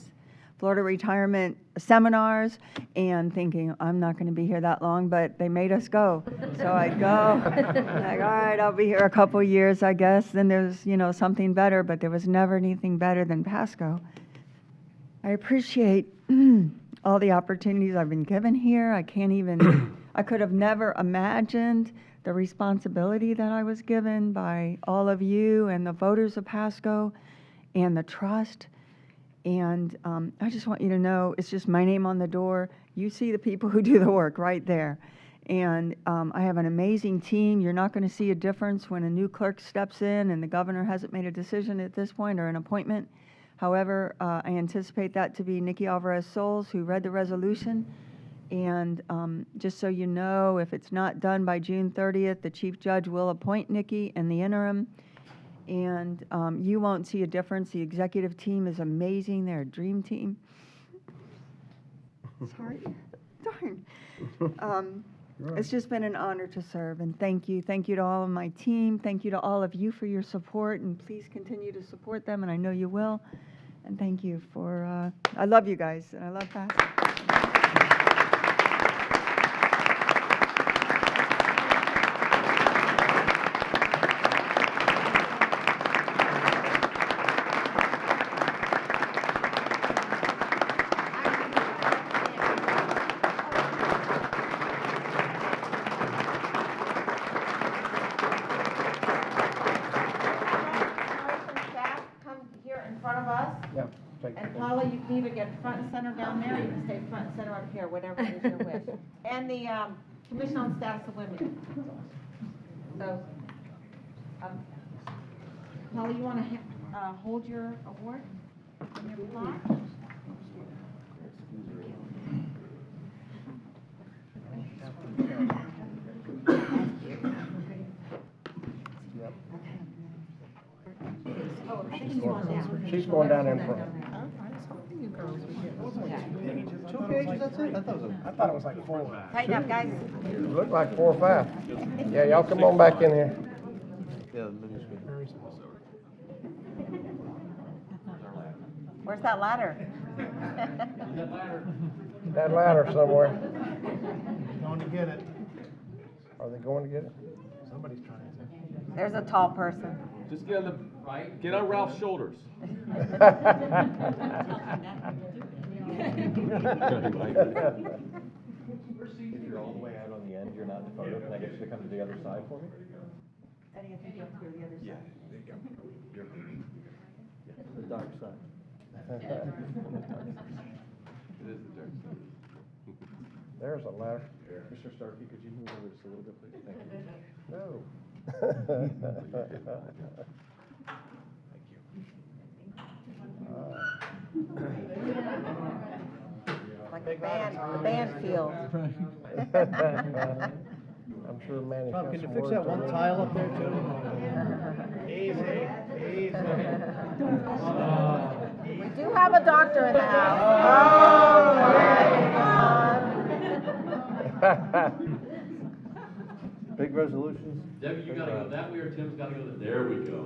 D: Florida Retirement seminars and thinking, I'm not going to be here that long, but they made us go. So I'd go, like, all right, I'll be here a couple years, I guess. Then there's, something better, but there was never anything better than Pasco. I appreciate all the opportunities I've been given here. I could have never imagined the responsibility that I was given by all of you and the voters of Pasco and the trust. And I just want you to know, it's just my name on the door. You see the people who do the work right there. And I have an amazing team. You're not going to see a difference when a new clerk steps in and the governor hasn't made a decision at this point or an appointment. However, I anticipate that to be Nikki Alvarez-Soles, who read the resolution. And just so you know, if it's not done by June 30th, the chief judge will appoint Nikki in the interim. And you won't see a difference. The executive team is amazing. They're a dream team. Sorry. Darn. It's just been an honor to serve, and thank you. Thank you to all of my team. Thank you to all of you for your support, and please continue to support them, and I know you will. And thank you for, I love you guys, and I love Pasco.
C: Yeah.
J: And Paula, you can either get front and center down there, or you can stay front and center up here, whatever is your wish. And the Commission on Status of Women. So, Paula, you want to hold your award and your plaque?
C: She's going down in front.
F: 2 pages, that's it? I thought it was like 4.
J: Tighten up, guys.
C: Looked like 4 or 5. Yeah, y'all come on back in here.
J: Where's that ladder?
C: That ladder somewhere.
F: Going to get it.
C: Are they going to get it?
F: Somebody's trying to.
J: There's a tall person.
L: Just get on the, get on Ralph's shoulders.
M: If you're all the way out on the end, you're not in the photo, can I get you to come to the other side for me?
D: Eddie, I think you have to go to the other side.
M: Yeah, there you go. Yeah, the dark side.
L: It is the dark side.
C: There's a ladder.
M: Mr. Starkey, could you move over just a little bit, please? Thank you.
C: No.
J: Like the band field.
C: I'm sure Manny.
G: Tom, can you fix that one tile up there, too?
F: Easy, easy.
J: We do have a doctor in the house.
G: Big resolutions?
L: Debbie, you gotta go that way, or Tim's gotta go there. We go.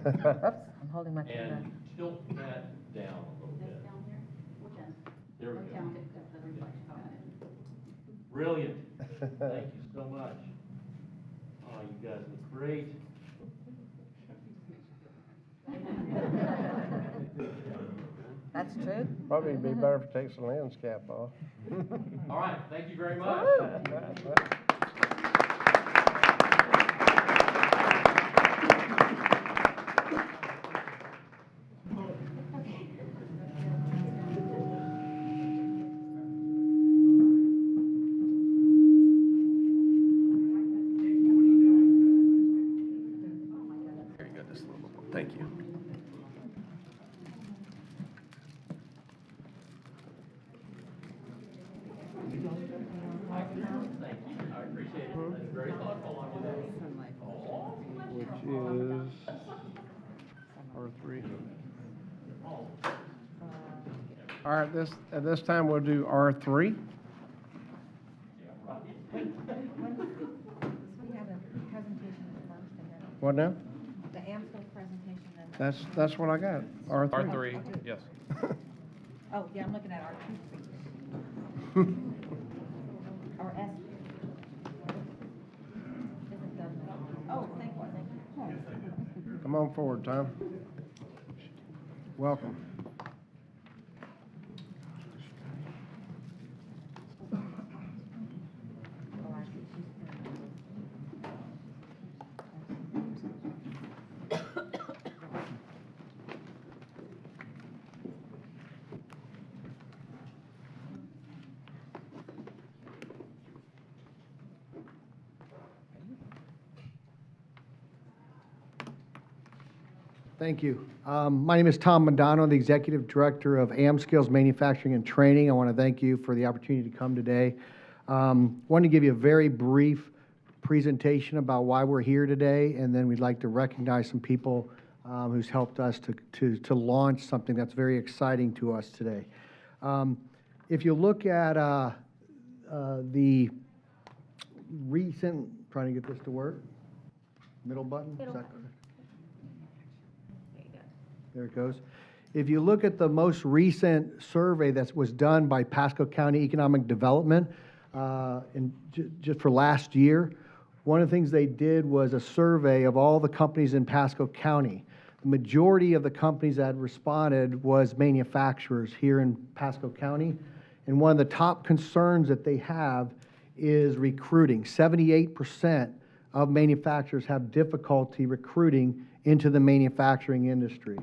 J: Oops, I'm holding my finger.
L: And tilt that down a little bit. There we go. Brilliant. Thank you so much. Oh, you guys look great.
J: That's true.
C: Probably be better if you take some lens cap off.
L: All right, thank you very much. There you go, just a little bit. Thank you. I appreciate it. That's very thoughtful of you.
C: Which is R3. All right, at this time, we'll do R3. What now?
J: The AMSCO presentation.
C: That's what I got, R3.
T: R3, yes.
J: Oh, yeah, I'm looking at R2. Or S. Oh, thank you, thank you.
C: Come on forward, Tom. Welcome.
I: Thank you. My name is Tom Madano, the Executive Director of AmSkills Manufacturing and Training. I want to thank you for the opportunity to come today. Want to give you a very brief presentation about why we're here today, and then we'd like to recognize some people who's helped us to launch something that's very exciting to us today. If you look at the recent, trying to get this to work, middle button? Is that- There it goes. If you look at the most recent survey that was done by Pasco County Economic Development, just for last year, one of the things they did was a survey of all the companies in Pasco County. The majority of the companies that responded was manufacturers here in Pasco County. And one of the top concerns that they have is recruiting. 78% of manufacturers have difficulty recruiting into the manufacturing industry.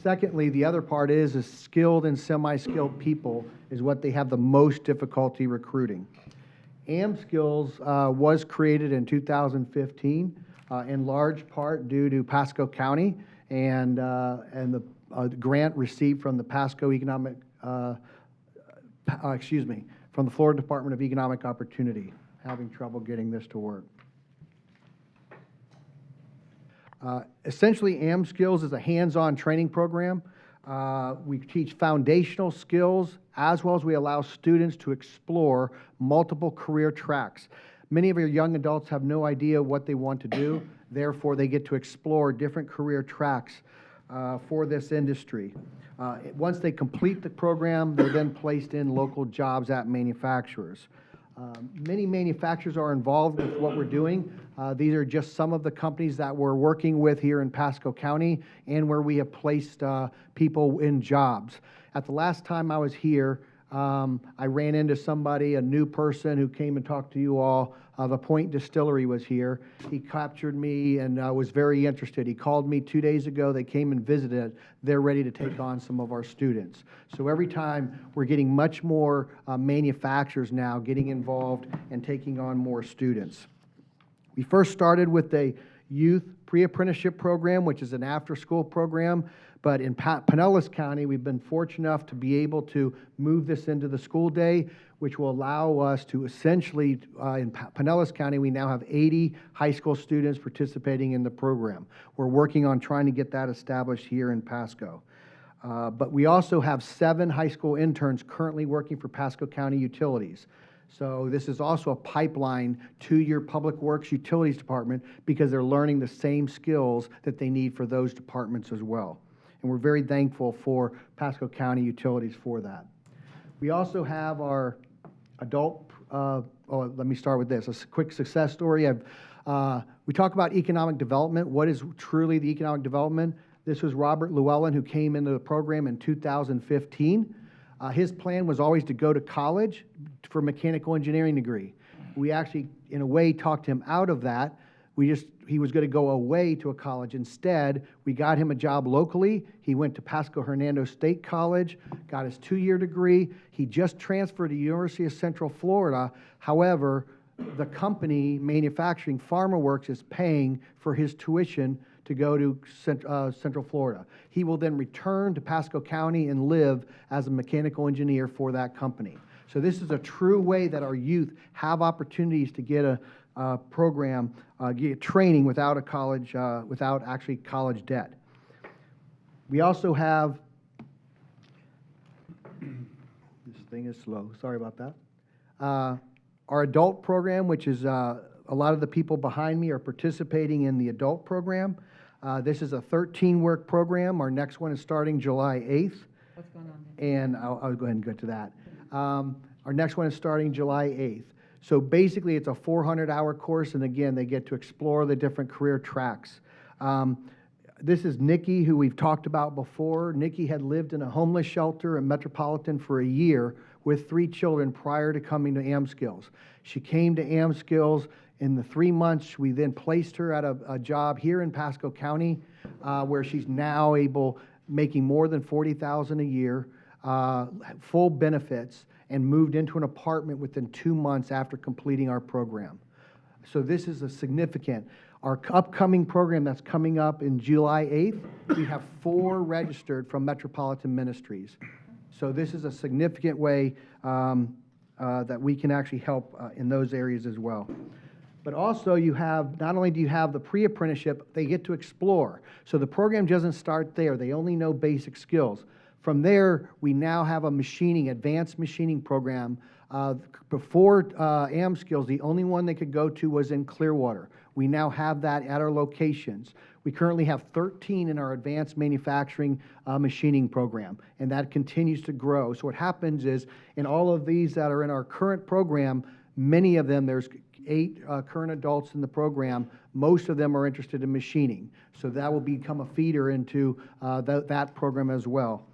I: Secondly, the other part is skilled and semi-skilled people is what they have the most difficulty recruiting. AmSkills was created in 2015, in large part due to Pasco County and the grant received from the Pasco Economic, from the Florida Department of Economic Opportunity. Having trouble getting this to work. Essentially, AmSkills is a hands-on training program. We teach foundational skills as well as we allow students to explore multiple career tracks. Many of our young adults have no idea what they want to do. Therefore, they get to explore different career tracks for this industry. Once they complete the program, they're then placed in local jobs at manufacturers. Many manufacturers are involved with what we're doing. These are just some of the companies that we're working with here in Pasco County and where we have placed people in jobs. At the last time I was here, I ran into somebody, a new person who came and talked to you all. The Point Distillery was here. He captured me and was very interested. He called me 2 days ago. They came and visited. They're ready to take on some of our students. So every time we're getting much more manufacturers now getting involved and taking on more students. We first started with a youth pre-apprenticeship program, which is an after-school program. But in Pinellas County, we've been fortunate enough to be able to move this into the school day, which will allow us to essentially, in Pinellas County, we now have 80 high school students participating in the program. We're working on trying to get that established here in Pasco. But we also have 7 high school interns currently working for Pasco County Utilities. So this is also a pipeline to your Public Works Utilities Department because they're learning the same skills that they need for those departments as well. And we're very thankful for Pasco County Utilities for that. We also have our adult, let me start with this, a quick success story. We talk about economic development. What is truly the economic development? This was Robert Llewellyn, who came into the program in 2015. His plan was always to go to college for a mechanical engineering degree. We actually, in a way, talked him out of that. He was going to go away to a college. Instead, we got him a job locally. He went to Pasco Hernando State College, got his 2-year degree. He just transferred to University of Central Florida. However, the company manufacturing PharmaWorks is paying for his tuition to go to Central Florida. He will then return to Pasco County and live as a mechanical engineer for that company. So this is a true way that our youth have opportunities to get a program, get training without a college, without actually college debt. We also have, this thing is slow, sorry about that. Our adult program, which is a lot of the people behind me are participating in the adult program. This is a 13-week program. Our next one is starting July 8th.
J: What's going on?
I: And I'll go ahead and get to that. Our next one is starting July 8th. So basically, it's a 400-hour course, and again, they get to explore the different career tracks. This is Nikki, who we've talked about before. Nikki had lived in a homeless shelter in Metropolitan for a year with 3 children prior to coming to AmSkills. She came to AmSkills. In the 3 months, we then placed her at a job here in Pasco County, where she's now making more than $40,000 a year, full benefits, and moved into an apartment within 2 months after completing our program. So this is a significant. Our upcoming program that's coming up in July 8th, we have 4 registered from Metropolitan Ministries. So this is a significant way that we can actually help in those areas as well. But also you have, not only do you have the pre-apprenticeship, they get to explore. So the program doesn't start there. They only know basic skills. From there, we now have a advanced machining program. Before AmSkills, the only one they could go to was in Clearwater. We now have that at our locations. We currently have 13 in our advanced manufacturing machining program, and that continues to grow. So what happens is, in all of these that are in our current program, many of them, there's 8 current adults in the program. Most of them are interested in machining. So that will become a feeder into that program as well.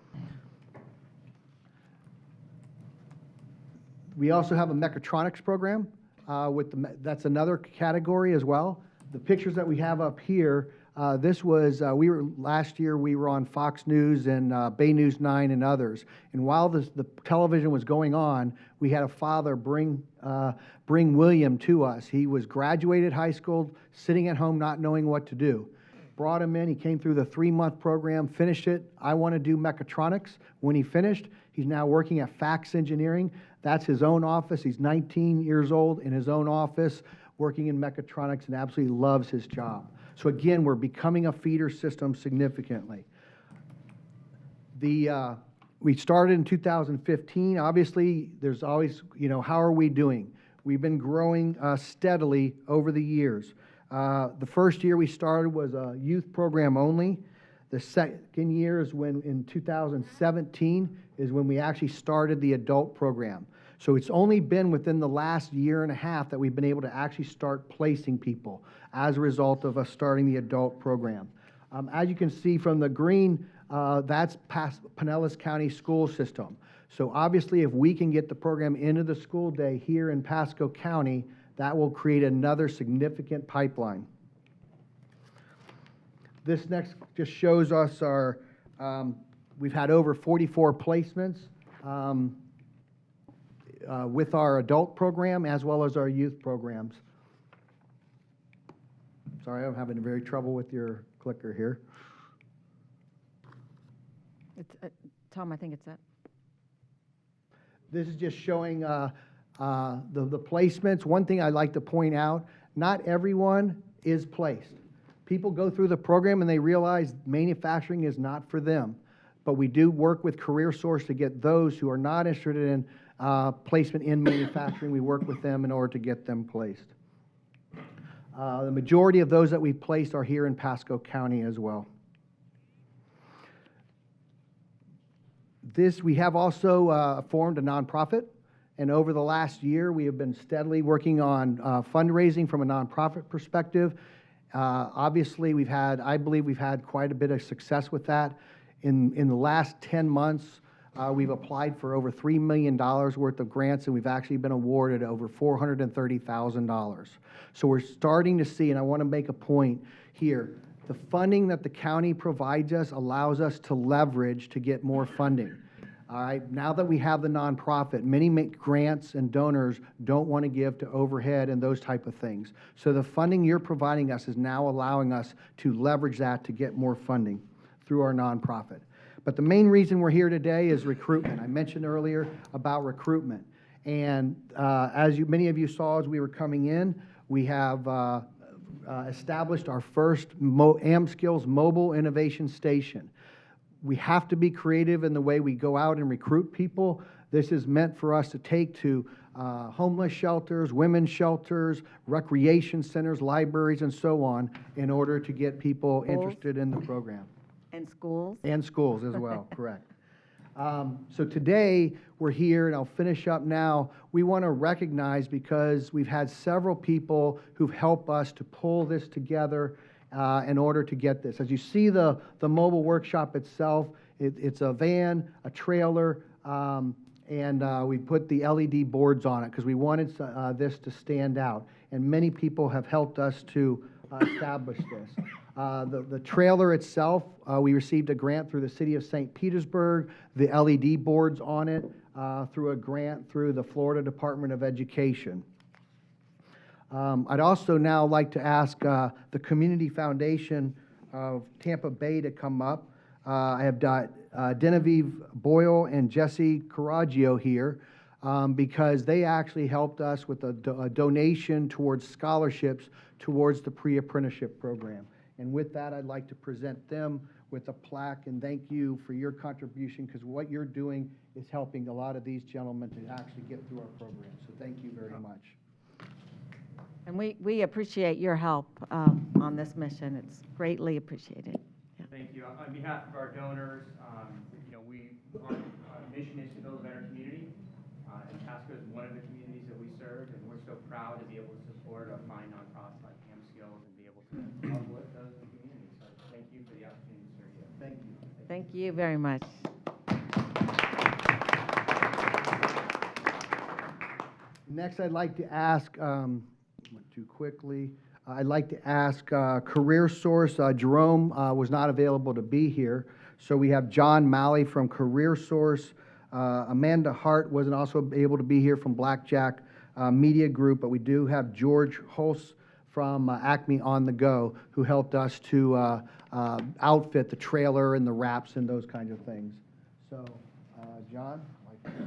I: We also have a mechatronics program. That's another category as well. The pictures that we have up here, this was, last year we were on Fox News and Bay News 9 and others. And while the television was going on, we had a father bring William to us. He was graduated high school, sitting at home not knowing what to do. Brought him in, he came through the 3-month program, finished it. I want to do mechatronics. When he finished, he's now working at Fax Engineering. That's his own office. He's 19 years old in his own office, working in mechatronics, and absolutely loves his job. So again, we're becoming a feeder system significantly. We started in 2015. Obviously, there's always, how are we doing? We've been growing steadily over the years. The first year we started was a youth program only. The second year is when, in 2017, is when we actually started the adult program. So it's only been within the last year and a half that we've been able to actually start placing people as a result of us starting the adult program. As you can see from the green, that's Pinellas County school system. So obviously, if we can get the program into the school day here in Pasco County, that will create another significant pipeline. This next just shows us our, we've had over 44 placements with our adult program as well as our youth programs. Sorry, I'm having very trouble with your clicker here.
J: It's, Tom, I think it's that.
I: This is just showing the placements. One thing I'd like to point out, not everyone is placed. People go through the program and they realize manufacturing is not for them. But we do work with CareerSource to get those who are not interested in placement in manufacturing. We work with them in order to get them placed. The majority of those that we've placed are here in Pasco County as well. We have also formed a nonprofit, and over the last year, we have been steadily working on fundraising from a nonprofit perspective. Obviously, I believe we've had quite a bit of success with that. In the last 10 months, we've applied for over $3 million worth of grants, and we've actually been awarded over $430,000. So we're starting to see, and I want to make a point here, the funding that the county provides us allows us to leverage to get more funding. All right, now that we have the nonprofit, many grants and donors don't want to give to overhead and those type of things. So the funding you're providing us is now allowing us to leverage that to get more funding through our nonprofit. But the main reason we're here today is recruitment. I mentioned earlier about recruitment. And as many of you saw as we were coming in, we have established our first AmSkills Mobile Innovation Station. We have to be creative in the way we go out and recruit people. This is meant for us to take to homeless shelters, women's shelters, recreation centers, libraries, and so on in order to get people interested in the program.
J: And schools?
I: And schools as well, correct. So today, we're here, and I'll finish up now. We want to recognize, because we've had several people who've helped us to pull this together in order to get this. As you see the mobile workshop itself, it's a van, a trailer, and we put the LED boards on it because we wanted this to stand out. And many people have helped us to establish this. The trailer itself, we received a grant through the city of St. Petersburg, the LED boards on it through a grant through the Florida Department of Education. I'd also now like to ask the Community Foundation of Tampa Bay to come up. I have Genevieve Boyle and Jesse Coraggio here because they actually helped us with a donation towards scholarships towards the pre-apprenticeship program. And with that, I'd like to present them with a plaque and thank you for your contribution, because what you're doing is helping a lot of these gentlemen to actually get through our program. So thank you very much.
J: And we appreciate your help on this mission. It's greatly appreciated. Yeah.
N: Thank you. On behalf of our donors, our mission is to build a better community. And Pasco is one of the communities that we serve, and we're so proud to be able to support a fine nonprofit like AmSkills and be able to uplift those in the community. So thank you for the opportunity to serve you.
I: Thank you.
J: Thank you very much.
I: Next, I'd like to ask, went too quickly. I'd like to ask Career Source. Jerome was not available to be here, so we have John Malley from Career Source. Amanda Hart wasn't also able to be here from Blackjack Media Group, but we do have George Hulse from Acme On The Go, who helped us to outfit the trailer and the wraps and those kinds of things. So, John, I'd like to...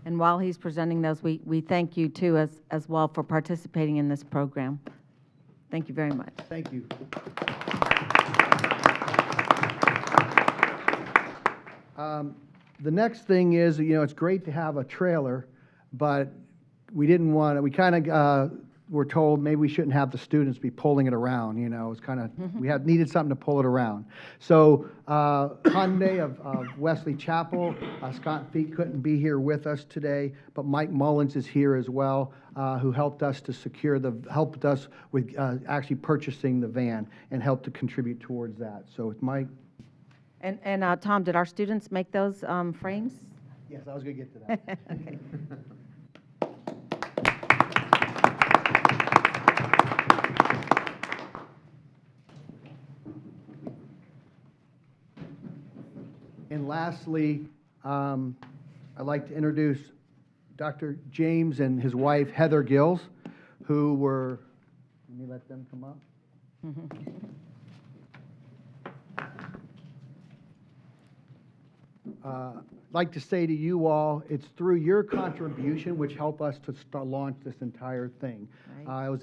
J: And while he's presenting those, we thank you too as well for participating in this program. Thank you very much.
I: Thank you. The next thing is, it's great to have a trailer, but we didn't want to, we kind of were told maybe we shouldn't have the students be pulling it around, it's kind of, we needed something to pull it around. So Hyundai of Wesley Chapel, Scott Feet couldn't be here with us today, but Mike Mullins is here as well, who helped us to helped us with actually purchasing the van and helped to contribute towards that. So it's Mike.
J: And Tom, did our students make those frames?
I: Yes, I was going to get to that.
J: Okay.
I: And lastly, I'd like to introduce Dr. James and his wife, Heather Gills, who were, let me let them come up. I'd like to say to you all, it's through your contribution which helped us to launch this entire thing. Right.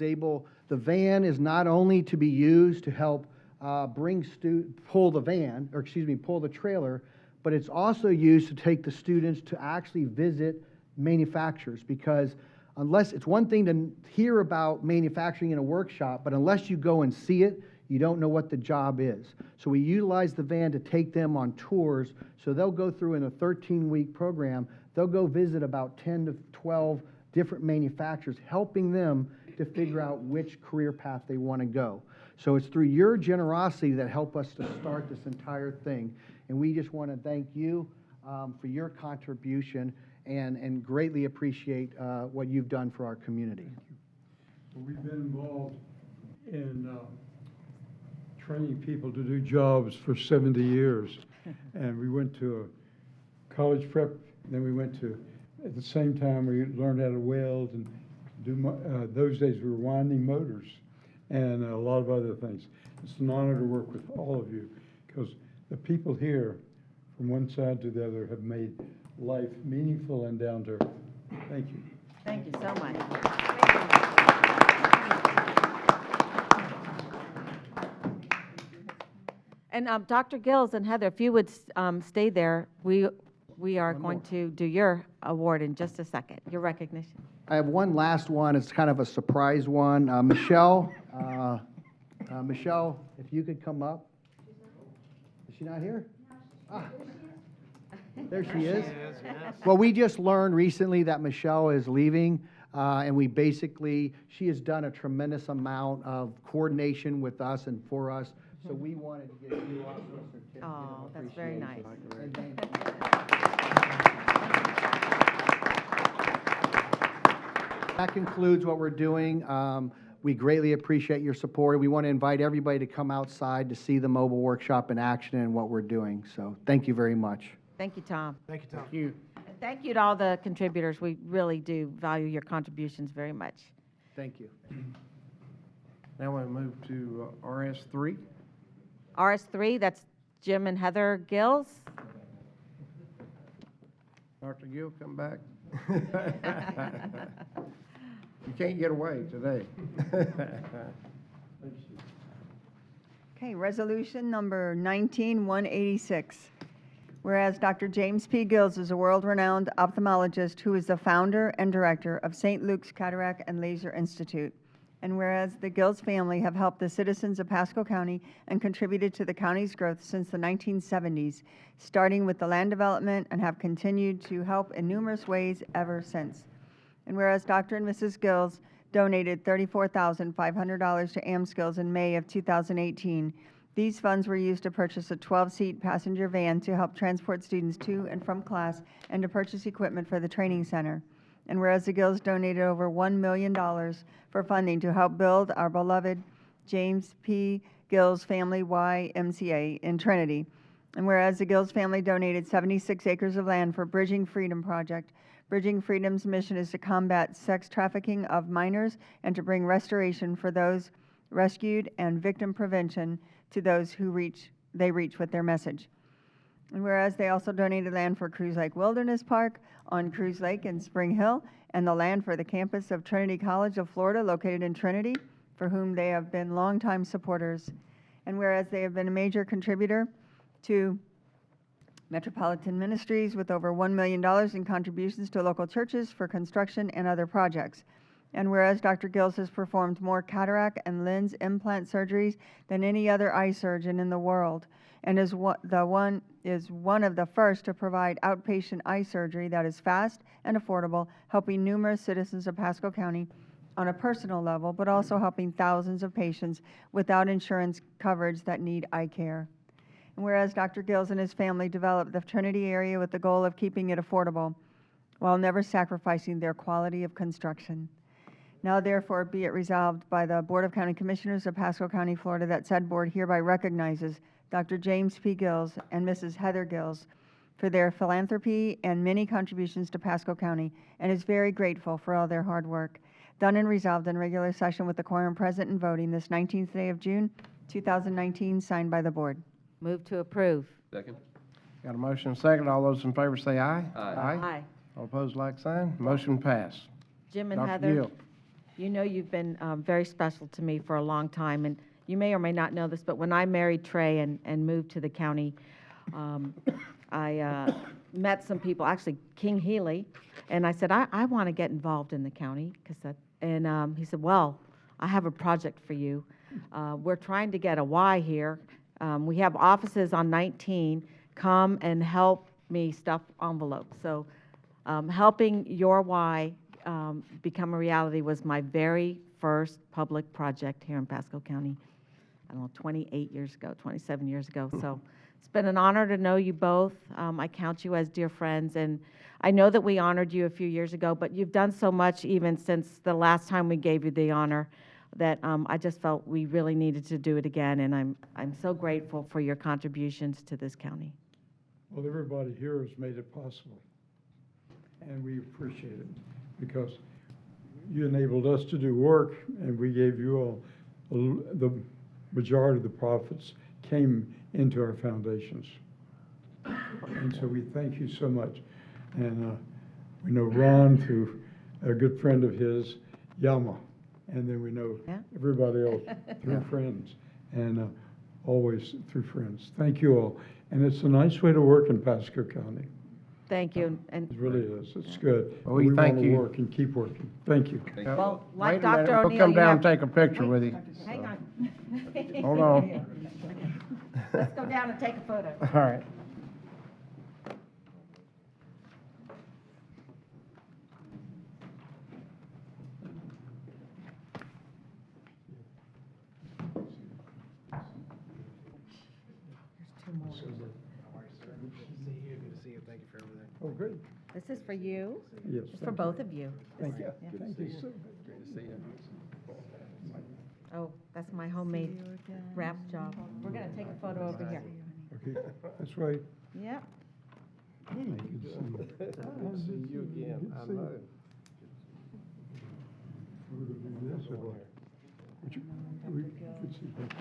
I: The van is not only to be used to help pull the trailer, but it's also used to take the students to actually visit manufacturers, because it's one thing to hear about manufacturing in a workshop, but unless you go and see it, you don't know what the job is. So we utilize the van to take them on tours, so they'll go through in a 13-week program, they'll go visit about 10 to 12 different manufacturers, helping them to figure out which career path they want to go. So it's through your generosity that helped us to start this entire thing. And we just want to thank you for your contribution and greatly appreciate what you've done for our community.
V: We've been involved in training people to do jobs for 70 years. And we went to a college prep, then we went to, at the same time, we learned how to weld and do, those days we were winding motors and a lot of other things. It's an honor to work with all of you, because the people here, from one side to the other, have made life meaningful and down to earth. Thank you.
J: Thank you so much. And Dr. Gills and Heather, if you would stay there, we are going to do your award in just a second, your recognition.
I: I have one last one. It's kind of a surprise one. Michelle, Michelle, if you could come up. Is she not here? There she is. Well, we just learned recently that Michelle is leaving, and she has done a tremendous amount of coordination with us and for us. So we wanted to give you also a certificate.
J: Oh, that's very nice.
I: That concludes what we're doing. We greatly appreciate your support. We want to invite everybody to come outside to see the mobile workshop in action and what we're doing. So thank you very much.
J: Thank you, Tom.
F: Thank you, Tom.
C: Thank you.
J: And thank you to all the contributors. We really do value your contributions very much.
I: Thank you.
C: Now we move to RS3.
J: RS3, that's Jim and Heather Gills.
C: Dr. Gill, come back. You can't get away today.
D: Okay, resolution number 19186. Whereas Dr. James P. Gills is a world-renowned ophthalmologist who is the founder and director of St. Luke's Cataract and Laser Institute. And whereas the Gills family have helped the citizens of Pasco County and contributed to the county's growth since the 1970s, starting with the land development, and have continued to help in numerous ways ever since. And whereas Dr. and Mrs. Gills donated $34,500 to AmSkills in May of 2018, these funds were used to purchase a 12-seat passenger van to help transport students to and from class and to purchase equipment for the training center. And whereas the Gills donated over $1 million for funding to help build our beloved James P. Gills Family YMCA in Trinity. And whereas the Gills family donated 76 acres of land for Bridging Freedom Project. Bridging Freedom's mission is to combat sex trafficking of minors and to bring restoration for those rescued and victim prevention to those who they reach with their message. And whereas they also donated land for Cruise Lake Wilderness Park on Cruise Lake in Spring Hill, and the land for the campus of Trinity College of Florida located in Trinity, for whom they have been longtime supporters. And whereas they have been a major contributor to Metropolitan Ministries with over $1 million in contributions to local churches for construction and other projects. And whereas Dr. Gills has performed more cataract and lens implant surgeries than any other eye surgeon in the world, and is one of the first to provide outpatient eye surgery that is fast and affordable, helping numerous citizens of Pasco County on a personal level, but also helping thousands of patients without insurance coverage that need eye care. And whereas Dr. Gills and his family developed the Trinity area with the goal of keeping it affordable while never sacrificing their quality of construction. Now therefore be it resolved by the Board of County Commissioners of Pasco County, Florida, that said board hereby recognizes Dr. James P. Gills and Mrs. Heather Gills for their philanthropy and many contributions to Pasco County, and is very grateful for all their hard work. Done and resolved in regular session with the quorum present and voting this 19th day of June, 2019, signed by the board.
J: Move to approve.
L: Second?
C: Got a motion and a second. All those in favor say aye.
L: Aye.
J: Aye.
C: All opposed, like sign. Motion passed.
J: Jim and
C: Dr.
J: Heather,
C: Gill.
J: you know you've been very special to me for a long time, and you may or may not know this, but when I married Trey and moved to the county, I met some people, actually King Healy, and I said, I want to get involved in the county, and he said, well, I have a project for you. We're trying to get a Y here. We have offices on 19. Come and help me stuff envelopes. So helping your Y become a reality was my very first public project here in Pasco County, I don't know, 28 years ago, 27 years ago. So it's been an honor to know you both. I count you as dear friends, and I know that we honored you a few years ago, but you've done so much even since the last time we gave you the honor that I just felt we really needed to do it again, and I'm so grateful for your contributions to this county.
V: Well, everybody here has made it possible, and we appreciate it, because you enabled us to do work, and we gave you all, the majority of the profits came into our foundations. And so we thank you so much. And we know Ron through a good friend of his, Yama, and then we know everybody else through friends, and always through friends. Thank you all. And it's a nice way to work in Pasco County.
J: Thank you. And
V: it really is. It's good.
C: Well, we thank
V: want to
C: you.
V: work and keep working. Thank you.
J: Well, like
C: Wait a minute,
J: Dr.
C: we'll
J: O'Neill,
C: come
J: you
C: down
J: have-
C: and take a picture with you.
J: Hang on.
C: Hold on.
J: Let's go down and take a photo.
C: All right.
V: Oh, good.
J: This is for you.
V: Yes.
J: It's for both of you.
V: Thank you.
J: Yeah.
V: Thank you.
L: Great to see you.
J: Oh, that's my homemade wrap job. We're going to take a photo over here.
V: Okay, that's right.
J: Yep.
V: Good to see you again. I know. We're going to do this or what? Would you, we could see that.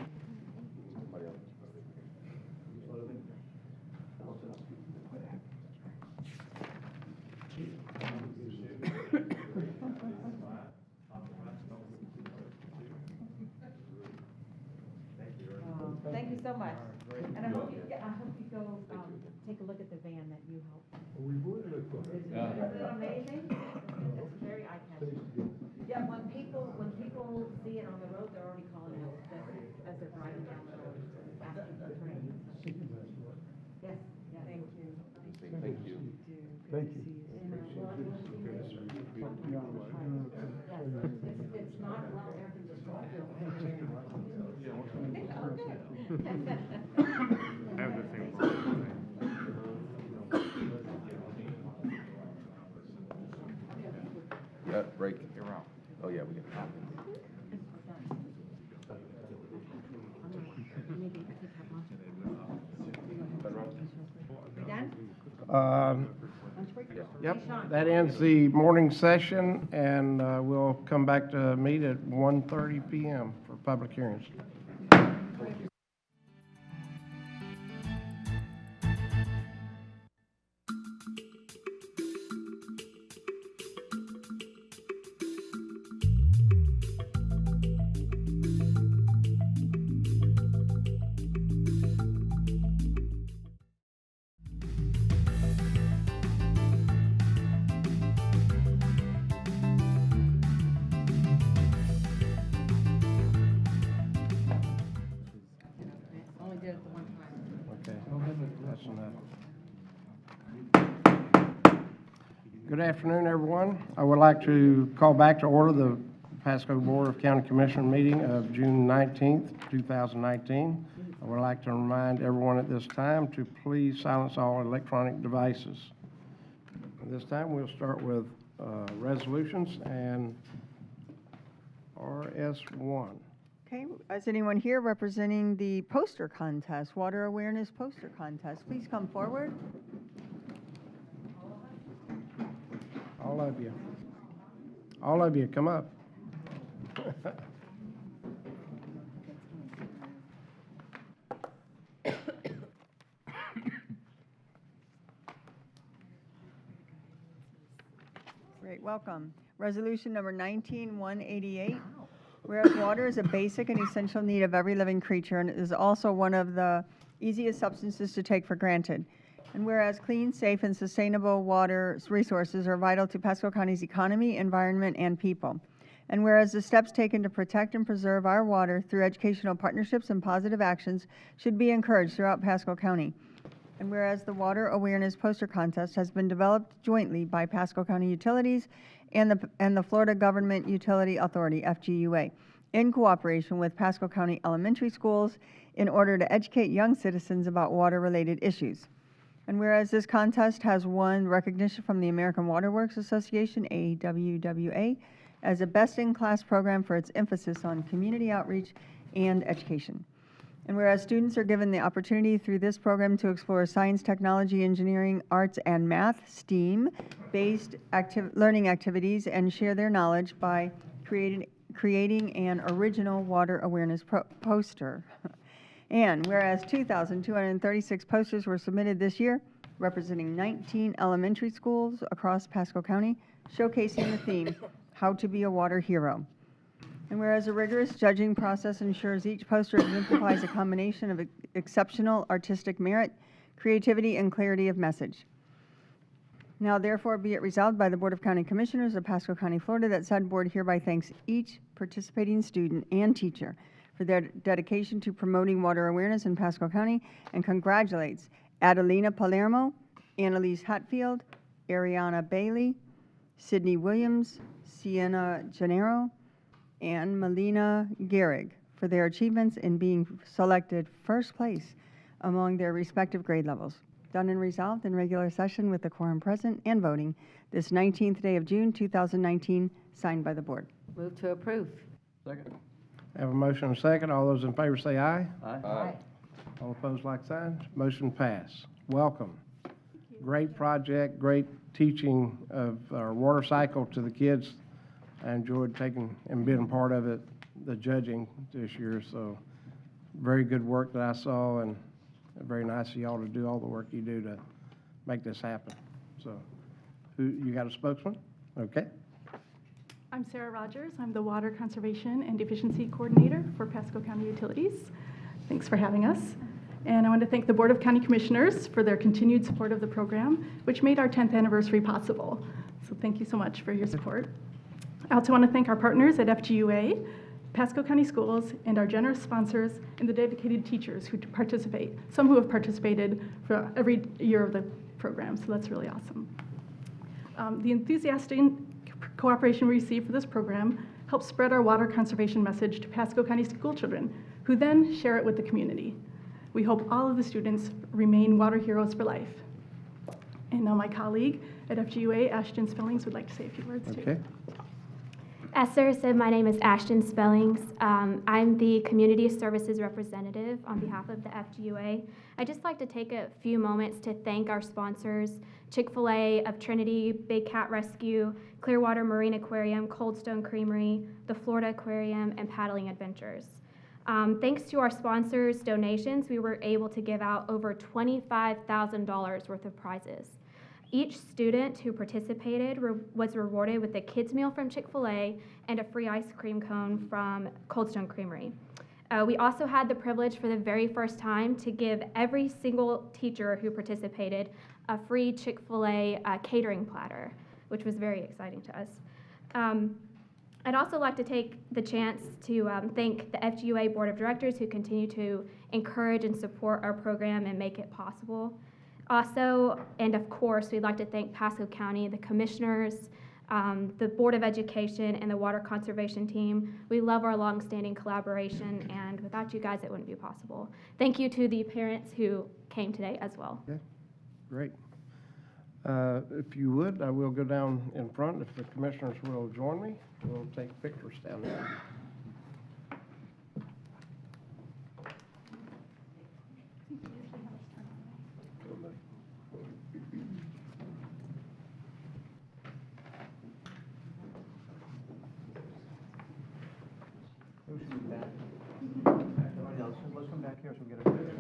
B: It's very eye-catching. Yeah, when people see it on the road, they're already calling out as they're driving down the road, asking for training. Yes, yeah. Thank you.
L: Thank you.
I: Thank you.
B: It's not well air conditioned.
S: I have the same problem.
L: Break. Oh, yeah, we get it.
B: We done?
C: Yep, that ends the morning session, and we'll come back to meet at 1:30 PM for public hearings.
J: Only did it the one time.
C: Okay, that's enough. Good afternoon, everyone. I would like to call back to order the Pasco Board of County Commission meeting of June 19th, 2019. I would like to remind everyone at this time to please silence all electronic devices. At this time, we'll start with resolutions and RS1.
D: Okay, is anyone here representing the poster contest, Water Awareness Poster Contest? Please come forward.
C: All of you. All of you, come up.
D: Great, welcome. Resolution number 19188. Whereas water is a basic and essential need of every living creature and is also one of the easiest substances to take for granted. And whereas clean, safe, and sustainable water resources are vital to Pasco County's economy, environment, and people. And whereas the steps taken to protect and preserve our water through educational partnerships and positive actions should be encouraged throughout Pasco County. And whereas the Water Awareness Poster Contest has been developed jointly by Pasco County Utilities and the Florida Government Utility Authority, FGUA, in cooperation with Pasco County Elementary Schools in order to educate young citizens about water-related issues. And whereas this contest has won recognition from the American Water Works Association, AWWA, as a best-in-class program for its emphasis on community outreach and education. And whereas students are given the opportunity through this program to explore science, technology, engineering, arts, and math, STEAM-based learning activities and share their knowledge by creating an original water awareness poster. And whereas 2,236 posters were submitted this year, representing 19 elementary schools across Pasco County, showcasing the theme, How to be a Water Hero. And whereas a rigorous judging process ensures each poster exemplifies a combination of exceptional artistic merit, creativity, and clarity of message. Now therefore be it resolved by the Board of County Commissioners of Pasco County, Florida, that said board hereby thanks each participating student and teacher for their dedication to promoting water awareness in Pasco County and congratulates Adelina Palermo, Annalise Hatfield, Ariana Bailey, Sydney Williams, Sienna Gennaro, and Melina Gehrig for their achievements in being selected first place among their respective grade levels. Done and resolved in regular session with the quorum present and voting this 19th day of June, 2019, signed by the board.
J: Move to approve.
C: Second. Have a motion and a second. All those in favor say aye.
J: Aye.
C: All opposed, like sign. Motion pass. Welcome. Great project, great teaching of our water cycle to the kids. I enjoyed taking and being a part of it, the judging this year, so very good work that I saw, and very nice of y'all to do all the work you do to make this happen. So, you got a spokesman? Okay.
P: I'm Sarah Rogers. I'm the Water Conservation and Efficiency Coordinator for Pasco County Utilities. Thanks for having us. And I want to thank the Board of County Commissioners for their continued support of the program, which made our 10th anniversary possible. So thank you so much for your support. I also want to thank our partners at FGUA, Pasco County Schools, and our generous sponsors and the dedicated teachers who participate, some who have participated for every year of the program, so that's really awesome. The enthusiastic cooperation we receive for this program helps spread our water conservation message to Pasco County school children, who then share it with the community. We hope all of the students remain water heroes for life. And now my colleague at FGUA, Ashton Spellings, would like to say a few words too.
C: Okay.
A: As Sarah said, my name is Ashton Spellings. I'm the Community Services Representative on behalf of the FGUA. I'd just like to take a few moments to thank our sponsors, Chick-fil-A of Trinity, Big Cat Rescue, Clearwater Marine Aquarium, Cold Stone Creamery, the Florida Aquarium, and Paddling Adventures. Thanks to our sponsors' donations, we were able to give out over $25,000 worth of prizes. Each student who participated was rewarded with a kids' meal from Chick-fil-A and a free ice cream cone from Cold Stone Creamery. We also had the privilege for the very first time to give every single teacher who participated a free Chick-fil-A catering platter, which was very exciting to us. I'd also like to take the chance to thank the FGUA Board of Directors who continue to encourage and support our program and make it possible. Also, and of course, we'd like to thank Pasco County, the commissioners, the Board of Education, and the Water Conservation Team. We love our longstanding collaboration, and without you guys, it wouldn't be possible. Thank you to the parents who came today as well.
C: Okay, great. If you would, I will go down in front. If the commissioners will join me, we'll take pictures down there.
G: Let's come back here so we get a picture.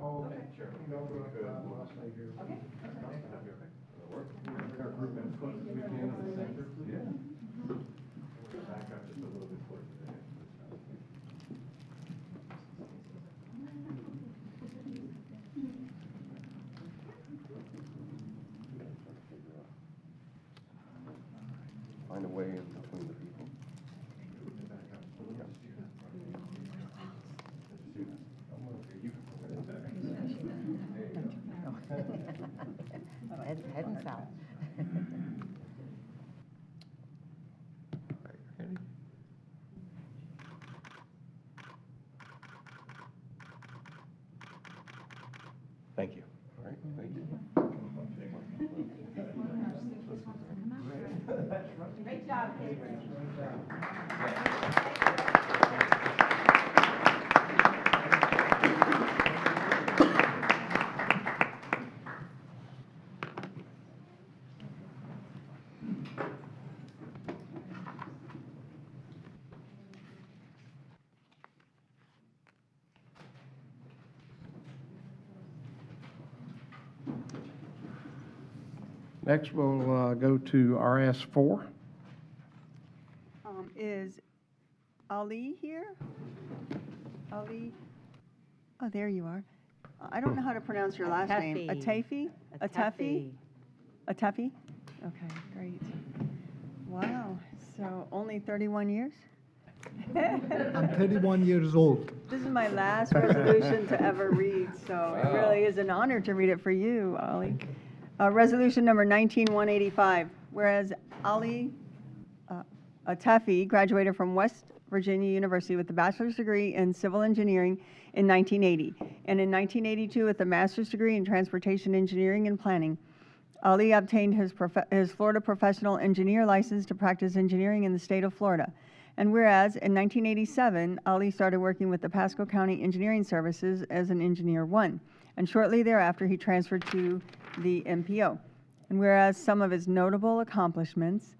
C: Oh, okay. Sure. I'll stay here. Okay. Our group in front, we can in the center, please. Yeah. Back up just a little bit towards the edge.
L: Find a way in between the people.
J: Heading south.
L: Thank you. All right, thank you.
J: Great job,
C: Next, we'll go to RS4.
D: Is Ali here? Ali? Oh, there you are. I don't know how to pronounce your last name. Atafi? Atafi? Atafi? Okay, great. Wow, so only 31 years?
Q: I'm 31 years old.
D: This is my last resolution to ever read, so it really is an honor to read it for you, Ali. Resolution number 19185, whereas Ali Atafi graduated from West Virginia University with a bachelor's degree in civil engineering in 1980, and in 1982 with a master's degree in transportation engineering and planning. Ali obtained his Florida professional engineer license to practice engineering in the state of Florida. And whereas in 1987, Ali started working with the Pasco County Engineering Services as an Engineer 1, and shortly thereafter he transferred to the MPO. And whereas some of his notable accomplishments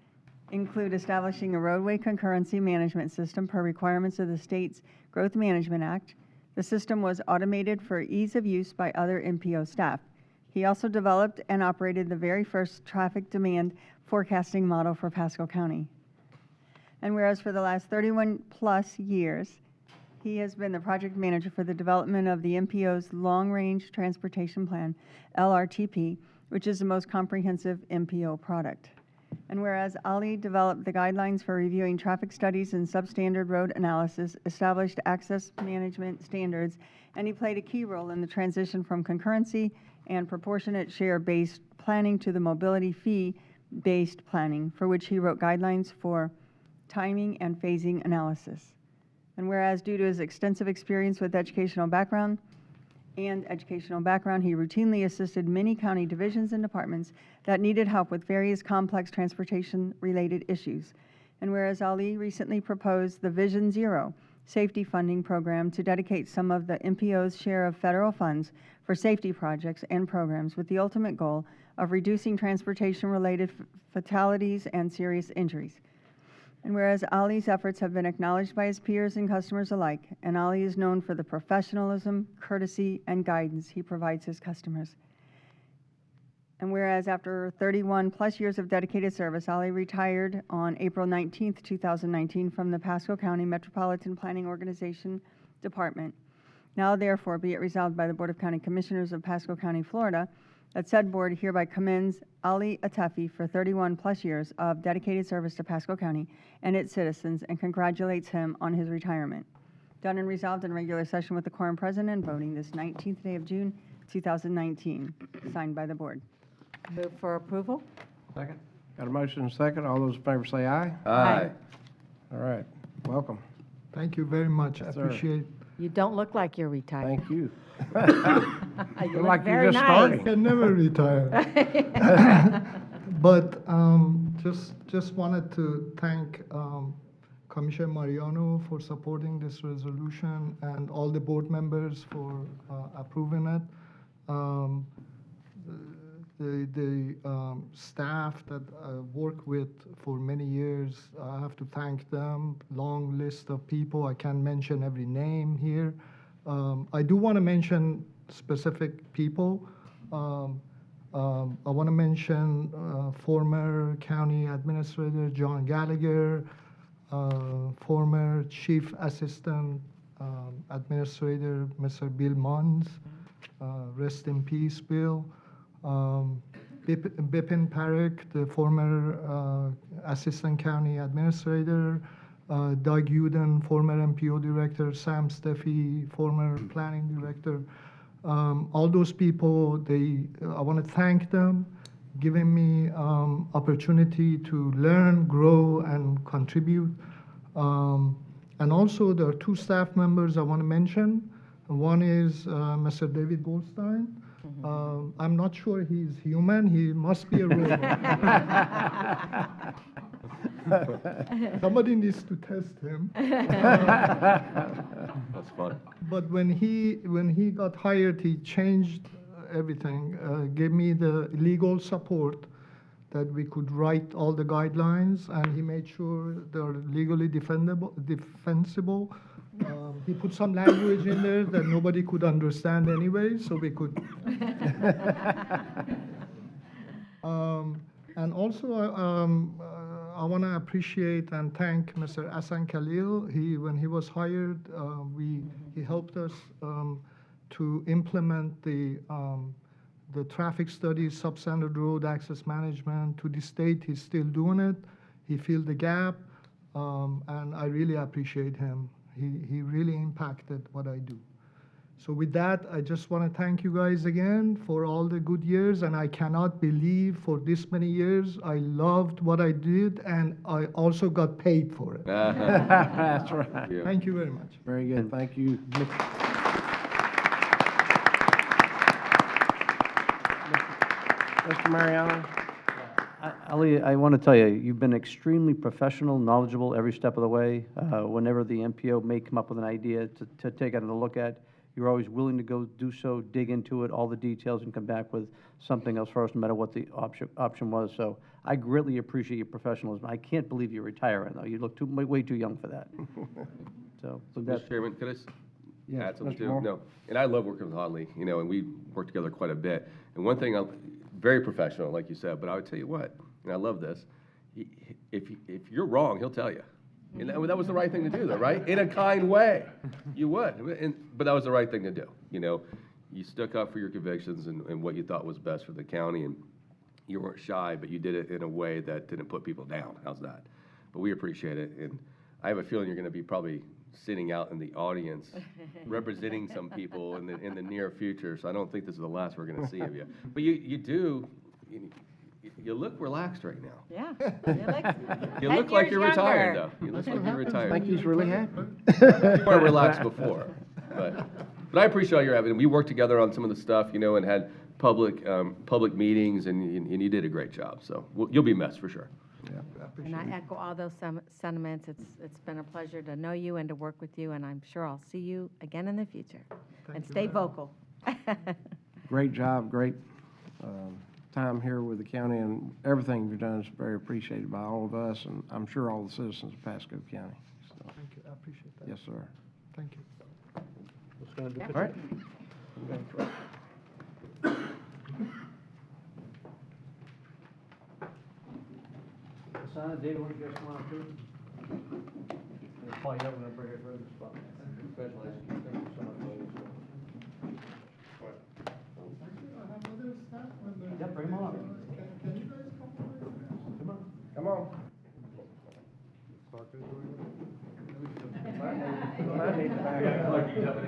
D: include establishing a roadway concurrency management system per requirements of the state's Growth Management Act. The system was automated for ease of use by other MPO staff. He also developed and operated the very first traffic demand forecasting model for Pasco County. And whereas for the last 31-plus years, he has been the project manager for the development of the MPO's Long Range Transportation Plan, LRTP, which is the most comprehensive MPO product. And whereas Ali developed the guidelines for reviewing traffic studies and substandard road analysis, established access management standards, and he played a key role in the transition from concurrency and proportionate share-based planning to the mobility fee-based planning, for which he wrote guidelines for timing and phasing analysis. And whereas due to his extensive experience with educational background, he routinely assisted many county divisions and departments that needed help with various complex transportation-related issues. And whereas Ali recently proposed the Vision Zero safety funding program to dedicate some of the MPO's share of federal funds for safety projects and programs with the ultimate goal of reducing transportation-related fatalities and serious injuries. And whereas Ali's efforts have been acknowledged by his peers and customers alike, and Ali is known for the professionalism, courtesy, and guidance he provides his customers. And whereas after 31-plus years of dedicated service, Ali retired on April 19, 2019 from the Pasco County Metropolitan Planning Organization Department. Now therefore be it resolved by the Board of County Commissioners of Pasco County, Florida, that said board hereby commends Ali Atafi for 31-plus years of dedicated service to Pasco County and its citizens and congratulates him on his retirement. Done and resolved in regular session with the quorum present and voting this 19th day of June, 2019. Signed by the board.
J: Move for approval?
C: Second. Got a motion and a second. All those in favor say aye.
L: Aye.
C: All right. Welcome.
Q: Thank you very much. I
C: Yes, sir.
Q: appreciate.
J: You don't look like you're retired.
C: Thank you.
J: You look
C: like
J: very
C: you're just
J: nice.
Q: I
C: starting.
Q: can never retire. But just wanted to thank Commissioner Mariano for supporting this resolution and all the board members for approving it. The staff that I worked with for many years, I have to thank them. Long list of people. I can't mention every name here. I do want to mention specific people. I want to mention former County Administrator John Gallagher, former Chief Assistant Administrator Mr. Bill Mons, rest in peace, Bill. Bipin Parekh, the former Assistant County Administrator, Doug Uden, former MPO Director, Sam Steffi, former Planning Director. All those people, I want to thank them, giving me opportunity to learn, grow, and contribute. And also, there are two staff members I want to mention. One is Mr. David Goldstein. I'm not sure he's human. He must be a robot. Somebody needs to test him.
L: That's fun.
Q: But when he got hired, he changed everything. Gave me the legal support that we could write all the guidelines, and he made sure they're legally defensible. He put some language in there that nobody could understand anyway, so we could. And also, I want to appreciate and thank Mr. Asan Khalil. When he was hired, he helped us to implement the traffic studies, substandard road access management. To this date, he's still doing it. He filled the gap, and I really appreciate him. He really impacted what I do. So with that, I just want to thank you guys again for all the good years, and I cannot believe for this many years I loved what I did, and I also got paid for it.
C: That's right.
L: Yeah.
Q: Thank you very much.
C: Very good. Thank you. Mr. Mariano?
G: Ali, I want to tell you, you've been extremely professional, knowledgeable every step of the way. Whenever the MPO may come up with an idea to take another look at, You're always willing to go do so, dig into it, all the details, and come back with something else for us, no matter what the option was. So I greatly appreciate your professionalism. I can't believe you're retiring, though. You look way too young for that. So with that,
L: Mr. Chairman, could I
C: Yes,
L: add something
C: Mr.
L: too?
C: Moore.
L: No, and I love working with Hadley, and we work together quite a bit. And one thing, very professional, like you said, but I would tell you what, and I love this, if you're wrong, he'll tell you. And that was the right thing to do, though, right? In a kind way, you would. But that was the right thing to do. You stuck up for your convictions and what you thought was best for the county, and you weren't shy, but you did it in a way that didn't put people down. How's that? But we appreciate it, and I have a feeling you're going to be probably sitting out in the audience representing some people in the near future, so I don't think this is the last we're going to see of you. But you look relaxed right now.
J: Yeah.
L: You look like you're retired, though. You look like you're
C: I
L: retired.
C: think he's really happy.
L: You weren't relaxed before, but I appreciate all your effort. We worked together on some of the stuff, and had public meetings, and you did a great job. So you'll be missed for sure.
J: And I echo all those sentiments. It's been a pleasure to know you and to work with you, and I'm sure I'll see you again in the future. And stay vocal.
C: Great job, great time here with the county, and everything you've done is very appreciated by all of us, and I'm sure all the citizens of Pasco County. So,
Q: Thank you, I appreciate that.
C: yes, sir.
Q: Thank you.
C: All right.
G: Sana, David, want you guys come on up too? Paul, you have one up right here for the spot. Congratulations. Thank you so much, ladies. Yeah, bring them on.
C: Come on.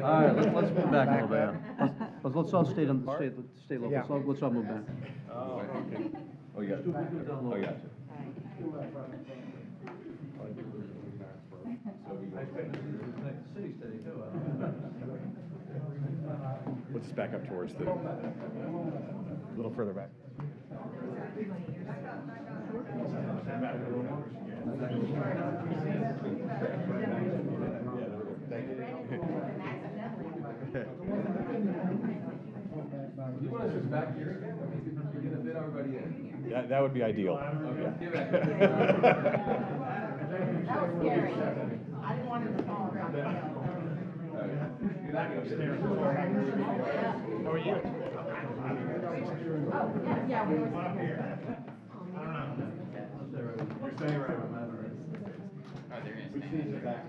G: All right, let's move back a little bit. Let's all stay local.
C: Yeah.
G: Let's all move back.
L: Oh, okay. Oh, you got it. Oh, you got it.
O: Let's just back up towards a little further back.
L: You want us just back here again? I mean, you're going to fit everybody in.
O: That would be ideal.
L: Okay.
J: That was scary. I didn't want him to fall around.
L: You're not going to stay.
O: How are you?
J: Oh, yeah, we were here.
L: You're staying right on that.
O: Oh, they're going to stand back.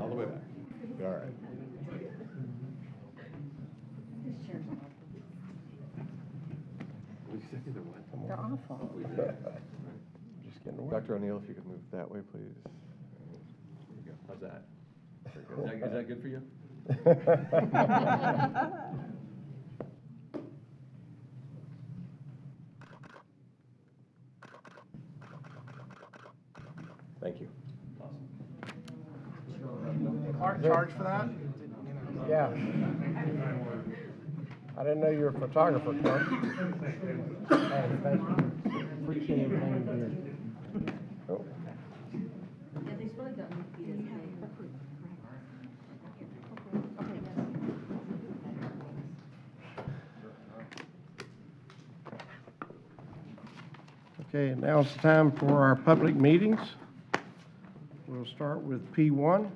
O: All the way back. All right.
J: They're awful.
O: Just getting away. Dr. O'Neill, if you could move that way, please. There you go. How's that? Very good.
L: Is that good for you?
O: Thank you.
F: Clark charge for that?
C: Yeah. I didn't know you were a photographer, Clark. Hey, thank you. Appreciate everything you do. Oh.
J: Yeah, they really don't need to be this big.
C: Okay, now it's time for our public meetings. We'll start with P1.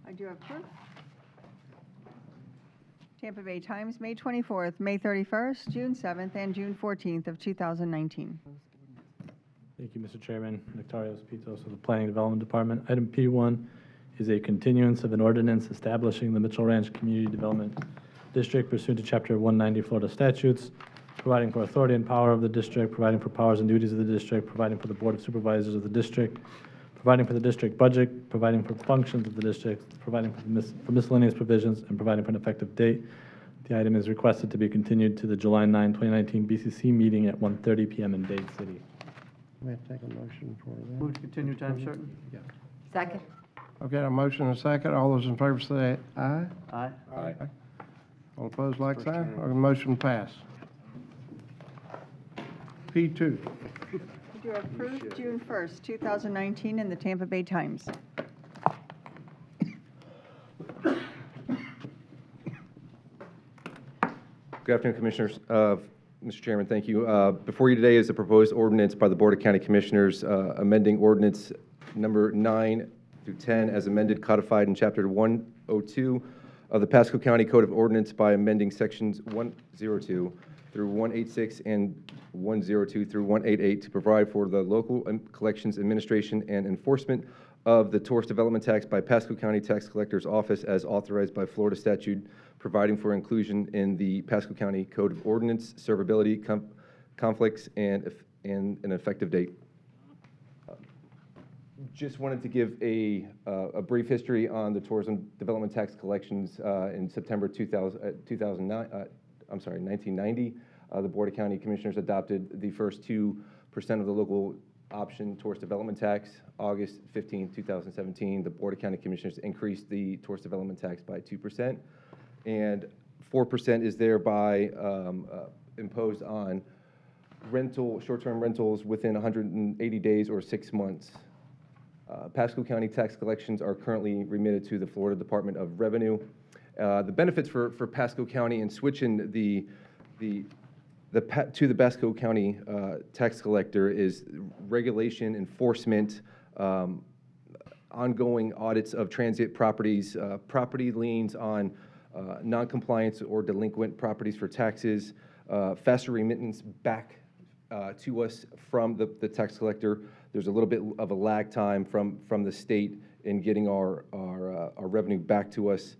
D: I do have proof. Tampa Bay Times, May 24th, May 31st, June 7th, and June 14th of 2019.
S: Thank you, Mr. Chairman. Nectarios Pitos of the Planning Development Department. Item P1 is a continuance of an ordinance establishing the Mitchell Ranch Community Development District pursuant to Chapter 190 Florida statutes, providing for authority and power of the district, providing for powers and duties of the district, providing for the Board of Supervisors of the district, providing for the district budget, providing for functions of the district, providing for miscellaneous provisions, and providing for an effective date. The item is requested to be continued to the July 9, 2019 BCC meeting at 1:30 p.m. in Dade City.
C: May I take a motion for that?
G: Move to continue time certain?
C: Yeah.
J: Second.
C: Okay, a motion and a second. All those in favor say aye.
G: Aye.
L: Aye.
C: All opposed, like sign. Okay, motion pass. P2.
D: I do have proof, June 1st, 2019, in the Tampa Bay Times.
O: Good afternoon, Commissioners. Mr. Chairman, thank you. Before you today is a proposed ordinance by the Board of County Commissioners amending ordinance number 9 through 10 as amended codified in Chapter 102 of the Pasco County Code of Ordinance by amending Sections 102 through 186 and 102 through 188 to provide for the local collections administration and enforcement of the tourist development tax by Pasco County Tax Collector's Office as authorized by Florida statute, providing for inclusion in the Pasco County Code of Ordinance, servability, conflicts, and an effective date. Just wanted to give a brief history on the tourism development tax collections in September 1990. The Board of County Commissioners adopted the first 2% of the local option tourist development tax. August 15, 2017, the Board of County Commissioners increased the tourist development tax by 2%, and 4% is thereby imposed on short-term rentals within 180 days or 6 months. Pasco County tax collections are currently remitted to the Florida Department of Revenue. The benefits for Pasco County in switching to the Pasco County tax collector is regulation, enforcement, ongoing audits of transient properties, property liens on non-compliance or delinquent properties for taxes, faster remittance back to us from the tax collector. There's a little bit of a lag time from the state in getting our revenue back to us.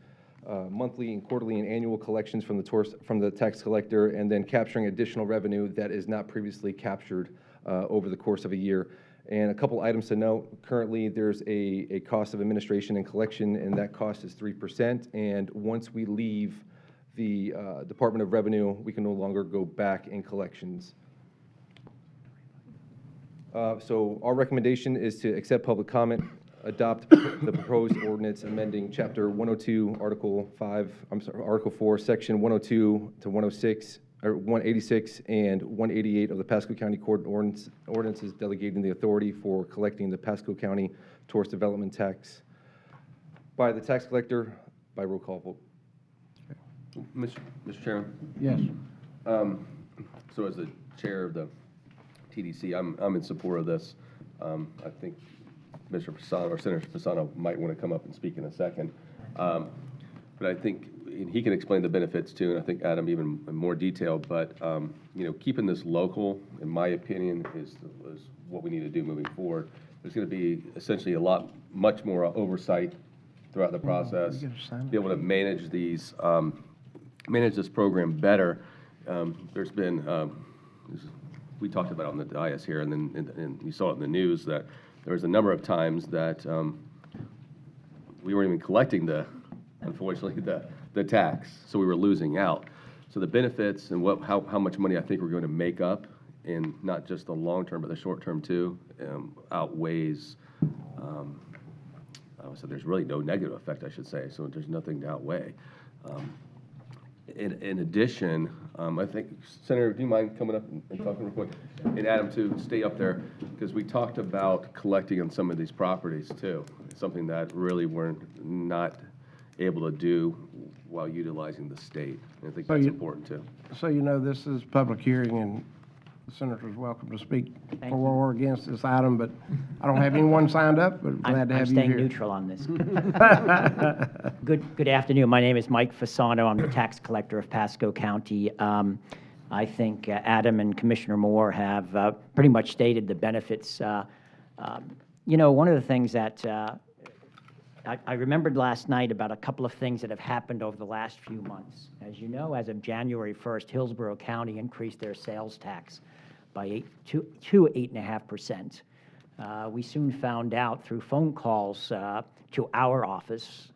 O: Monthly and quarterly and annual collections from the tax collector, and then capturing additional revenue that is not previously captured over the course of a year. And a couple items to note: currently, there's a cost of administration and collection, and that cost is 3%. And once we leave the Department of Revenue, we can no longer go back in collections. So our recommendation is to accept public comment, adopt the proposed ordinance amending Chapter 102, Article 4, Section 102 to 106, or 186 and 188 of the Pasco County Court ordinances delegating the authority for collecting the Pasco County Tourist Development Tax by the tax collector by roll call vote.
L: Mr. Chairman?
C: Yes.
L: So as the chair of the TDC, I'm in support of this. I think Mr. Fasano or Senator Fasano might want to come up and speak in a second. But I think he can explain the benefits too, and I think Adam even in more detail. But keeping this local, in my opinion, is what we need to do moving forward. There's going to be essentially much more oversight throughout the process. Be able to manage these, manage this program better. There's been, we talked about it on the dais here, and then you saw it in the news that there was a number of times that we weren't even collecting unfortunately, the tax, so we were losing out. So the benefits and how much money I think we're going to make up in not just the long term, but the short term too, outweighs. So there's really no negative effect, I should say. So there's nothing to outweigh. In addition, I think, Senator, do you mind coming up and talking real quick? And Adam, too, stay up there, because we talked about collecting on some of these properties, too. It's something that really we're not able to do while utilizing the state. And I think that's important, too.
C: So this is public hearing, and the senator's welcome to speak for or against this item, but I don't have anyone signed up, but glad to have you here.
E: I'm staying neutral on this. Good afternoon. My name is Mike Fasano. I'm the tax collector of Pasco County. I think Adam and Commissioner Moore have pretty much stated the benefits. One of the things that I remembered last night about a couple of things that have happened over the last few months. As you know, as of January 1st, Hillsborough County increased their sales tax by 8.5%. We soon found out through phone calls to our office,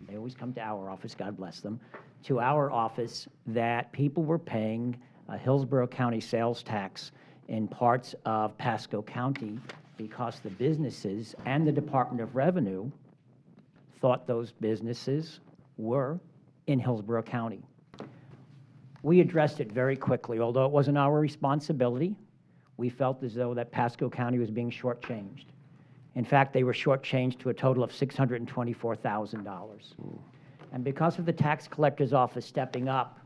E: they always come to our office, God bless them, to our office, that people were paying a Hillsborough County sales tax in parts of Pasco County because the businesses and the Department of Revenue thought those businesses were in Hillsborough County. We addressed it very quickly. Although it wasn't our responsibility, we felt as though that Pasco County was being shortchanged. In fact, they were shortchanged to a total of $624,000. And because of the tax collector's office stepping up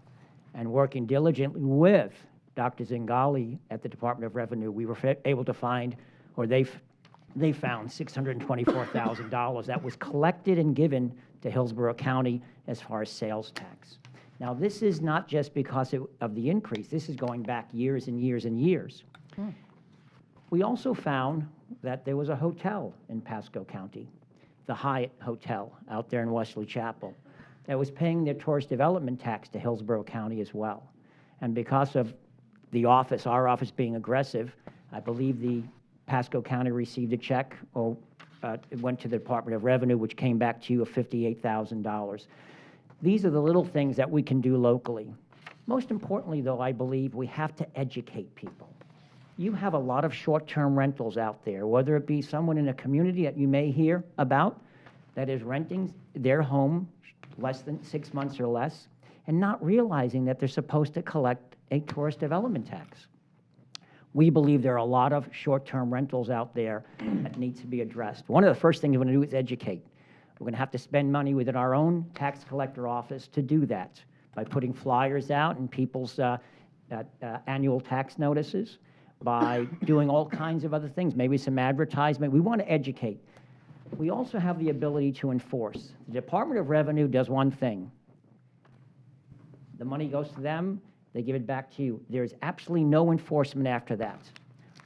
E: And working diligently with Dr. Zingali at the Department of Revenue, we were able to find, or they found $624,000 that was collected and given to Hillsborough County as far as sales tax. Now, this is not just because of the increase. This is going back years and years and years. We also found that there was a hotel in Pasco County, the Hyatt Hotel out there in Wesley Chapel, that was paying their tourist development tax to Hillsborough County as well. And because of the office, our office being aggressive, I believe the Pasco County received a check, or it went to the Department of Revenue, which came back to you of $58,000. These are the little things that we can do locally. Most importantly, though, I believe we have to educate people. You have a lot of short-term rentals out there, whether it be someone in a community that you may hear about that is renting their home less than 6 months or less, and not realizing that they're supposed to collect a tourist development tax. We believe there are a lot of short-term rentals out there that need to be addressed. One of the first things we're going to do is educate. We're going to have to spend money within our own tax collector office to do that by putting flyers out in people's annual tax notices, by doing all kinds of other things, maybe some advertisement. We want to educate. We also have the ability to enforce. The Department of Revenue does one thing. The money goes to them, they give it back to you. There is absolutely no enforcement after that.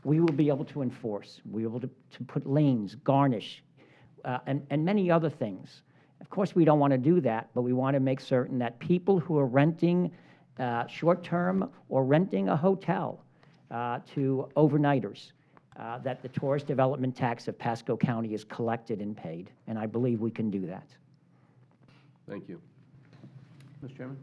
E: We will be able to enforce. We will be able to put liens, garnish, and many other things. Of course, we don't want to do that, but we want to make certain that people who are renting short-term or renting a hotel to overnighters, that the tourist development tax of Pasco County is collected and paid, and I believe we can do that.
L: Thank you.
G: Mr. Chairman?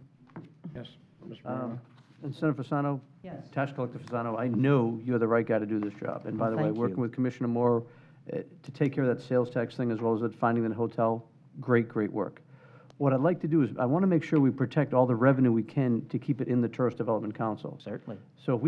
C: Yes, Mr. Brown.
G: And Senator Fasano?
E: Yes.
G: Tax Collector Fasano, I know you're the right guy to do this job. And by the way,
E: Thank
G: working
E: you.
G: with Commissioner Moore to take care of that sales tax thing as well as finding that hotel, great, great work. What I'd like to do is, I want to make sure we protect all the revenue we can to keep it in the Tourist Development Council.
E: Certainly.
G: So if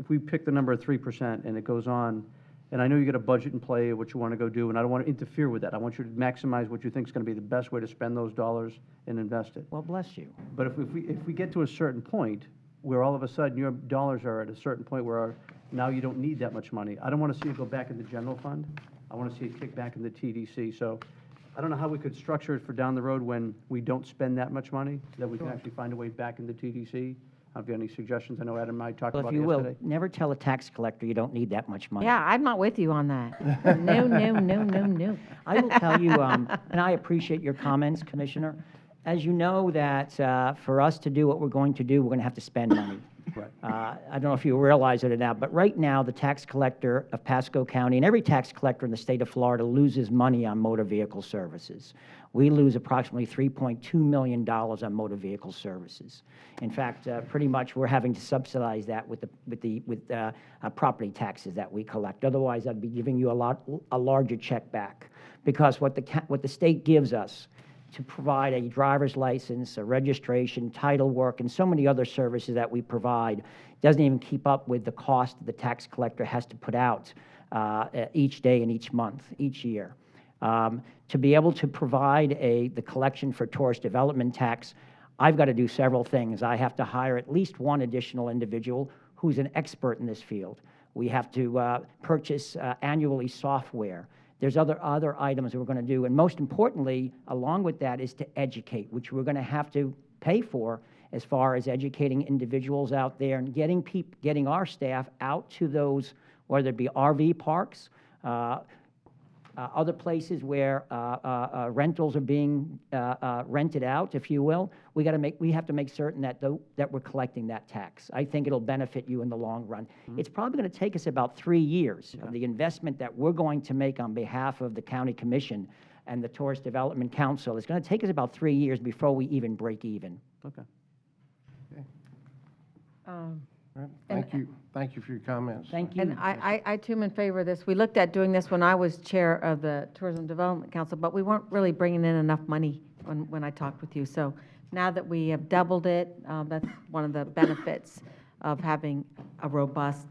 G: we pick the number of 3% and it goes on, and I know you got a budget in play of what you want to go do, and I don't want to interfere with that. I want you to maximize what you think is going to be the best way to spend those dollars and invest it.
E: Well, bless you.
G: But if we get to a certain point where all of a sudden your dollars are at a certain point where now you don't need that much money, I don't want to see it go back in the general fund. I want to see it kick back in the TDC. So I don't know how we could structure it for down the road when we don't spend that much money, that we can actually find a way back in the TDC. Have you any suggestions? I know Adam and I talked
E: Well,
G: about
E: if
G: it
E: you
G: yesterday.
E: will, never tell a tax collector you don't need that much money.
J: Yeah, I'm not with you on that. No, no, no, no, no.
E: I will tell you, and I appreciate your comments, Commissioner. As you know, that for us to do what we're going to do, we're going to have to spend money.
G: Right.
E: I don't know if you realize it or not, but right now, the tax collector of Pasco County and every tax collector in the state of Florida loses money on motor vehicle services. We lose approximately $3.2 million on motor vehicle services. In fact, pretty much we're having to subsidize that with property taxes that we collect. Otherwise, I'd be giving you a larger check back, because what the state gives us to provide a driver's license, a registration, title work, and so many other services that we provide doesn't even keep up with the cost the tax collector has to put out each day and each month, each year. To be able to provide the collection for tourist development tax, I've got to do several things. I have to hire at least one additional individual who's an expert in this field. We have to purchase annually software. There's other items that we're going to do, and most importantly, along with that, is to educate, which we're going to have to pay for, as far as educating individuals out there and getting our staff out to those, whether it be RV parks, other places where rentals are being rented out, if you will. We have to make certain that we're collecting that tax. I think it'll benefit you in the long run. It's probably going to take us about 3 years of the investment that we're going to make on behalf of the County Commission and the Tourist Development Council. It's going to take us about 3 years before we even break even.
G: Okay.
C: All right. Thank you. Thank you for your comments.
E: Thank you.
J: And I too am in favor of this. We looked at doing this when I was chair of the Tourism Development Council, but we weren't really bringing in enough money when I talked with you. So now that we have doubled it, that's one of the benefits of having a robust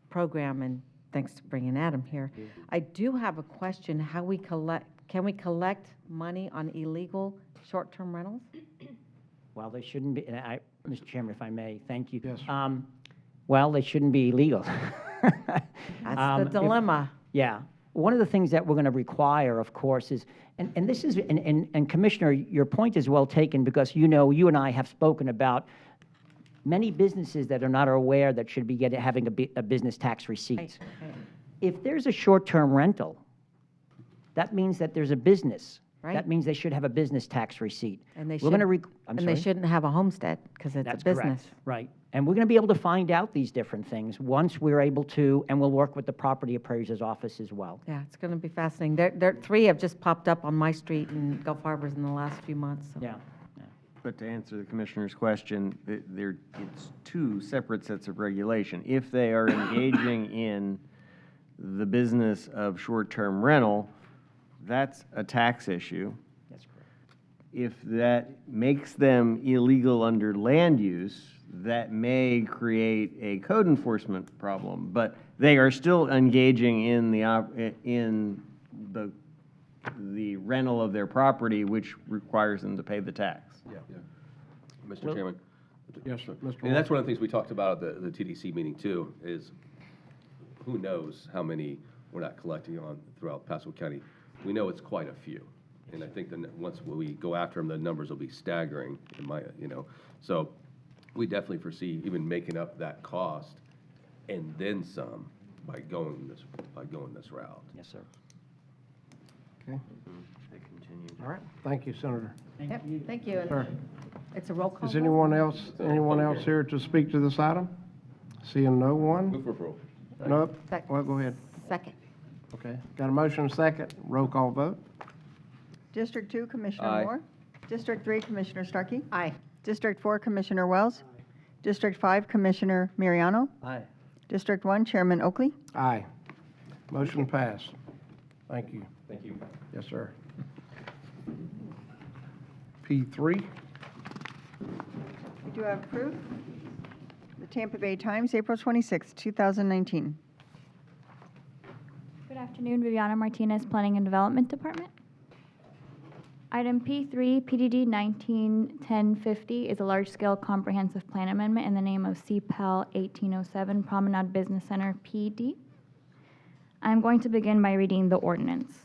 J: program, and thanks for bringing Adam here. I do have a question. Can we collect money on illegal short-term rentals?
E: Well, they shouldn't be, and Mr. Chairman, if I may, thank you.
C: Yes.
E: Well, they shouldn't be illegal.
J: That's the dilemma.
E: Yeah. One of the things that we're going to require, of course, is, and this is, and Commissioner, your point is well taken, because you know, you and I have spoken about many businesses that are not aware that should be having a business tax receipt.
J: Right.
E: If there's a short-term rental, that means that there's a business.
J: Right.
E: That means they should have a business tax receipt.
J: And they
E: We're going to,
J: and they shouldn't have a homestead because it's
E: That's
J: a business.
E: correct, right. And we're going to be able to find out these different things once we're able to, and we'll work with the property appraiser's office as well.
J: Yeah, it's going to be fascinating. There, 3 have just popped up on my street in Gulf Harbors in the last few months. So.
E: Yeah.
R: But to answer the Commissioner's question, it's 2 separate sets of regulation. If they are engaging in the business of short-term rental, that's a tax issue.
E: That's correct.
R: If that makes them illegal under land use, that may create a code enforcement problem, but they are still engaging in the rental of their property, which requires them to pay the tax.
L: Yeah. Mr. Chairman?
C: Yes, sir. Mr.
L: And that's one of the things we talked about at the TDC meeting too, is who knows how many we're not collecting on throughout Pasco County. We know it's quite a few. And I think that once we go after them, the numbers will be staggering in my, so we definitely foresee even making up that cost and then some by going this route.
E: Yes, sir.
C: Okay. All right. Thank you, Senator.
J: Yep, thank you.
C: Sir.
J: It's a roll call.
C: Is
J: vote?
C: anyone else here to speak to this item? Seeing no one?
L: Move for approval.
C: Nope.
J: Sec-
C: Well, go ahead.
J: Second.
C: Okay. Got a motion and a second. Roll call vote.
D: District 2, Commissioner
L: Aye.
D: Moore. District 3, Commissioner Starkey.
J: Aye.
D: District 4, Commissioner Wells. District 5, Commissioner Mariano.
G: Aye.
D: District 1, Chairman Oakley.
C: Aye. Motion passed. Thank you.
L: Thank you.
C: Yes, sir. P3.
D: We do have proof. The Tampa Bay Times, April 26, 2019.
A: Good afternoon, Viviana Martinez, Planning and Development Department. Item P3, PDD 191050 is a large-scale comprehensive plan amendment in the name of CPEL 1807 Promenade Business Center, PD. I'm going to begin by reading the ordinance.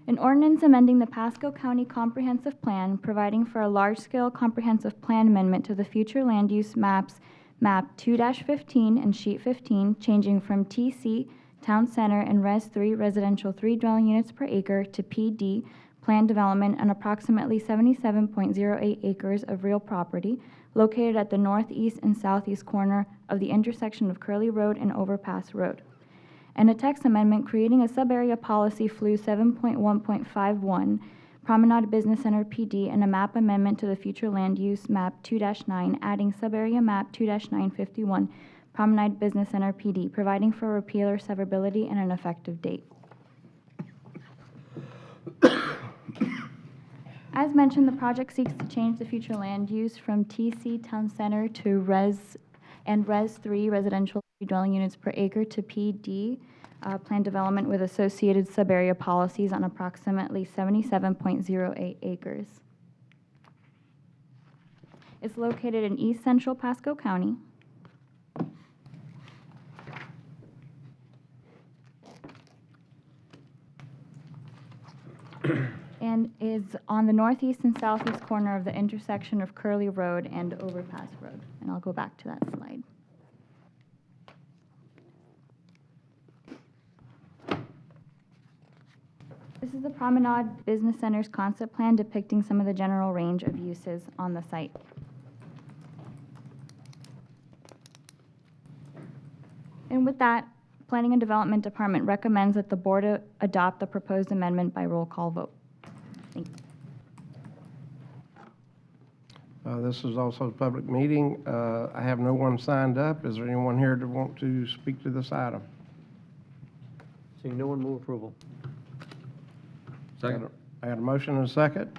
A: An ordinance amending the Pasco County Comprehensive Plan, providing for a large-scale comprehensive plan amendment to the future land use maps, map 2-15 and sheet 15, changing from TC, Town Center, and Res 3, residential 3 dwelling units per acre, to PD, planned development on approximately 77.08 acres of real property located at the northeast and southeast corner of the intersection of Curly Road and Overpass Road. And a text amendment creating a sub-area policy FLU 7.1.51, Promenade Business Center PD, and a map amendment to the future land use map 2-9, adding sub-area map 2-951, Promenade Business Center PD, providing for repeal or severability and an effective date. As mentioned, the project seeks to change the future land use from TC Town Center to Res 3 residential dwelling units per acre to PD, planned development with associated sub-area policies on approximately 77.08 acres. It's located in East Central Pasco County. And is on the northeast and southeast corner of the intersection of Curly Road and Overpass Road. And I'll go back to that slide. This is the Promenade Business Center's concept plan depicting some of the general range of uses on the site. And with that, Planning and Development Department recommends that the board adopt the proposed amendment by roll call vote. Thank you.
C: This is also a public meeting. I have no one signed up. Is there anyone here that want to speak to this item?
G: Seeing no one, move approval.
L: Second.
C: I got a motion and a second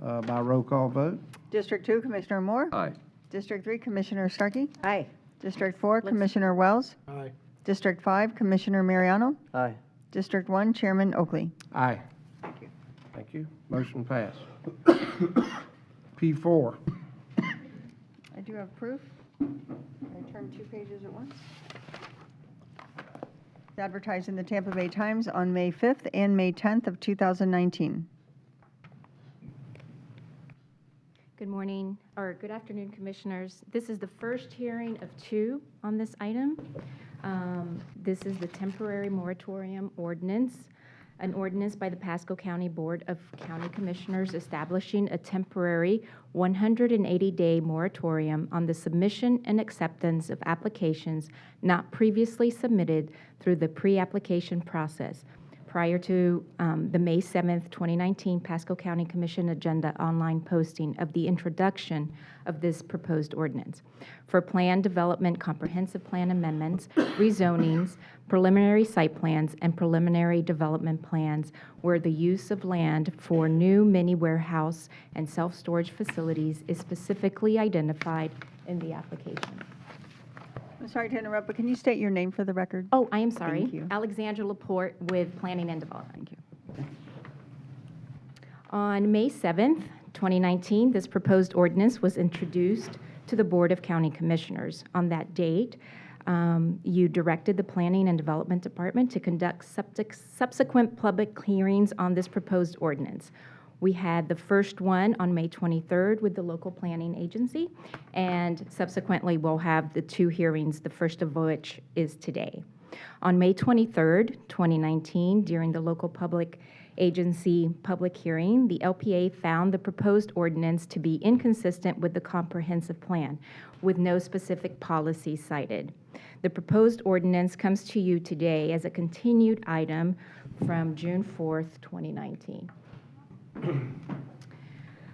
C: by roll call vote.
D: District 2, Commissioner Moore.
L: Aye.
D: District 3, Commissioner Starkey.
J: Aye.
D: District 4, Commissioner Wells.
C: Aye.
D: District 5, Commissioner Mariano.
G: Aye.
D: District 1, Chairman Oakley.
C: Aye. Thank you. Motion passed. P4.
D: I do have proof. I turn 2 pages at once. It's advertised in the Tampa Bay Times on May 5th and May 10th of 2019.
K: Good morning, or good afternoon, Commissioners. This is the first hearing of 2 on this item. This is the temporary moratorium ordinance, an ordinance by the Pasco County Board of County Commissioners establishing a temporary 180-day moratorium on the submission and acceptance of applications not previously submitted through the pre-application process prior to the May 7th, 2019 Pasco County Commission agenda online posting of the introduction of this proposed ordinance for plan development, comprehensive plan amendments, rezonings, preliminary site plans, and preliminary development plans where the use of land for new mini warehouse and self-storage facilities is specifically identified in the application.
D: I'm sorry to interrupt, but can you state your name for the record?
K: Oh, I am sorry.
D: Thank you.
K: Alexandra Laporte with Planning and Development. Thank you. On May 7th, 2019, this proposed ordinance was introduced to the Board of County Commissioners. On that date, you directed the Planning and Development Department to conduct subsequent public hearings on this proposed ordinance. We had the first one on May 23rd with the local planning agency, and subsequently we'll have the 2 hearings, the first of which is today. On May 23rd, 2019, during the local public agency public hearing, the LPA found the proposed ordinance to be inconsistent with the comprehensive plan, with no specific policy cited. The proposed ordinance comes to you today as a continued item from June 4th, 2019.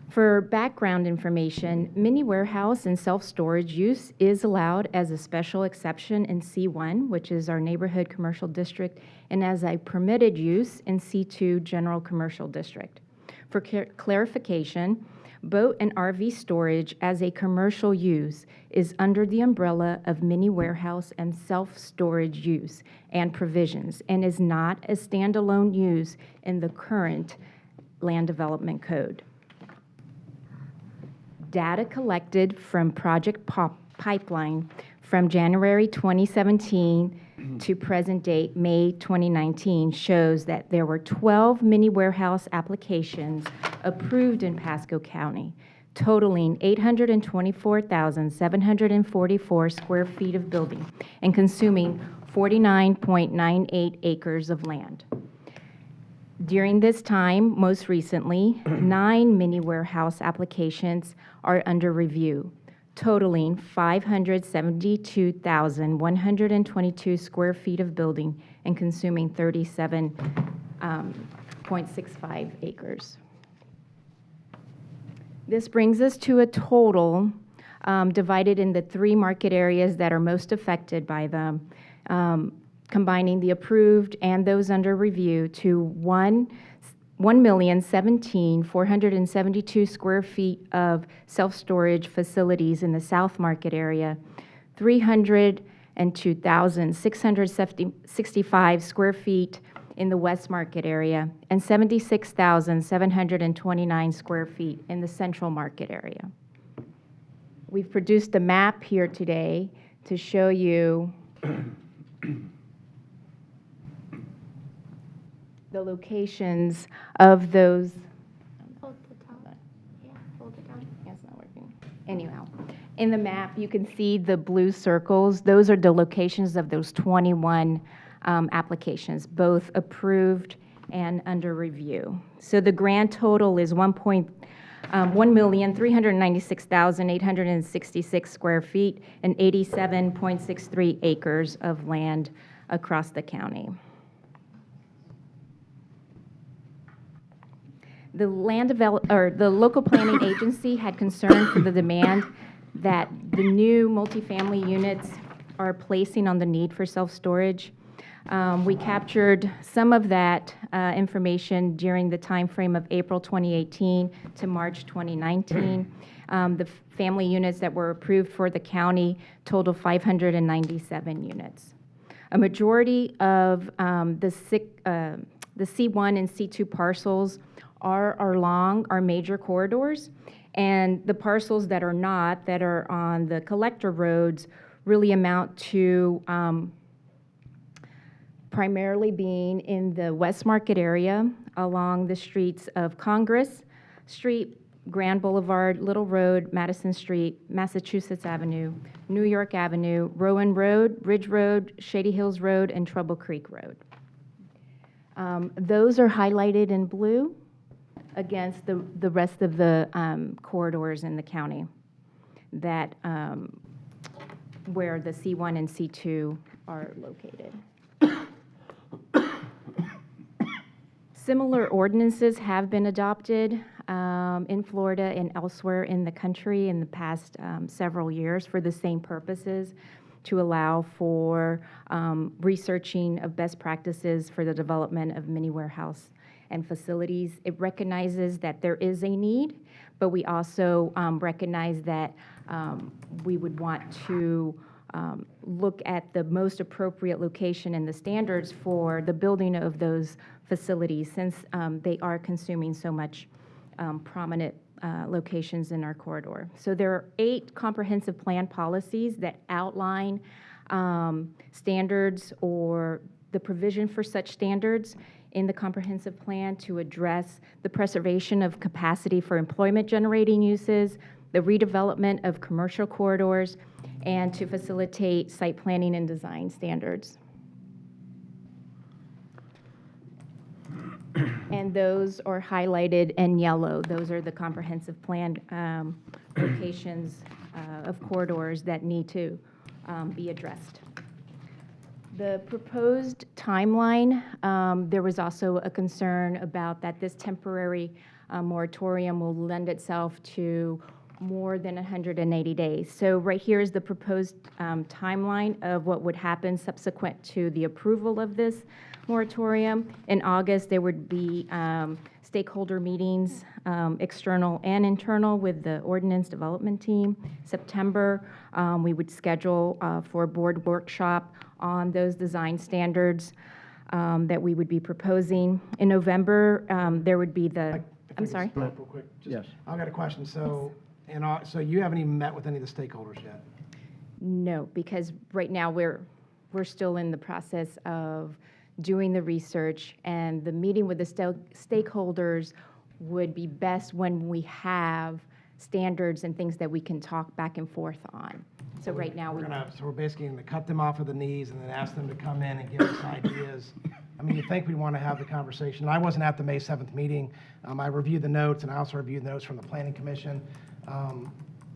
K: For background information, mini warehouse and self-storage use is allowed as a special exception in C1, which is our neighborhood commercial district, and as a permitted use in C2 general commercial district. For clarification, boat and RV storage as a commercial use is under the umbrella of mini warehouse and self-storage use and provisions, and is not a standalone use in the current Land Development Code. Data collected from Project Pipeline from January 2017 to present date, May 2019, shows that there were 12 mini warehouse applications approved in Pasco County, totaling 824,744 square feet of building and consuming 49.98 acres of land. During this time, most recently, 9 mini warehouse applications are under review, totaling 572,122 square feet of building and consuming 37.65 acres. This brings us to a total divided in the 3 market areas that are most affected by them, combining the approved and those under review to 1,017,472 square feet of self-storage facilities in the South Market area, 302,665 square feet in the West Market area, and 76,729 square feet in the Central Market area. We've produced a map here today to show you the locations of those. Hold the top. Yeah, hold it down. Yeah, it's not working. Anyhow, in the map, you can see the blue circles. Those are the locations of those 21 applications, both approved and under review. So the grand total is 1,396,866 square feet and 87.63 acres of land across the county. The the local planning agency had concern for the demand that the new multifamily units are placing on the need for self-storage. We captured some of that information during the time frame of April 2018 to March 2019. The family units that were approved for the county total 597 units. A majority of the C1 and C2 parcels are along our major corridors, And the parcels that are not, that are on the collector roads, really amount to primarily being in the West Market area along the streets of Congress Street, Grand Boulevard, Little Road, Madison Street, Massachusetts Avenue, New York Avenue, Rowan Road, Ridge Road, Shady Hills Road, and Trouble Creek Road. Those are highlighted in blue against the rest of the corridors in the county that where the C1 and C2 are located. Similar ordinances have been adopted in Florida and elsewhere in the country in the past several years for the same purposes, to allow for researching of best practices for the development of mini warehouse and facilities. It recognizes that there is a need, but we also recognize that we would want to look at the most appropriate location and the standards for the building of those facilities, since they are consuming so much prominent locations in our corridor. So there are 8 comprehensive plan policies that outline standards or the provision for such standards in the comprehensive plan to address the preservation of capacity for employment generating uses, the redevelopment of commercial corridors, and to facilitate site planning and design standards. And those are highlighted in yellow. Those are the comprehensive plan locations of corridors that need to be addressed. The proposed timeline, there was also a concern about that this temporary moratorium will lend itself to more than 180 days. So right here is the proposed timeline of what would happen subsequent to the approval of this moratorium. In August, there would be stakeholder meetings, external and internal, with the ordinance development team. September, we would schedule for a board workshop on those design standards that we would be proposing. In November, there would be the, I'm sorry?
F: Real quick.
C: Yes.
F: I've got a question. So, so you haven't even met with any of the stakeholders yet?
K: No, because right now we're still in the process of doing the research, and the meeting with the stakeholders would be best when we have standards and things that we can talk back and forth on. So right now
F: we're basically going to cut them off at the knees and then ask them to come in and give us ideas. I mean, you think we want to have the conversation. I wasn't at the May 7th meeting. I reviewed the notes, and I also reviewed the notes from the Planning Commission.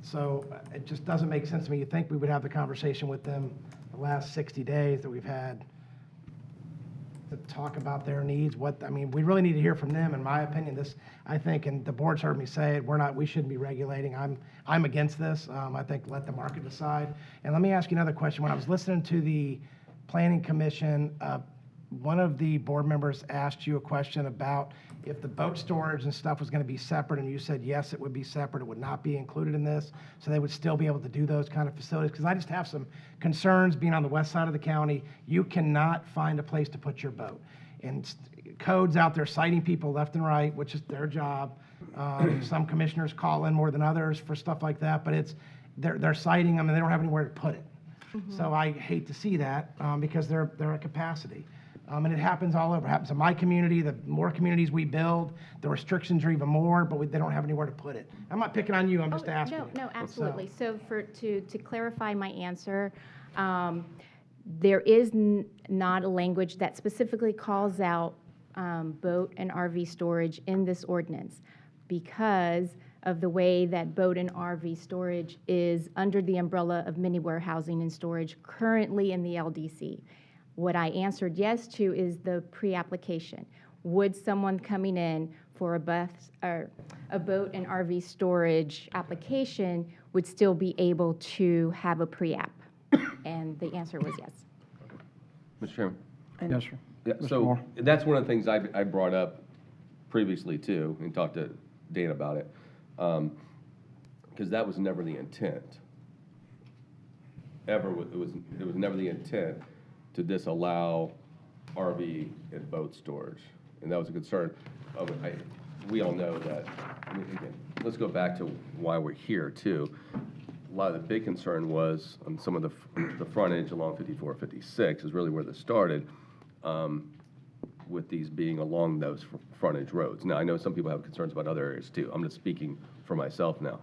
F: So it just doesn't make sense to me. You think we would have the conversation with them the last 60 days that we've had to talk about their needs. I mean, we really need to hear from them, in my opinion. This, I think, and the board's heard me say it, we shouldn't be regulating. I'm against this. I think let the market decide. And let me ask you another question. When I was listening to the Planning Commission, one of the board members asked you a question about if the boat storage and stuff was going to be separate, and you said yes, it would be separate, it would not be included in this, so they would still be able to do those kind of facilities. Because I just have some concerns being on the west side of the county. You cannot find a place to put your boat. And codes out there citing people left and right, which is their job. Some commissioners call in more than others for stuff like that, but they're citing them and they don't have anywhere to put it. Mm-hmm. So I hate to see that because they're at capacity. And it happens all over. It happens in my community. The more communities we build, the restrictions are even more, but they don't have anywhere to put it. I'm not picking on you. I'm just asking.
K: No, absolutely. So to clarify my answer, there is not a language that specifically calls out boat and RV storage in this ordinance because of the way that boat and RV storage is under the umbrella of mini warehousing and storage currently in the LDC. What I answered yes to is the pre-application. Would someone coming in for a boat and RV storage application would still be able to have a pre-app? And the answer was yes.
L: Mr. Chairman?
C: Yes, sir.
L: Yeah,
C: Mr.
L: so
C: Moore.
L: that's one of the things I brought up previously too, and talked to Dan about it, because that was never the intent. It was never the intent to disallow RV and boat storage, and that was a concern. We all know that I mean, again, let's go back to why we're here, too. A lot of the big concern was on some of the frontage along 54, 56 is really where this started, with these being along those frontage roads. Now, I know some people have concerns about other areas, too. I'm just speaking for myself now.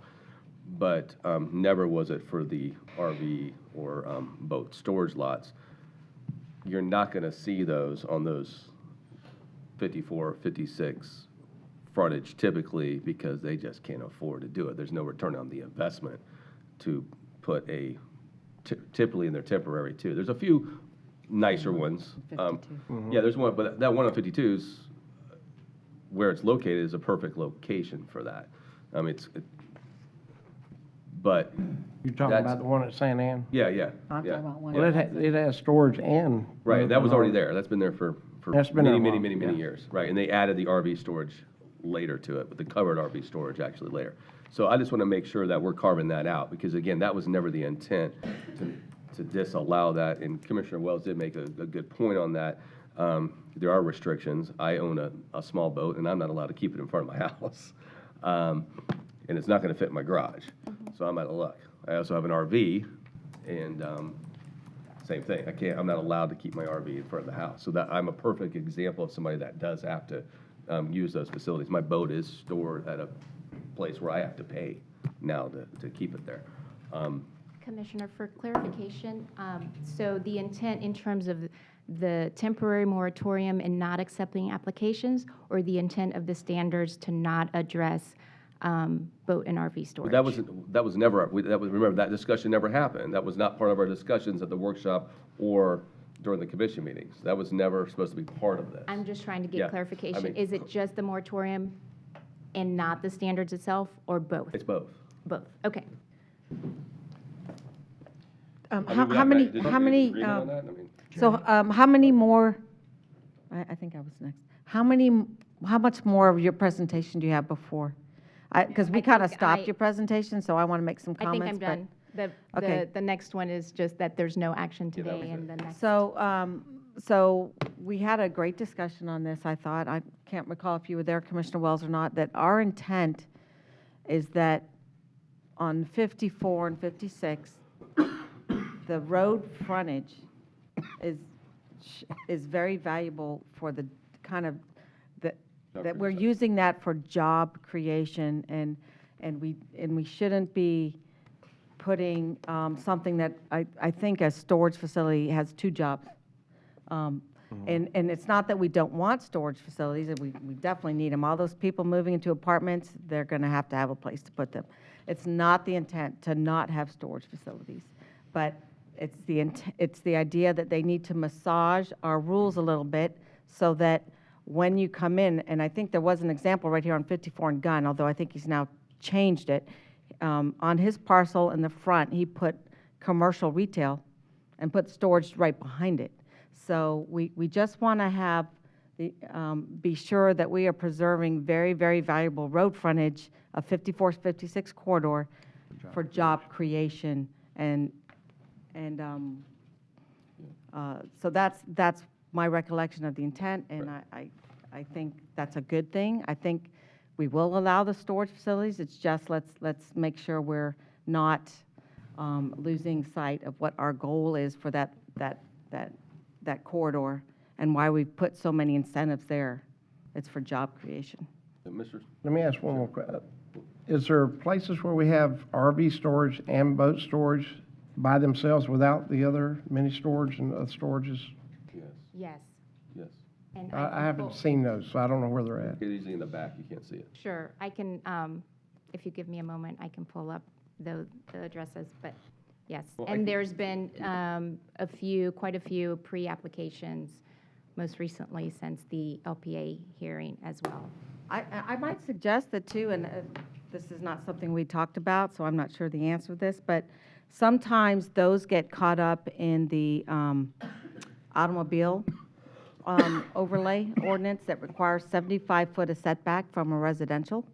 L: But never was it for the RV or boat storage lots. You're not going to see those on those 54, 56 frontage typically because they just can't afford to do it. There's no return on the investment to put typically in their temporary too. There's a few nicer ones. Yeah, there's one, but that one on 52's where it's located is a perfect location for that. But
C: You're talking about the one at St. Anne?
L: yeah, yeah,
C: I'm
L: yeah.
C: talking about one. Well, it has storage and.
L: Right, that was already there. That's been there for
C: That's been there
L: many,
C: a
L: many,
C: while,
L: many
C: yeah.
L: years. Right, and they added the RV storage later to it, but the covered RV storage actually later. So I just want to make sure that we're carving that out, because again, that was never the intent to disallow that, and Commissioner Wells did make a good point on that. There are restrictions. I own a small boat, and I'm not allowed to keep it in front of my house. And it's not going to fit in my garage, so I'm out of luck. I also have an RV, and same thing. I'm not allowed to keep my RV in front of the house. So that I'm a perfect example of somebody that does have to use those facilities. My boat is stored at a place where I have to pay now to keep it there.
K: Commissioner, for clarification, so the intent in terms of the temporary moratorium and not accepting applications, or the intent of the standards to not address boat and RV storage?
L: That was never, remember, that discussion never happened. That was not part of our discussions at the workshop or during the commission meetings. That was never supposed to be part of this.
K: I'm just trying to get
L: Yeah,
K: clarification.
L: I mean,
K: Is it just the moratorium and not the standards itself, or both?
L: It's both.
K: Both, okay.
J: How many, how many more, I think I was next. How much more of your presentation do you have before? Because we kind of stopped your presentation, so I want to make some
K: I
J: comments.
K: think I'm done.
J: Okay.
K: The next one is just that there's no action today, and the next.
J: So we had a great discussion on this, I thought. I can't recall if you were there, Commissioner Wells, or not, that our intent is that on 54 and 56, the road frontage is very valuable for the kind of, that we're using that for job creation, and we shouldn't be putting something that I think a storage facility has two jobs. And it's not that we don't want storage facilities, we definitely need them. All those people moving into apartments, they're going to have a place to put them. It's not the intent to not have storage facilities, but it's the idea that they need to massage our rules a little bit so that when you come in, and I think there was an example right here on 54 and Gunn, although I think he's now changed it. On his parcel in the front, he put commercial retail and put storage right behind it. So we just want to have be sure that we are preserving very, very valuable road frontage of 54, 56 corridor for job creation, and so that's my recollection of the intent, and I think that's a good thing. I think we will allow the storage facilities. It's just let's make sure we're not losing sight of what our goal is for that corridor and why we've put so many incentives there. It's for job creation.
C: Let me ask one more question. Is there places where we have RV storage and boat storage by themselves without the other mini storage and other storages?
K: Yes.
L: Yes.
K: And
C: I haven't seen those, so I don't know where they're at.
L: It's usually in the back, you can't see it.
K: Sure, I can, if you give me a moment, I can pull up the addresses, but yes.
L: Well,
K: And there's been quite a few pre-applications, most recently since the LPA hearing as well.
J: I might suggest that too, and this is not something we talked about, so I'm not sure the answer to this, but sometimes those get caught up in the automobile overlay ordinance that requires 75-foot of setback from a residential.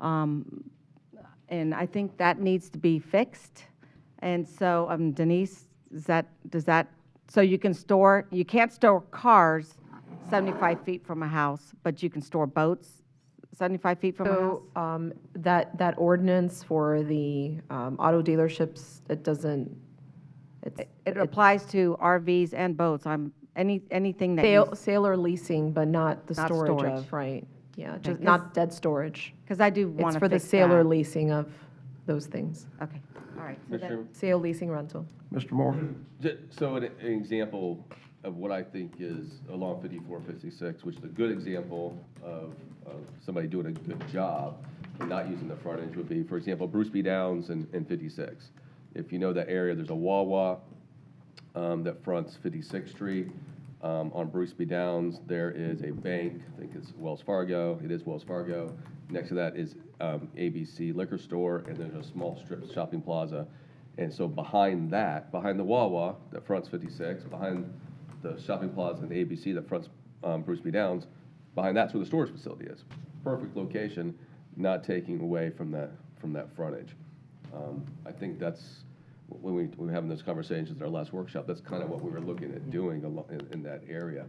J: And I think that needs to be fixed. And so, Denise, so you can't store cars 75 feet from a house, but you can store boats 75 feet from my house?
H: So that ordinance for the auto dealerships, it doesn't,
J: It applies to RVs and boats. Anything that
H: sale or leasing, but not the
J: Not
H: storage
J: storage.
H: of, right? Yeah,
J: Okay,
H: just not dead storage.
J: Because I do want
H: It's
J: to
H: for the
J: fix
H: sale or
J: that.
H: leasing of those things.
J: Okay, all right.
L: Mr. Chairman?
H: Sale, leasing, rental.
C: Mr. Moore?
L: So an example of what I think is along 54, 56, which is a good example of somebody doing a good job and not using the frontage would be, for example, Bruce B. Downs and 56. If you know that area, there's a Wawa that fronts 56th Street. On Bruce B. Downs, there is a bank, I think it's Wells Fargo. It is Wells Fargo. Next to that is ABC Liquor Store, and there's a small strip shopping plaza. And so behind that, behind the Wawa that fronts 56, behind the shopping plaza and the ABC that fronts Bruce B. Downs, behind that's where the storage facility is. Perfect location, not taking away from that frontage. I think that's, when we were having those conversations at our last workshop, that's kind of what we were looking at doing in that area.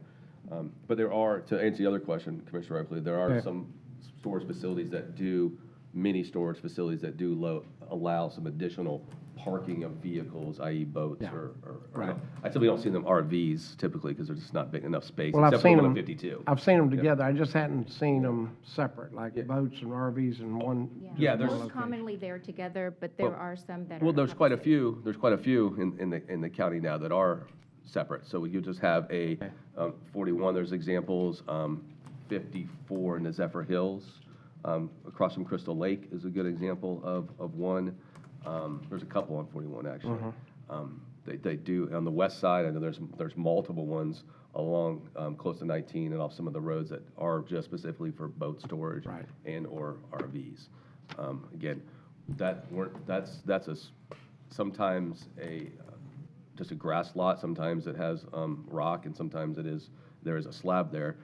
L: But there are, to answer the other question, Commissioner Oakley, there are some storage facilities that do, mini storage facilities that do allow some additional parking of vehicles, i.e. boats or
C: Right.
L: I typically don't see them RVs typically because there's just not big enough space,
C: Well, I've
L: except for
C: seen
L: the one
C: them,
L: on 52.
C: I've seen them
L: Yeah.
C: together. I just hadn't seen them separate, like boats and RVs in one.
L: Yeah,
K: Most
L: there's-
K: commonly they're together, but there
L: Well-
K: are some that are.
L: Well, there's quite a few in the county now that are separate. So you just have a 41, there's examples, 54 in the Zephyr Hills, across from Crystal Lake is a good example of one. There's a couple on 41, actually. They do, on the west side, I know there's multiple ones along close to 19 and off some of the roads that are just specifically for boat storage and/or RVs. Again, sometimes just a grass lot, sometimes it has rock, and sometimes there is a slab there.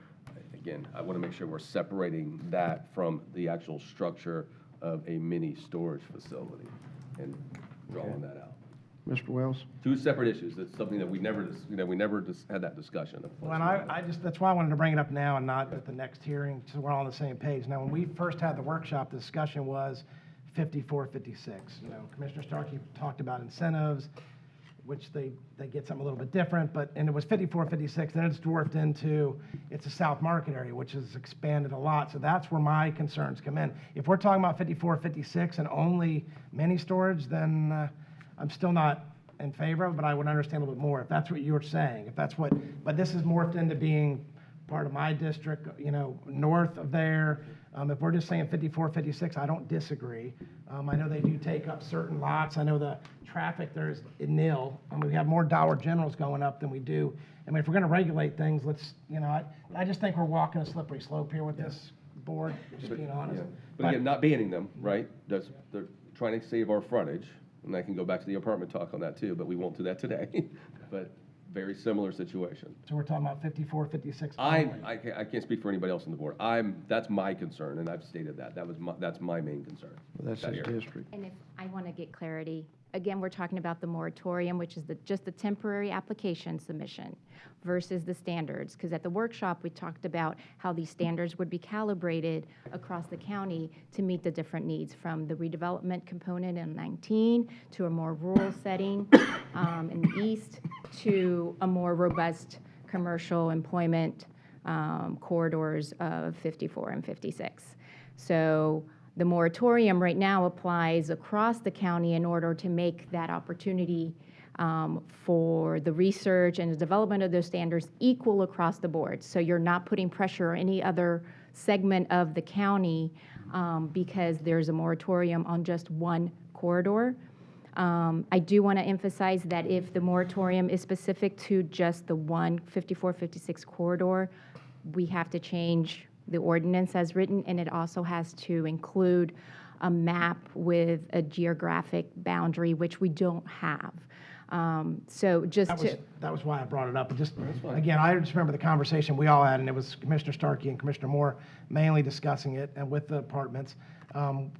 L: Again, I want to make sure we're separating that from the actual structure of a mini storage facility and drawing that out.
C: Mr. Wells?
L: Two separate issues. That's something that we never had that discussion.
F: Well, and that's why I wanted to bring it up now and not at the next hearing, so we're all on the same page. Now, when we first had the workshop, the discussion was 54, 56. Commissioner Starkey talked about incentives, which they get something a little bit different, and it was 54, 56, then it's dwarfed into, it's a South Market area, which has expanded a lot, so that's where my concerns come in. If we're talking about 54, 56 and only mini storage, then I'm still not in favor of it, but I would understand a little bit more if that's what you're saying, but this is morphed into being part of my district, north of there. If we're just saying 54, 56, I don't disagree. I know they do take up certain lots. I know the traffic there is nil. We have more Dollar Generals going up than we do. If we're going to regulate things, I just think we're walking a slippery slope here with this board, just being honest.
L: But again, not banning them, right? They're trying to save our frontage, and I can go back to the apartment talk on that too, but we won't do that today. But very similar situation.
F: So we're talking about 54, 56.
L: I can't speak for anybody else on the board. That's my concern, and I've stated that. That's my main concern.
C: That's
L: that
C: his
L: area.
C: district.
K: And if I want to get clarity, again, we're talking about the moratorium, which is just the temporary application submission versus the standards. Because at the workshop, we talked about how these standards would be calibrated across the county to meet the different needs, from the redevelopment component in 19 to a more rural setting in the east to a more robust commercial employment corridors of 54 and 56. So the moratorium right now applies across the county in order to make that opportunity for the research and the development of those standards equal across the board. So you're not putting pressure on any other segment of the county because there's a moratorium on just one corridor. I do want to emphasize that if the moratorium is specific to just the one 54, 56 corridor, we have to change the ordinance as written, and it also has to include a map with a geographic boundary, which we don't have. So just
F: that was why I brought it up. But just again, I just remember the conversation we all had, and it was Commissioner Starkey and Commissioner Moore mainly discussing it, and with the apartments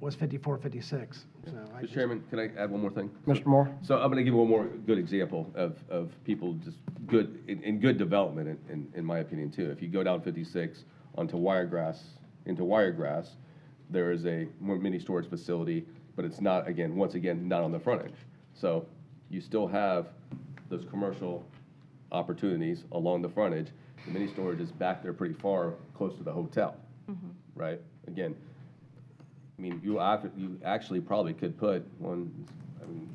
F: was 54, 56. So
L: Mr. Chairman, can I add one more thing?
C: Mr. Moore?
L: So I'm going to give one more good example of people just good in good development, in my opinion, too. If you go down 56 onto Wiregrass into Wiregrass, there is a more mini storage facility, but it's not, again, once again, not on the frontage. So you still have those commercial opportunities along the frontage. The mini storage is back there pretty far, close to the hotel, right? Again, I mean, you actually probably could put one, I mean,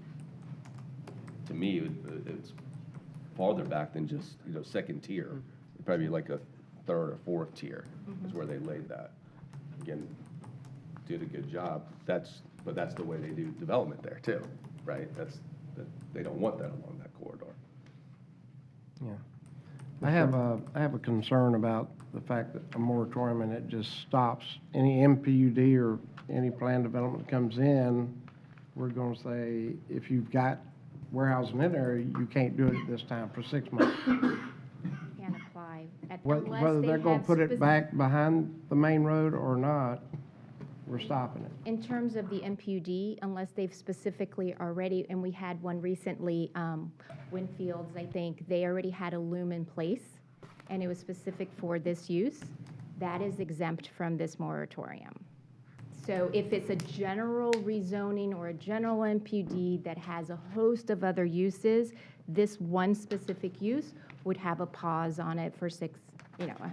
L: to me, it's farther back than just, second tier. It'd probably be like a third or fourth tier is where they laid that. Again, did a good job. But that's the way they do development there too, right? They don't want that along that corridor.
C: Yeah. I have a concern about the fact that a moratorium and it just stops any MPUD or any plan development that comes in. We're going to say, if you've got warehousing in there, you can't do it at this time for 6 months.
K: Can't apply. Unless
C: Whether
K: they
C: they're going
K: have
C: to put it back behind the main road or not, we're stopping it.
K: In terms of the MPUD, unless they've specifically already, and we had one recently, Winfield's, I think, they already had a loom in place, and it was specific for this use, that is exempt from this moratorium. So if it's a general rezoning or a general MPUD that has a host of other uses, this one specific use would have a pause on it for 6 months,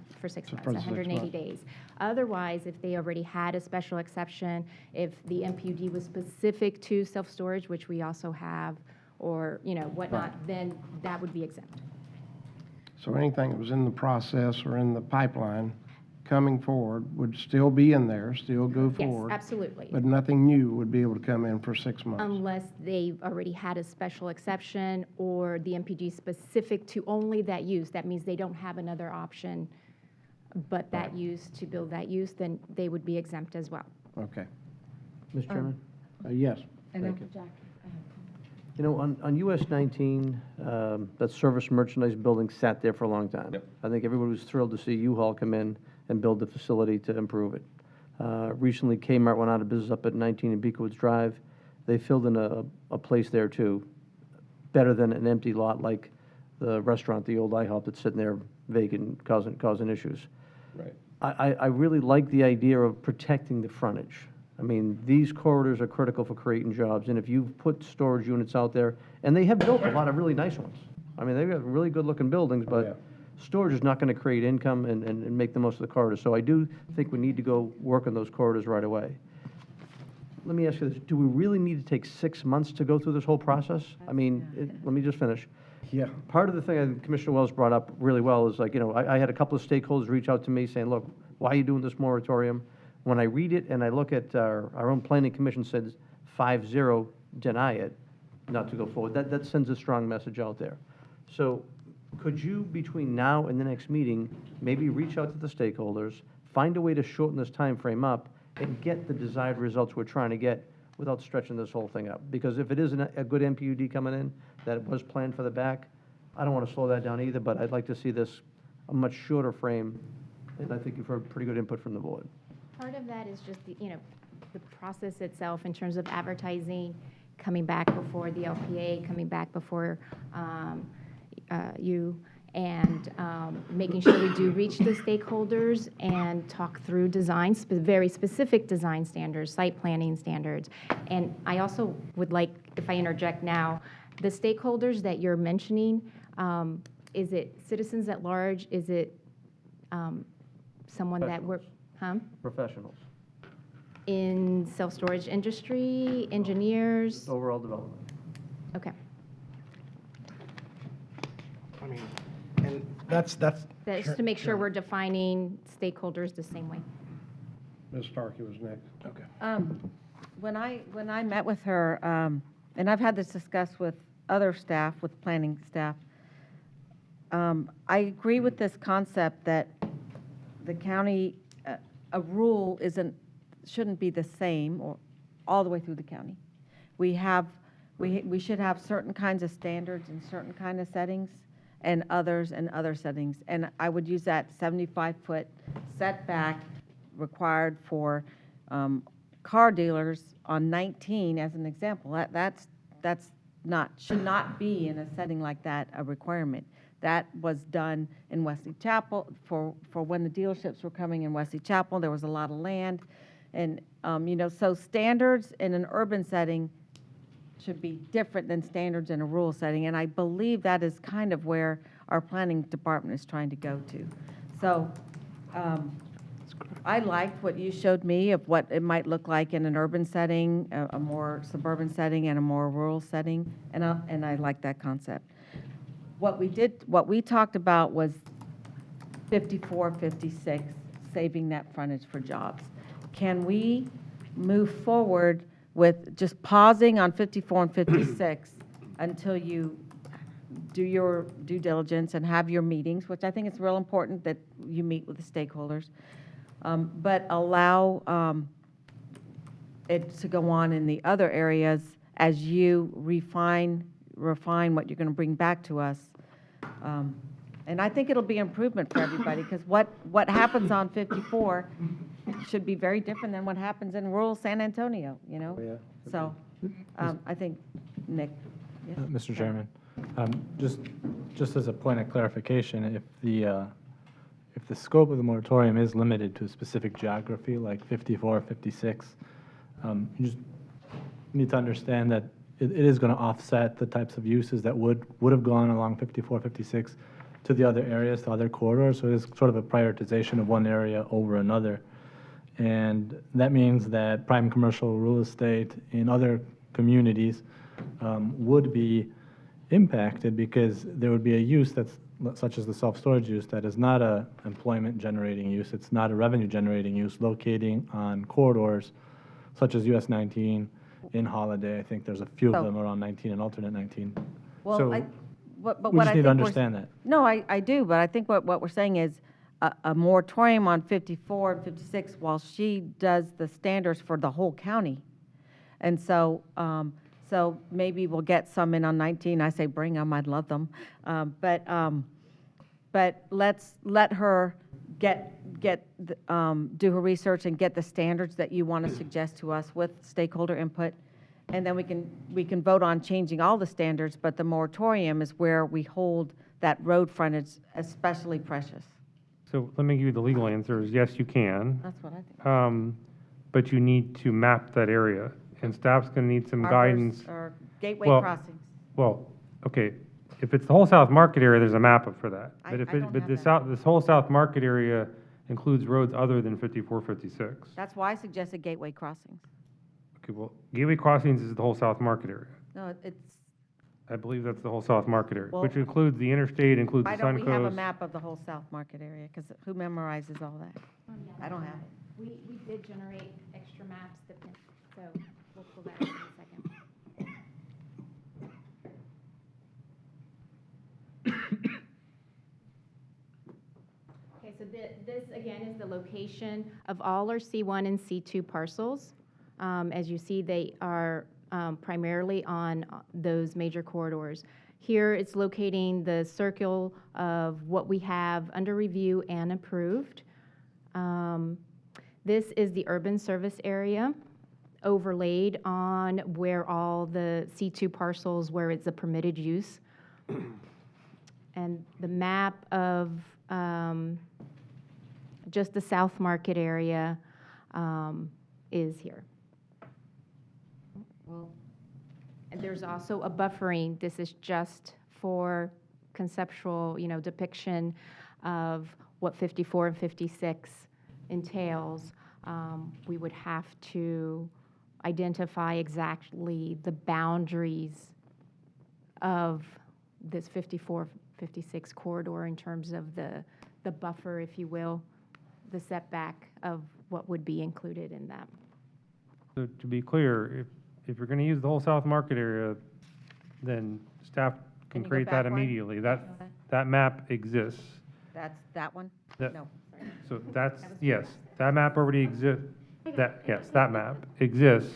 K: 180 days. Otherwise, if they already had a special exception, if the MPUD was specific to self-storage, which we also have, or, whatnot, then that would be exempt.
C: So anything that was in the process or in the pipeline coming forward would still be in there, still go forward.
K: Yes, absolutely.
C: But nothing new would be able to come in for 6 months.
K: Unless they've already had a special exception or the MPG specific to only that use. That means they don't have another option but that use to build that use, then they would be exempt as well.
C: Okay.
G: Mr. Chairman?
C: Yes.
G: Thank you. On US 19, that service merchandise building sat there for a long time.
L: Yep.
G: I think everybody was thrilled to see U-Haul come in and build the facility to improve it. Recently, Kmart went out of business up at 19 in Beekowitz Drive. They filled in a place there too, better than an empty lot like the restaurant, the old IHOP that's sitting there vacant, causing issues.
L: Right.
G: I really like the idea of protecting the frontage. I mean, these corridors are critical for creating jobs, and if you've put storage units out there, and they have built a lot of really nice ones. I mean, they've got really good-looking buildings, but storage is not going to create income and make the most of the corridors. So I do think we need to go work on those corridors right away. Let me ask you this. Do we really need to take 6 months to go through this whole process? I mean, let me just finish.
C: Yeah.
G: Part of the thing I think Commissioner Wells brought up really well is I had a couple of stakeholders reach out to me saying, look, why are you doing this moratorium? When I read it and I look at our own planning commission said 5-0 deny it, not to go forward, that sends a strong message out there. So could you, between now and the next meeting, maybe reach out to the stakeholders, find a way to shorten this time frame up, and get the desired results we're trying to get without stretching this whole thing up? Because if it isn't a good MPUD coming in that was planned for the back, I don't want to slow that down either, but I'd like to see this a much shorter frame, and I think you've heard pretty good input from the board.
K: Part of that is just the process itself in terms of advertising, coming back before the LPA, coming back before you, and making sure we do reach the stakeholders and talk through designs, very specific design standards, site planning standards. And I also would like, if I interject now, the stakeholders that you're mentioning, is it citizens at large? Is it someone that we're,
G: Professionals.
K: in self-storage industry, engineers?
G: Overall development.
K: Okay.
F: I mean, and that's.
K: That's to make sure we're defining stakeholders the same way.
C: Ms. Starkey was next.
F: Okay.
J: When I met with her, and I've had this discussed with other staff, with planning staff, I agree with this concept that the county, a rule shouldn't be the same or all the way through the county. We should have certain kinds of standards in certain kind of settings and others in other settings. And I would use that 75-foot setback required for car dealers on 19 as an example. That's should not be in a setting like that a requirement. That was done in Wesley Chapel for when the dealerships were coming in Wesley Chapel. There was a lot of land. And, so standards in an urban setting should be different than standards in a rural setting. And I believe that is kind of where our planning department is trying to go to. So I liked what you showed me of what it might look like in an urban setting, a more suburban setting, and a more rural setting. And I like that concept. What we talked about was 54, 56, saving that frontage for jobs. Can we move forward with just pausing on 54 and 56 until you do your due diligence and have your meetings, which I think it's real important that you meet with the stakeholders, but allow it to go on in the other areas as you refine what you're going to bring back to us. And I think it'll be improvement for everybody, because what happens on 54 should be very different than what happens in rural San Antonio,
G: Yeah.
J: So I think, Nick. Yes?
S: Mr. Chairman, just as a point of clarification, if the scope of the moratorium is limited to a specific geography, like 54 or 56, you just need to understand that it is going to offset the types of uses that would have gone along 54, 56 to the other areas, to other corridors. So it is sort of a prioritization of one area over another. And that means that prime commercial real estate in other communities would be impacted, because there would be a use that's such as the self-storage use that is not a employment-generating use. It's not a revenue-generating use locating on corridors such as US 19, in Holiday. I think there's a few of them around 19 and alternate 19.
J: Well,
S: So
J: but
S: we
J: what
S: just
J: I
S: need to
J: think
S: understand that.
J: No, I do, but I think what we're saying is a moratorium on 54 and 56 while she does the standards for the whole county. And so maybe we'll get some in on 19. I say bring them, I'd love them. But let's let her do her research and get the standards that you want to suggest to us with stakeholder input. And then we can vote on changing all the standards, but the moratorium is where we hold that road frontage especially precious.
M: So let me give you the legal answer is yes, you can.
J: That's what I think.
M: But you need to map that area, and staff's going to need some guidance.
J: Or gateway crossings.
M: Well, okay, if it's the whole South Market area, there's a map up for that.
J: I
M: But if
J: don't have
M: this whole South Market area includes roads other than 54, 56.
J: That's why I suggested gateway crossings.
M: Okay, well, gateway crossings is the whole South Market area.
J: No, it's,
M: I believe that's the whole South Market area,
J: Well,
M: which includes the interstate, includes
J: why
M: the
J: don't we have a
M: Suncoast.
J: map of the whole South Market area? Because who memorizes all that? I don't have it.
K: We did generate extra maps, so we'll pull that up in a second. Okay, so this again is the location of all our C1 and C2 parcels. As you see, they are primarily on those major corridors. Here, it's locating the circle of what we have under review and approved. This is the urban service area overlaid on where all the C2 parcels, where it's a permitted use. And the map of just the South Market area is here.
J: Well,
K: and there's also a buffering. This is just for conceptual, depiction of what 54 and 56 entails. We would have to identify exactly the boundaries of this 54, 56 corridor in terms of the buffer, if you will, the setback of what would be included in that.
M: So to be clear, if you're going to use the whole South Market area, then staff can
J: you go
M: create that
J: back one?
M: immediately. That map exists.
J: That's that one?
M: That-
J: No.
M: So that's, yes, that map already exists. Yes, that map exists.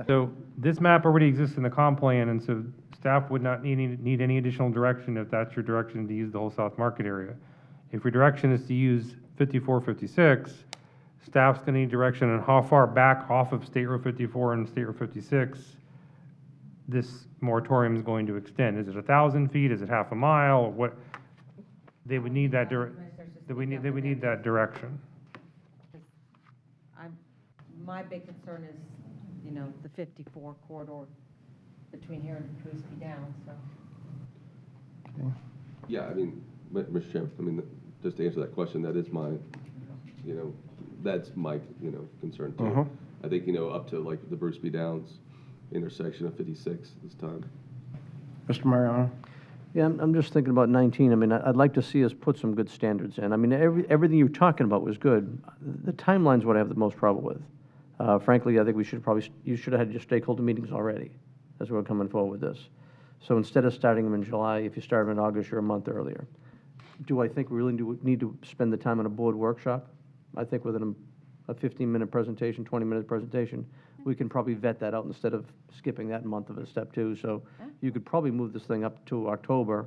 M: So this map already exists in the comp plan, and so staff would not need any additional direction if that's your direction to use the whole South Market area. If your direction is to use 54, 56, staff's going to need direction on how far back off of State Road 54 and State Road 56 this moratorium is going to extend. Is it 1,000 feet? Is it half a mile? Or what? They would need that they would need that direction.
J: My big concern is, you know, the 54 corridor between here and Bruceby Downs, so.
L: Yeah, I mean, Mr. Chairman, I mean, just to answer that question, that is my, you know, that's my, you know, concern too. I think, you know, up to like the Bruceby Downs intersection of 56 this time.
C: Mr. Mariano?
G: Yeah, I'm just thinking about 19. I mean, I'd like to see us put some good standards in. I mean, everything you're talking about was good. The timeline's what I have the most trouble with. Frankly, I think you should have had your stakeholder meetings already as we're coming forward with this. So instead of starting them in July, if you start them in August, you're a month earlier. Do I think we really need to spend the time on a board workshop? I think within a 15-minute presentation, 20-minute presentation, we can probably vet that out instead of skipping that month of a step two. So you could probably move this thing up to October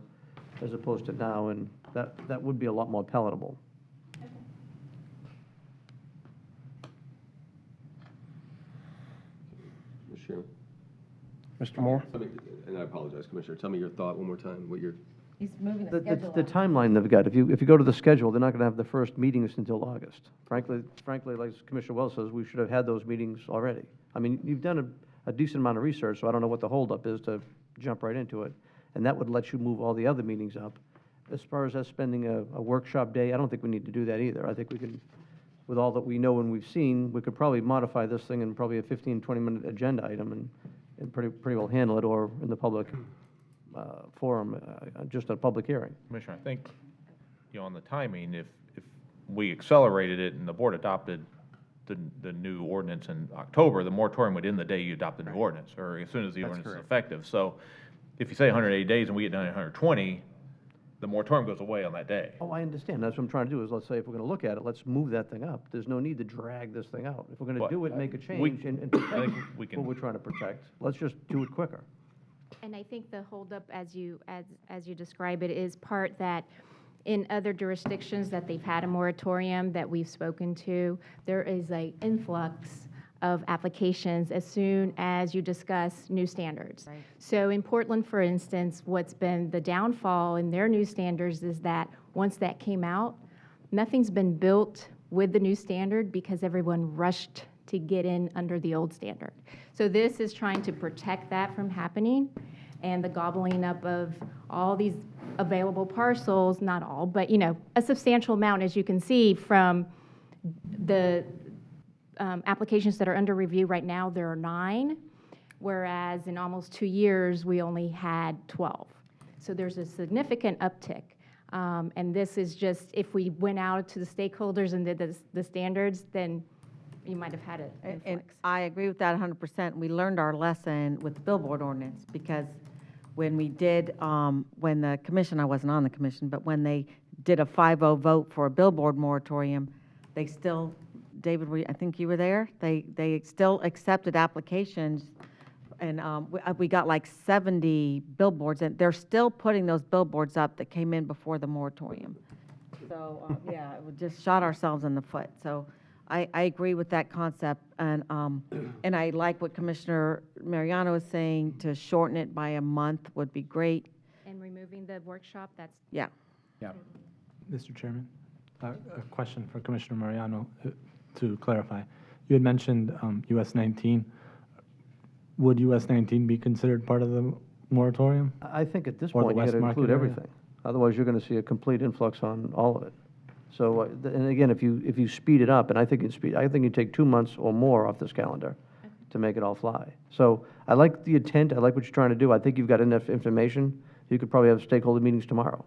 G: as opposed to now, and that would be a lot more palatable.
L: Mr. Chairman?
C: Mr. Moore?
L: And I apologize, Commissioner. Tell me your thought one more time, what you're...
J: He's moving the schedule
G: The
J: up.
G: timeline they've got, if you go to the schedule, they're not going to have the first meetings until August. Frankly, like Commissioner Wells says, we should have had those meetings already. I mean, you've done a decent amount of research, so I don't know what the holdup is to jump right into it. And that would let you move all the other meetings up. As far as us spending a workshop day, I don't think we need to do that either. I think we can, with all that we know and we've seen, we could probably modify this thing in probably a 15, 20-minute agenda item and pretty well handle it, or in the public forum, just a public hearing.
T: Commissioner, I think, you know, on the timing, if we accelerated it and the board adopted the new ordinance in October, the moratorium would end the day you adopt the new ordinance, or as soon as the ordinance is effective. So if you say 180 days and we get done in 120, the moratorium goes away on that day.
G: Oh, I understand. That's what I'm trying to do, is let's say if we're going to look at it, let's move that thing up. There's no need to drag this thing out. If we're going to do it, make a change and protect what we're trying to protect, let's just do it quicker.
K: And I think the holdup, as you describe it, is part that in other jurisdictions that they've had a moratorium that we've spoken to, there is an influx of applications as soon as you discuss new standards.
J: Right.
K: So in Portland, for instance, what's been the downfall in their new standards is that once that came out, nothing's been built with the new standard because everyone rushed to get in under the old standard. So this is trying to protect that from happening, and the gobbling up of all these available parcels, not all, but, you know, a substantial amount, as you can see from the applications that are under review right now, there are 9, whereas in almost 2 years, we only had 12. So there's a significant uptick. And this is just, if we went out to the stakeholders and did the standards, then you might have had an influx.
J: And I agree with that 100%. We learned our lesson with the billboard ordinance, because when we did, when the commission, I wasn't on the commission, but when they did a 5-0 vote for a billboard moratorium, they still, David, I think you were there, they still accepted applications, and we got like 70 billboards, and they're still putting those billboards up that came in before the moratorium. So, yeah, we just shot ourselves in the foot. So I agree with that concept, and I like what Commissioner Mariano is saying, to shorten it by a month would be great.
K: And removing the workshop, that's...
J: Yeah.
C: Yeah.
S: Mr. Chairman, a question for Commissioner Mariano to clarify. You had mentioned US 19. Would US 19 be considered part of the moratorium?
G: I think at this
S: Or the
G: point, you got
S: West
G: to
S: Market
G: include
S: area?
G: everything. Otherwise, you're going to see a complete influx on all of it. So, and again, if you speed it up, and I think you take 2 months or more off this calendar to make it all fly. So I like the intent, I like what you're trying to do. I think you've got enough information. You could probably have stakeholder meetings tomorrow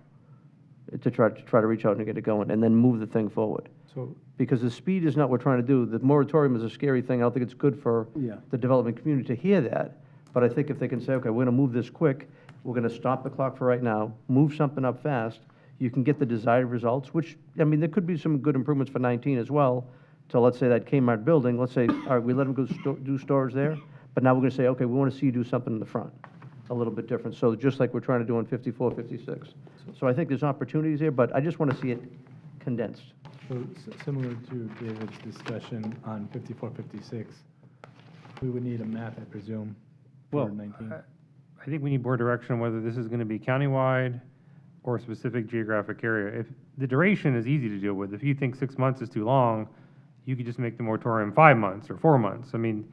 G: to try to reach out and get it going, and then move the thing forward.
S: So,
G: Because the speed is not what we're trying to do. The moratorium is a scary thing. I don't think it's good for the development community to hear that. But I think if they can say, okay, we're going to move this quick, we're going to stop the clock for right now, move something up fast, you can get the desired results, which, I mean, there could be some good improvements for 19 as well, to, let's say, that Kmart building. Let's say, all right, we let them go do storage there, but now we're going to say, okay, we want to see you do something in the front, a little bit different. So just like we're trying to do on 54, 56. So I think there's opportunities here, but I just want to see it condensed.
S: So similar to David's discussion on 54, 56, we would need a map, I presume, for 19.
M: I think we need board direction on whether this is going to be countywide or a specific geographic area. If the duration is easy to deal with, if you think 6 months is too long, you could just make the moratorium 5 months or 4 months. I mean,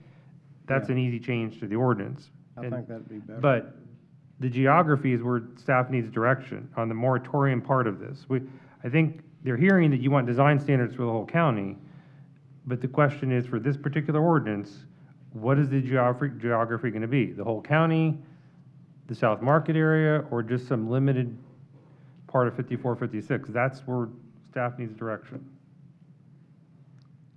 M: that's
C: Yeah.
M: an easy change to the ordinance.
C: I think that'd be better.
M: But the geography is where staff needs direction on the moratorium part of this. I think they're hearing that you want design standards for the whole county, but the question is, for this particular ordinance, what is the geography going to be? The whole county, the South Market area, or just some limited part of 5456? That's where staff needs direction.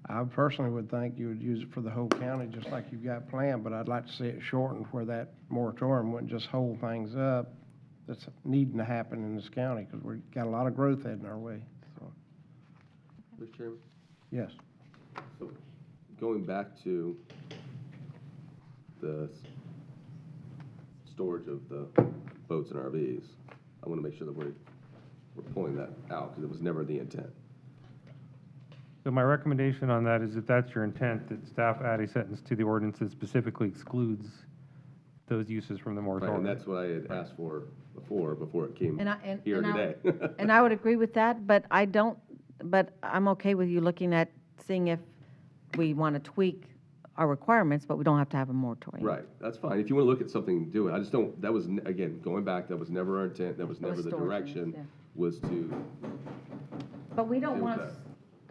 C: I personally would think you would use it for the whole county, just like you've got planned, but I'd like to see it shortened where that moratorium wouldn't just hold things up that's needing to happen in this county, because we've got a lot of growth heading our way, so.
L: Mr. Chairman?
C: Yes.
L: So, going back to the storage of the boats and RVs, I want to make sure that we're pulling that out, because it was never the intent.
M: So my recommendation on that is, if that's your intent, that staff add a sentence to the ordinance that specifically excludes those uses from the
L: Right,
M: moratorium.
L: and that's what I had asked for before it came
J: And
L: here today.
J: And I would agree with that, but I'm okay with you looking at, seeing if we want to tweak our requirements, but we don't have to have a moratorium.
L: Right, that's fine. If you want to look at something, do it. I just don't, that was, again, going back, that was never our intent, that was never the
J: storage
L: direction,
J: units, yeah.
L: was to,
J: But we don't
L: Do
J: want
L: that.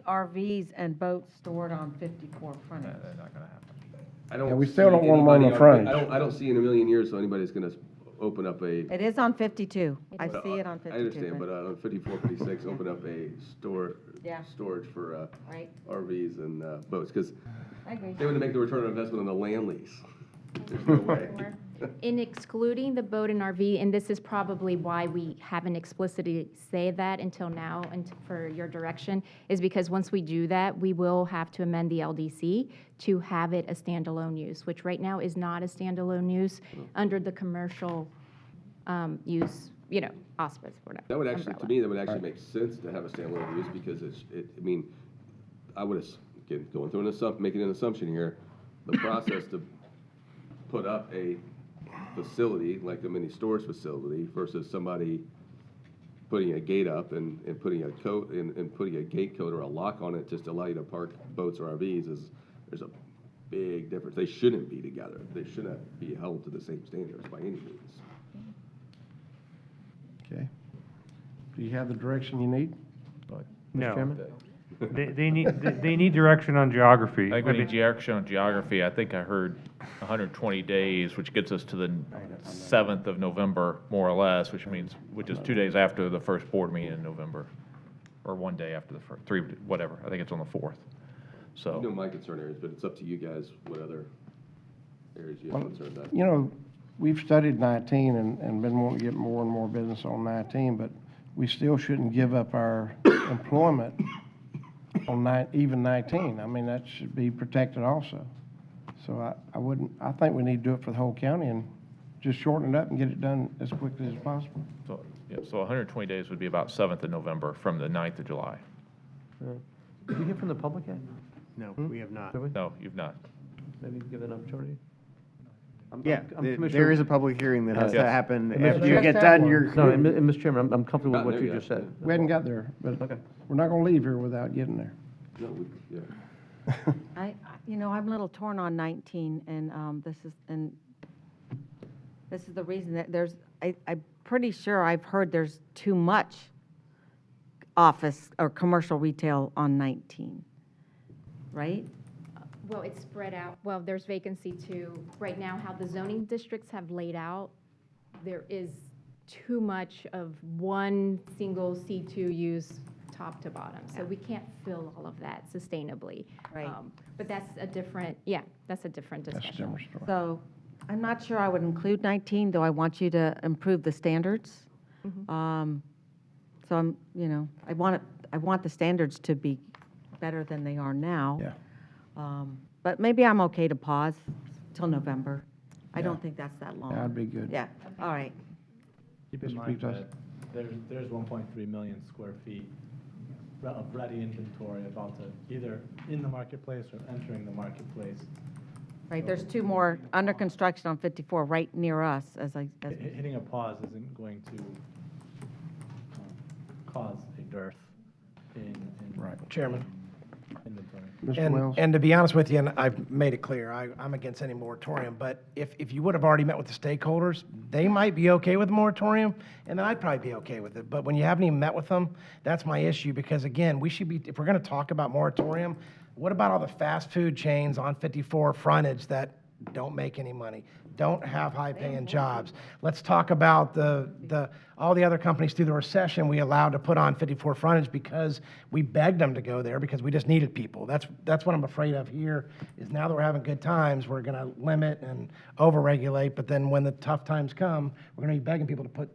J: RVs and boats stored on 54 frontage.
T: That's not going to happen.
L: I don't.
C: Yeah, we still
L: see
C: don't want them on the
L: anybody
C: frontage.
L: I don't see in a million years, so anybody's going to open up a.
J: It is on 52. I see it on 52.
L: I understand, but on 54, 56, open up a
J: Yeah.
L: storage for
J: Right.
L: RVs and boats, because
J: I agree.
L: they want to make the return on investment on the land lease. There's no way.
K: In excluding the boat and RV, and this is probably why we haven't explicitly say that until now, and for your direction, is because once we do that, we will have to amend the LDC to have it a standalone use, which right now is not a standalone use under the commercial use, auspice, whatever.
L: That would actually, to
K: umbrella.
L: me, that would actually make sense to have a standalone use, because I mean, I would have, again, going through making an assumption here, the process to put up a facility, like a mini storage facility, versus somebody putting a gate up and putting a coat, and putting a gate code or a lock on it just to allow you to park boats or RVs, there's a big difference. They shouldn't be together. They shouldn't be held to the same standards by any means.
C: Okay. Do you have the direction you need?
M: No. They need direction on geography.
T: I think we need direction on geography. I think I heard 120 days, which gets us to the 7th of November, more or less, which is 2 days after the first board meeting in November, or 1 day after the first, whatever. I think it's on the 4th. So.
L: You know my concern areas, but it's up to you guys what other areas you have concerned about.
C: We've studied 19 and been wanting to get more and more business on 19, but we still shouldn't give up our employment on even 19. I mean, that should be protected also. So I think we need to do it for the whole county and just shorten it up and get it done as quickly as possible.
T: So 120 days would be about 7th of November from the 9th of July.
G: Did we hear from the public yet?
N: No, we have not.
G: Did we?
T: No, you've not.
G: Maybe give an opportunity?
N: Yeah,
G: Commissioner-
N: there is a public hearing that has to
T: Yes.
N: happen
C: And
N: after
C: Mr.
N: you
C: Just
N: get
C: had
N: done
C: one.
N: your.
G: No, and Mr. Chairman, I'm comfortable with
L: Not
G: what
L: there
G: you
L: yet.
G: just said.
C: We hadn't got there, but we're not going to leave here without getting there.
L: No, yeah.
J: I'm a little torn on 19, and this is the reason that I'm pretty sure I've heard there's too much office or commercial retail on 19, right?
K: Well, it's spread out. Well, there's vacancy too. Right now, how the zoning districts have laid out, there is too much of one single C2 use top to bottom. So we can't fill all of that sustainably.
J: Right.
K: But that's a different discussion.
C: That's a different story.
J: So I'm not sure I would include 19, though I want you to improve the standards. So I want the standards to be better than they are now.
C: Yeah.
J: But maybe I'm okay to pause till November. I
C: Yeah.
J: don't think that's that long.
C: That'd be good.
J: Yeah, all right.
S: Keep in
C: Mr.
S: mind
C: Peters.
S: that there's 1.3 million square feet of ready inventory about to either in the marketplace or entering the marketplace
J: Right, there's two more under construction on 54 right near us, as
S: Hitting a pause isn't going to cause a dearth in
F: Chairman.
S: inventory.
C: Mr. Wells?
F: And to be honest with you, and I've made it clear, I'm against any moratorium, but if you would have already met with the stakeholders, they might be okay with the moratorium, and then I'd probably be okay with it. But when you haven't even met with them, that's my issue, because again, we should be, if we're gonna talk about moratorium, what about all the fast food chains on 54 frontage that don't make any money, don't have high-paying jobs? Let's talk about all the other companies through the recession we allowed to put on 54 frontage because we begged them to go there because we just needed people. That's what I'm afraid of here, is now that we're having good times, we're gonna limit and over-regulate, but then when the tough times come, we're gonna be begging people to put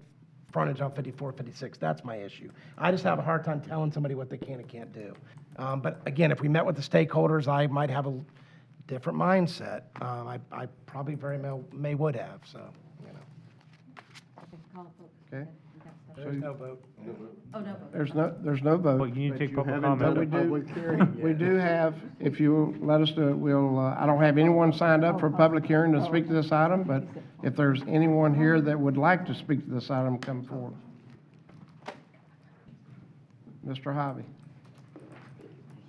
F: frontage on 54, 56. That's my issue. I just have a hard time telling somebody what they can and can't do. But again, if we met with the stakeholders, I might have a different mindset. I probably very may would have, so, you know.
C: Okay.
F: There's no vote.
J: Oh, no.
C: There's no vote.
M: Well, you need to take public
C: But
M: comment.
C: we do have, if you let us do it, I don't have anyone signed up for a public hearing to speak to this item, but if there's anyone here that would like to speak to this item, come forward. Mr. Hobby.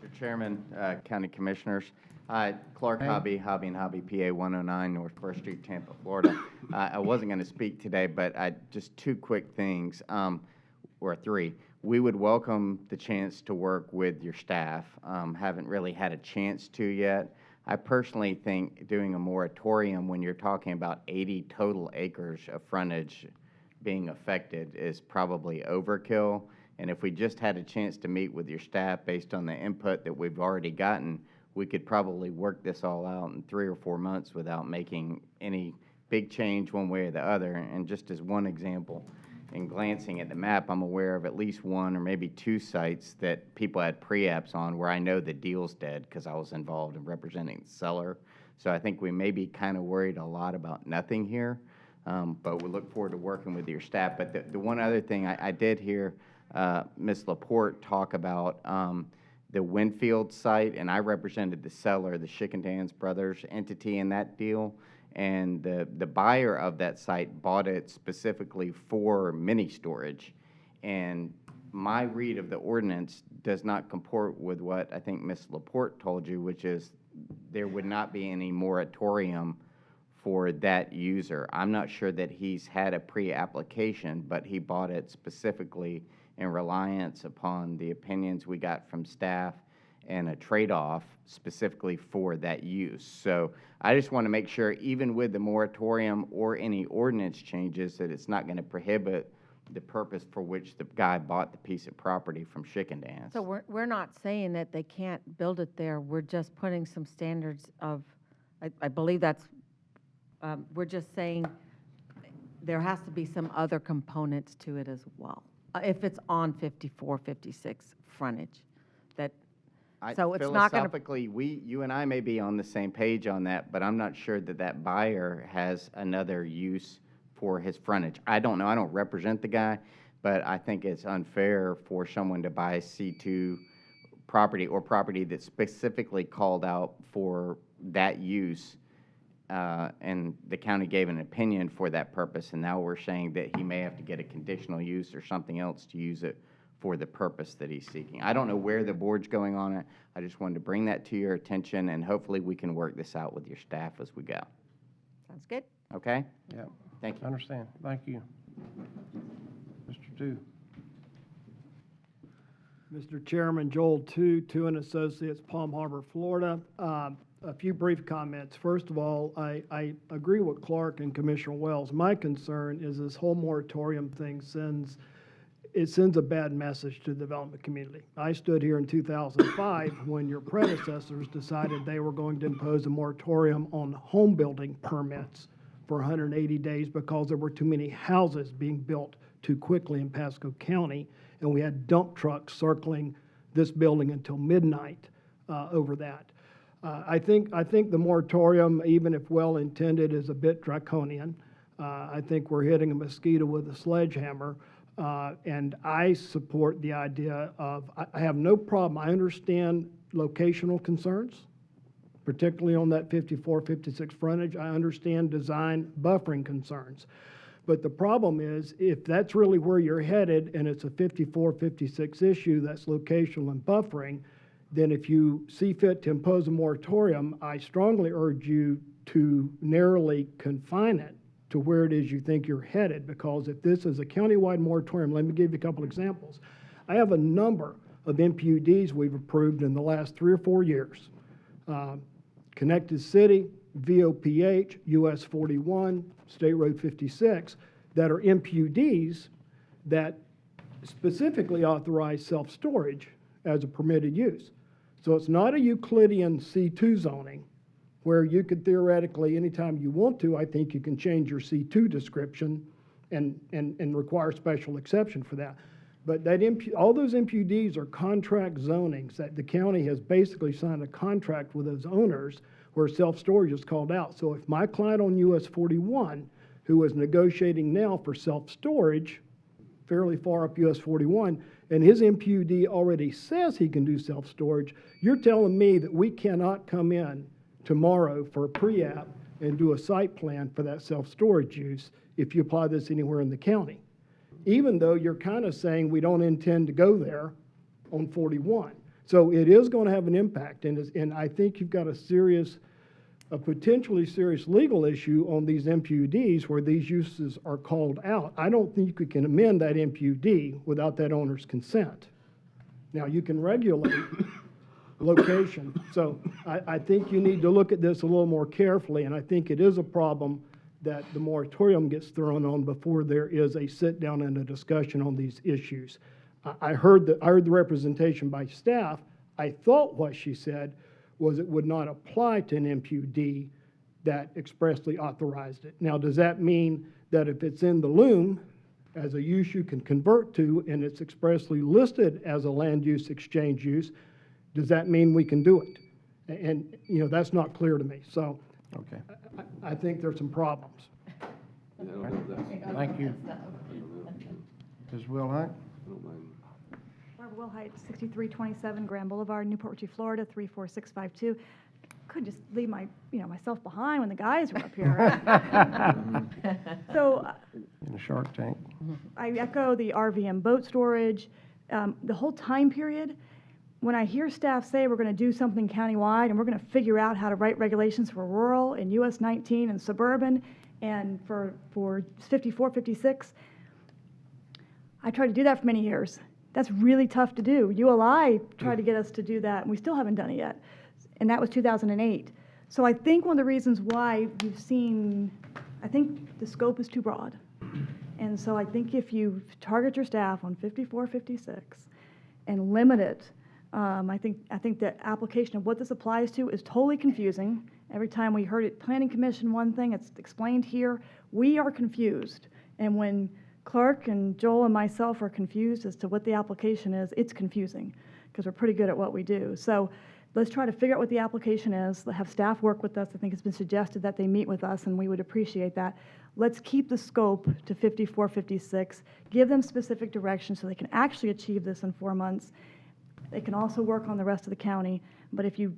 U: Mr. Chairman, County Commissioners, Clark Hobby, Hobby and Hobby, PA 109, North First Street, Tampa, Florida. I wasn't going to speak today, but just two quick things, or three. We would welcome the chance to work with your staff. Haven't really had a chance to yet. I personally think doing a moratorium when you're talking about 80 total acres of frontage being affected is probably overkill. And if we just had a chance to meet with your staff based on the input that we've already gotten, we could probably work this all out in 3 or 4 months without making any big change one way or the other. And just as one example, in glancing at the map, I'm aware of at least 1 or maybe 2 sites that people had pre-apps on where I know the deal's dead because I was involved in representing the seller. So I think we may be kind of worried a lot about nothing here, but we look forward to working with your staff. But the one other thing, I did hear Ms. Laporte talk about the Winfield site, and I represented the seller, the Schickendans Brothers entity in that deal, and the buyer of that site bought it specifically for mini storage. And my read of the ordinance does not comport with what I think Ms. Laporte told you, which is there would not be any moratorium for that user. I'm not sure that he's had a pre-application, but he bought it specifically in reliance upon the opinions we got from staff and a trade-off specifically for that use. So I just want to make sure, even with the moratorium or any ordinance changes, that it's not going to prohibit the purpose for which the guy bought the piece of property from Schickendans.
J: So we're not saying that they can't build it there, we're just putting some standards of, I believe that's, we're just saying there has to be some other components to it as well. If it's on 54, 56 frontage, so it's not going to.
U: Philosophically, you and I may be on the same page on that, but I'm not sure that that buyer has another use for his frontage. I don't know. I don't represent the guy, but I think it's unfair for someone to buy C2 property or property that's specifically called out for that use, and the county gave an opinion for that purpose, and now we're saying that he may have to get a conditional use or something else to use it for the purpose that he's seeking. I don't know where the board's going on it. I just wanted to bring that to your attention, and hopefully we can work this out with your staff as we go.
J: Sounds good.
U: Okay?
C: Yeah.
U: Thank you.
C: I understand. Thank you. Mr. Tu.
V: Mr. Chairman, Joel Tu, and Associates, Palm Harbor, Florida. A few brief comments. First of all, I agree with Clark and Commissioner Wells. My concern is this whole moratorium thing sends a bad message to the development community. I stood here in 2005 when your predecessors decided they were going to impose a moratorium on home building permits for 180 days because there were too many houses being built too quickly in Pasco County, and we had dump trucks circling this building until midnight over that. I think the moratorium, even if well-intended, is a bit draconian. I think we're hitting a mosquito with a sledgehammer, and I support the idea of, I have no problem, I understand locational concerns, particularly on that 54, 56 frontage. I understand design buffering concerns. But the problem is, if that's really where you're headed and it's a 54, 56 issue that's locational and buffering, then if you see fit to impose a moratorium, I strongly urge you to narrowly confine it to where it is you think you're headed, because if this is a countywide moratorium, let me give you a couple examples. I have a number of MPUDs we've approved in the last 3 or 4 years. Connected City, VOPH, US 41, State Road 56, that are MPUDs that specifically authorize self-storage as a permitted use. So it's not a Euclidean C2 zoning, where you could theoretically, anytime you want to, I think you can change your C2 description and require special exception for that. But that all those MPUDs are contract zonings that the county has basically signed a contract with those owners where self-storage is called out. So if my client on US 41, who is negotiating now for self-storage, fairly far up US 41, and his MPUD already says he can do self-storage, you're telling me that we cannot come in tomorrow for a pre-app and do a site plan for that self-storage use if you apply this anywhere in the county, even though you're kind of saying we don't intend to go there on 41. So it is going to have an impact, and I think you've got a potentially serious legal issue on these MPUDs where these uses are called out. I don't think you can amend that MPUD without that owner's consent. Now, you can regulate location. So I think you need to look at this a little more carefully, and I think it is a problem that the moratorium gets thrown on before there is a sit-down and a discussion on these issues. I heard the representation by staff. I thought what she said was it would not apply to an MPUD that expressly authorized it. Now, does that mean that if it's in the loom as a use you can convert to and it's expressly listed as a land use exchange use, does that mean we can do it? And, you know, that's not clear to me. So
C: Okay.
V: I think there's some problems.
C: Thank you. Ms. Wilhite?
B: Barbara Wilhite, 6327 Grand Boulevard, Newport Richey, Florida, 34652. Couldn't just leave myself behind when the guys were up here. Right? So
C: In the Shark Tank.
B: I echo the RV and boat storage. The whole time period, when I hear staff say we're going to do something countywide and we're going to figure out how to write regulations for rural and US 19 and suburban and for 54, 56, I tried to do that for many years. That's really tough to do. ULI tried to get us to do that, and we still haven't done it yet. And that was 2008. So I think one of the reasons why you've seen, I think the scope is too broad. And so I think if you target your staff on 54, 56 and limit it, I think the application of what this applies to is totally confusing. Every time we heard it, Planning Commission, one thing, it's explained here. We are confused. And when Clark and Joel and myself are confused as to what the application is, it's confusing because we're pretty good at what we do. So let's try to figure out what the application is, have staff work with us. I think it's been suggested that they meet with us, and we would appreciate that. Let's keep the scope to 54, 56, give them specific direction so they can actually achieve this in 4 months. They can also work on the rest of the county, but if you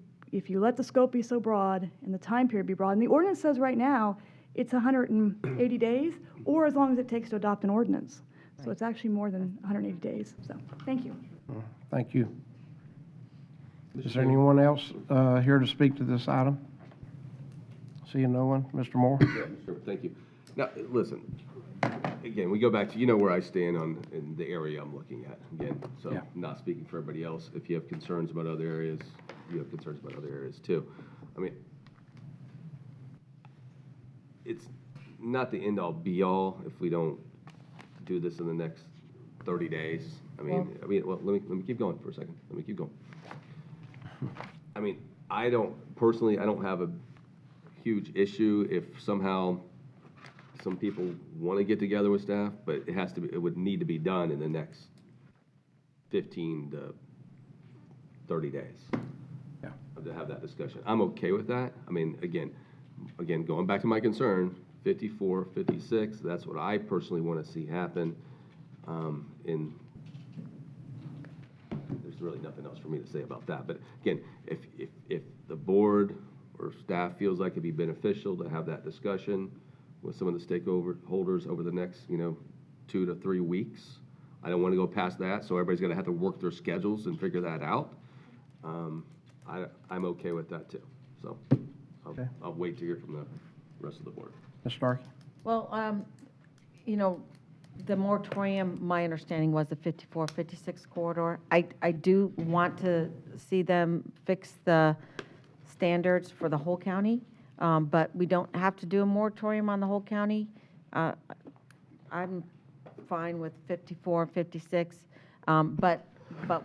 B: let the scope be so broad and the time period be broad, and the ordinance says right now it's 180 days, or as long as it takes to adopt an ordinance. So it's actually more than 180 days. So thank you.
C: Thank you. Is there anyone else here to speak to this item? Seeing no one. Mr. Moore?
L: Yeah, sure, thank you. Now, listen, again, we go back to, you know where I stand in the area I'm looking at. Again, so
C: Yeah.
L: not speaking for everybody else. If you have concerns about other areas, you have concerns about other areas too. I mean, it's not the end-all, be-all if we don't do this in the next 30 days. Let me keep going for a second. Let me keep going. I mean, I don't have a huge issue if somehow some people want to get together with staff, but it would need to be done in the next 15 to 30 days.
C: Yeah.
L: To have that discussion. I'm okay with that. I mean, again, going back to my concern, 54, 56, that's what I personally want to see happen. And there's really nothing else for me to say about that. But again, if the board or staff feels like it'd be beneficial to have that discussion with some of the stakeholders over the next, 2 to 3 weeks. I don't want to go past that, so everybody's going to have to work their schedules and figure that out. I'm okay with that too. So I'll wait to hear from the rest of the board.
C: Ms. Starkey?
J: Well, the moratorium, my understanding was the 54, 56 corridor. I do want to see them fix the standards for the whole county, but we don't have to do a moratorium on the whole county. I'm fine with 54, 56, but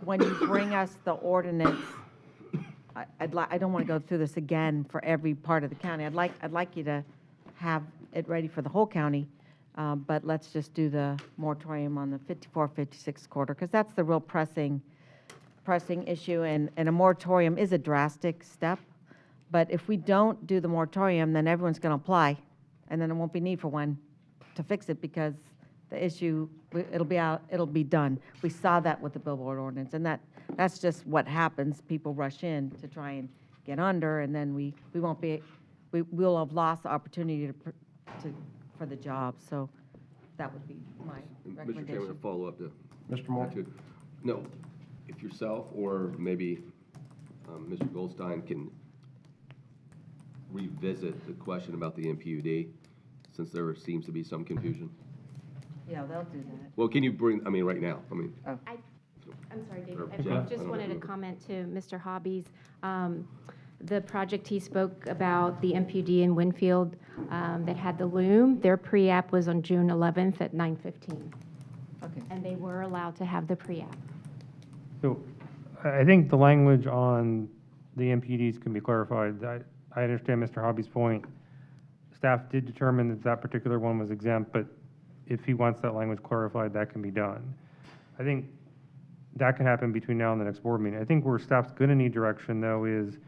J: when you bring us the ordinance, I don't want to go through this again for every part of the county. I'd like you to have it ready for the whole county, but let's just do the moratorium on the 54, 56 corridor, because that's the real pressing issue, and a moratorium is a drastic step. But if we don't do the moratorium, then everyone's going to apply, and then there won't be need for one to fix it, because the issue, it'll be done. We saw that with the billboard ordinance, and that's just what happens. People rush in to try and get under, and then we'll have lost the opportunity for the job. So that would be my recommendation.
L: Mr. Chairman, a follow-up to
C: Mr. Moore?
L: No, if yourself or maybe Mr. Goldstein can revisit the question about the MPUD, since there seems to be some confusion.
J: Yeah, they'll do that.
L: Well, can you bring, right now,
K: I'm sorry, David.
L: Or
K: I
L: Jeff,
K: just
L: I don't
K: wanted
L: know.
K: to comment to Mr. Hobbies. The project he spoke about, the MPD in Winfield that had the loom, their pre-app was on June 11th at 9:15.
J: Okay.
K: And they were allowed to have the pre-app.
M: So I think the language on the MPDs can be clarified. I understand Mr. Hobby's point. Staff did determine that that particular one was exempt, but if he wants that language clarified, that can be done. I think that can happen between now and the next board meeting. I think where staff's going to need direction, though, is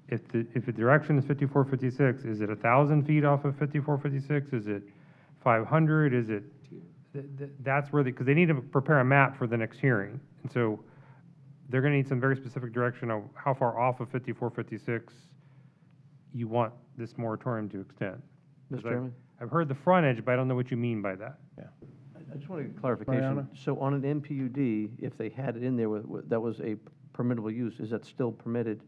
M: if the direction is 54, 56, is it 1,000 feet off of 54, 56? Is it 500? Is it, that's where because they need to prepare a map for the next hearing. And so they're going to need some very specific direction of how far off of 54, 56 you want this moratorium to extend.
G: Mr. Chairman?
M: I've heard the frontage, but I don't know what you mean by that.
G: I just want a clarification. So on an MPUD, if they had it in there, that was a permittable use, is that still permitted?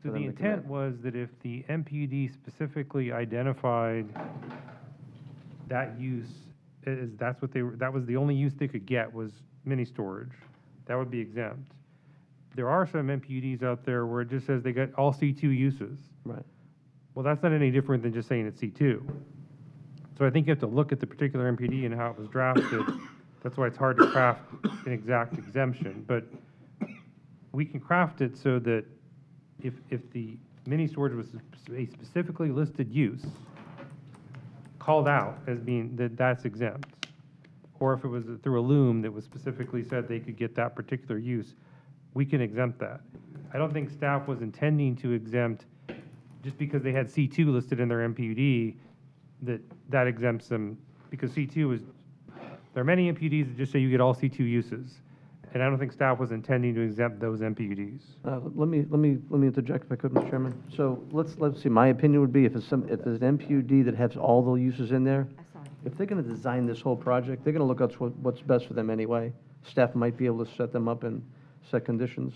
M: So
G: for
M: the
G: them to come
M: intent was that if the MPUD specifically identified that use, that was the only use they could get was mini storage, that would be exempt. There are some MPUDs out there where it just says they got all C2 uses.
G: Right.
M: Well, that's not any different than just saying it's C2. So I think you have to look at the particular MPD and how it was drafted. That's why it's hard to craft an exact exemption. But we can craft it so that if the mini storage was a specifically listed use, called out as being that's exempt, or if it was through a loom that was specifically said they could get that particular use, we can exempt that. I don't think staff was intending to exempt just because they had C2 listed in their MPUD, that exempts them, because C2 is, there are many MPUDs that just say you get all C2 uses, and I don't think staff was intending to exempt those MPUDs.
G: Let me interject if I could, Mr. Chairman. So let's see, my opinion would be if there's an MPUD that has all the uses in there, if they're going to design this whole project, they're going to look at what's best for them anyway. Staff might be able to set them up and set conditions.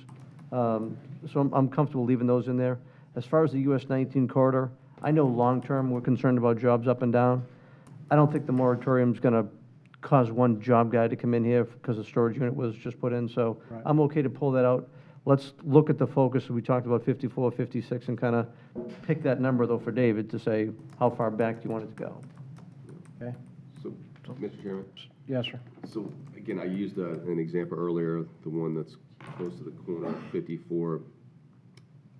G: So I'm comfortable leaving those in there. As far as the US 19 corridor, I know long-term we're concerned about jobs up and down. I don't think the moratorium's going to cause one job guy to come in here because the storage unit was just put in, so
C: Right.
G: I'm okay to pull that out. Let's look at the focus, we talked about 54, 56, and kind of pick that number, though, for David to say, how far back do you want it to go?
C: Okay.
L: So, Mr. Chairman?
C: Yes, sir.
L: So, again, I used an example earlier, the one that's close to the corner of 54,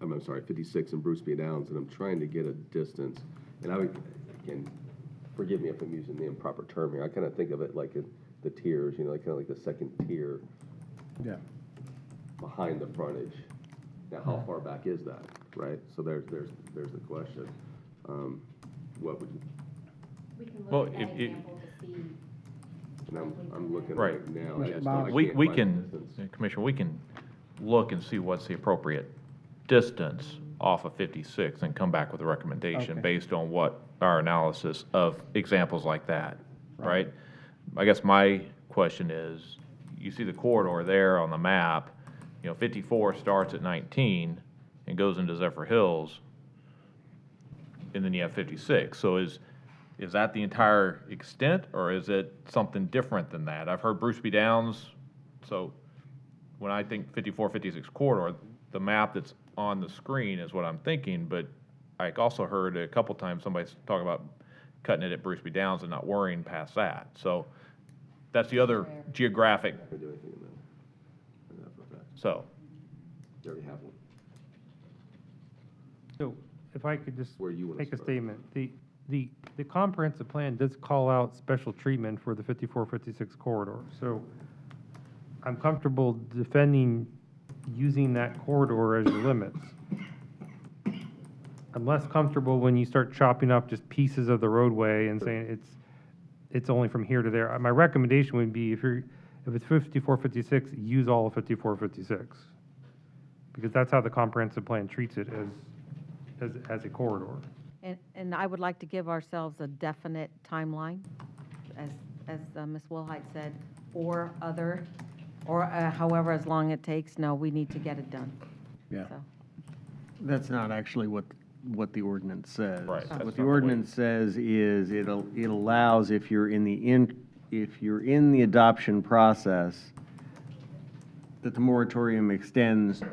L: I'm sorry, 56 and Bruce B. Downs, and I'm trying to get a distance. And I would, again, forgive me if I'm using the improper term here, I kind of think of it like the tiers, kind of like the second tier
C: Yeah.
L: behind the frontage. Now, how far back is that, right? So there's the question. What would you,
K: We can
T: Well,
K: look at that
T: if-
K: example to see.
L: and I'm looking
T: Right.
L: right now.
C: Mr.
L: I just-
C: Bob?
L: I
T: We
L: can't
T: we
L: find
T: can,
L: the distance.
T: Commissioner, we can look and see what's the appropriate distance off of 56 and come back with a recommendation
C: Okay.
T: based on what our analysis of examples like that, right? I guess my question is, you see the corridor there on the map, 54 starts at 19 and goes into Zephyr Hills, and then you have 56. So is that the entire extent, or is it something different than that? I've heard Bruce B. Downs, so when I think 54, 56 corridor, the map that's on the screen is what I'm thinking, but I also heard a couple times somebody talk about cutting it at Bruce B. Downs and not worrying past that. So that's the other geographic. So.
L: You already have one.
M: So if I could just
L: Where you wanna
M: make a
L: start.
M: statement, the comprehensive plan does call out special treatment for the 54, 56 corridor. So I'm comfortable defending using that corridor as your limits. I'm less comfortable when you start chopping up just pieces of the roadway and saying it's only from here to there. My recommendation would be if it's 54, 56, use all of 54, 56. Because that's how the comprehensive plan treats it as a corridor.
J: And I would like to give ourselves a definite timeline, as Ms. Wilhite said, or however as long it takes. No, we need to get it done.
C: Yeah.
J: So.
R: That's not actually what the ordinance says.
T: Right, that's
R: What
T: not
R: the
T: the
R: ordinance says is it allows, if you're in the adoption process, that the moratorium extends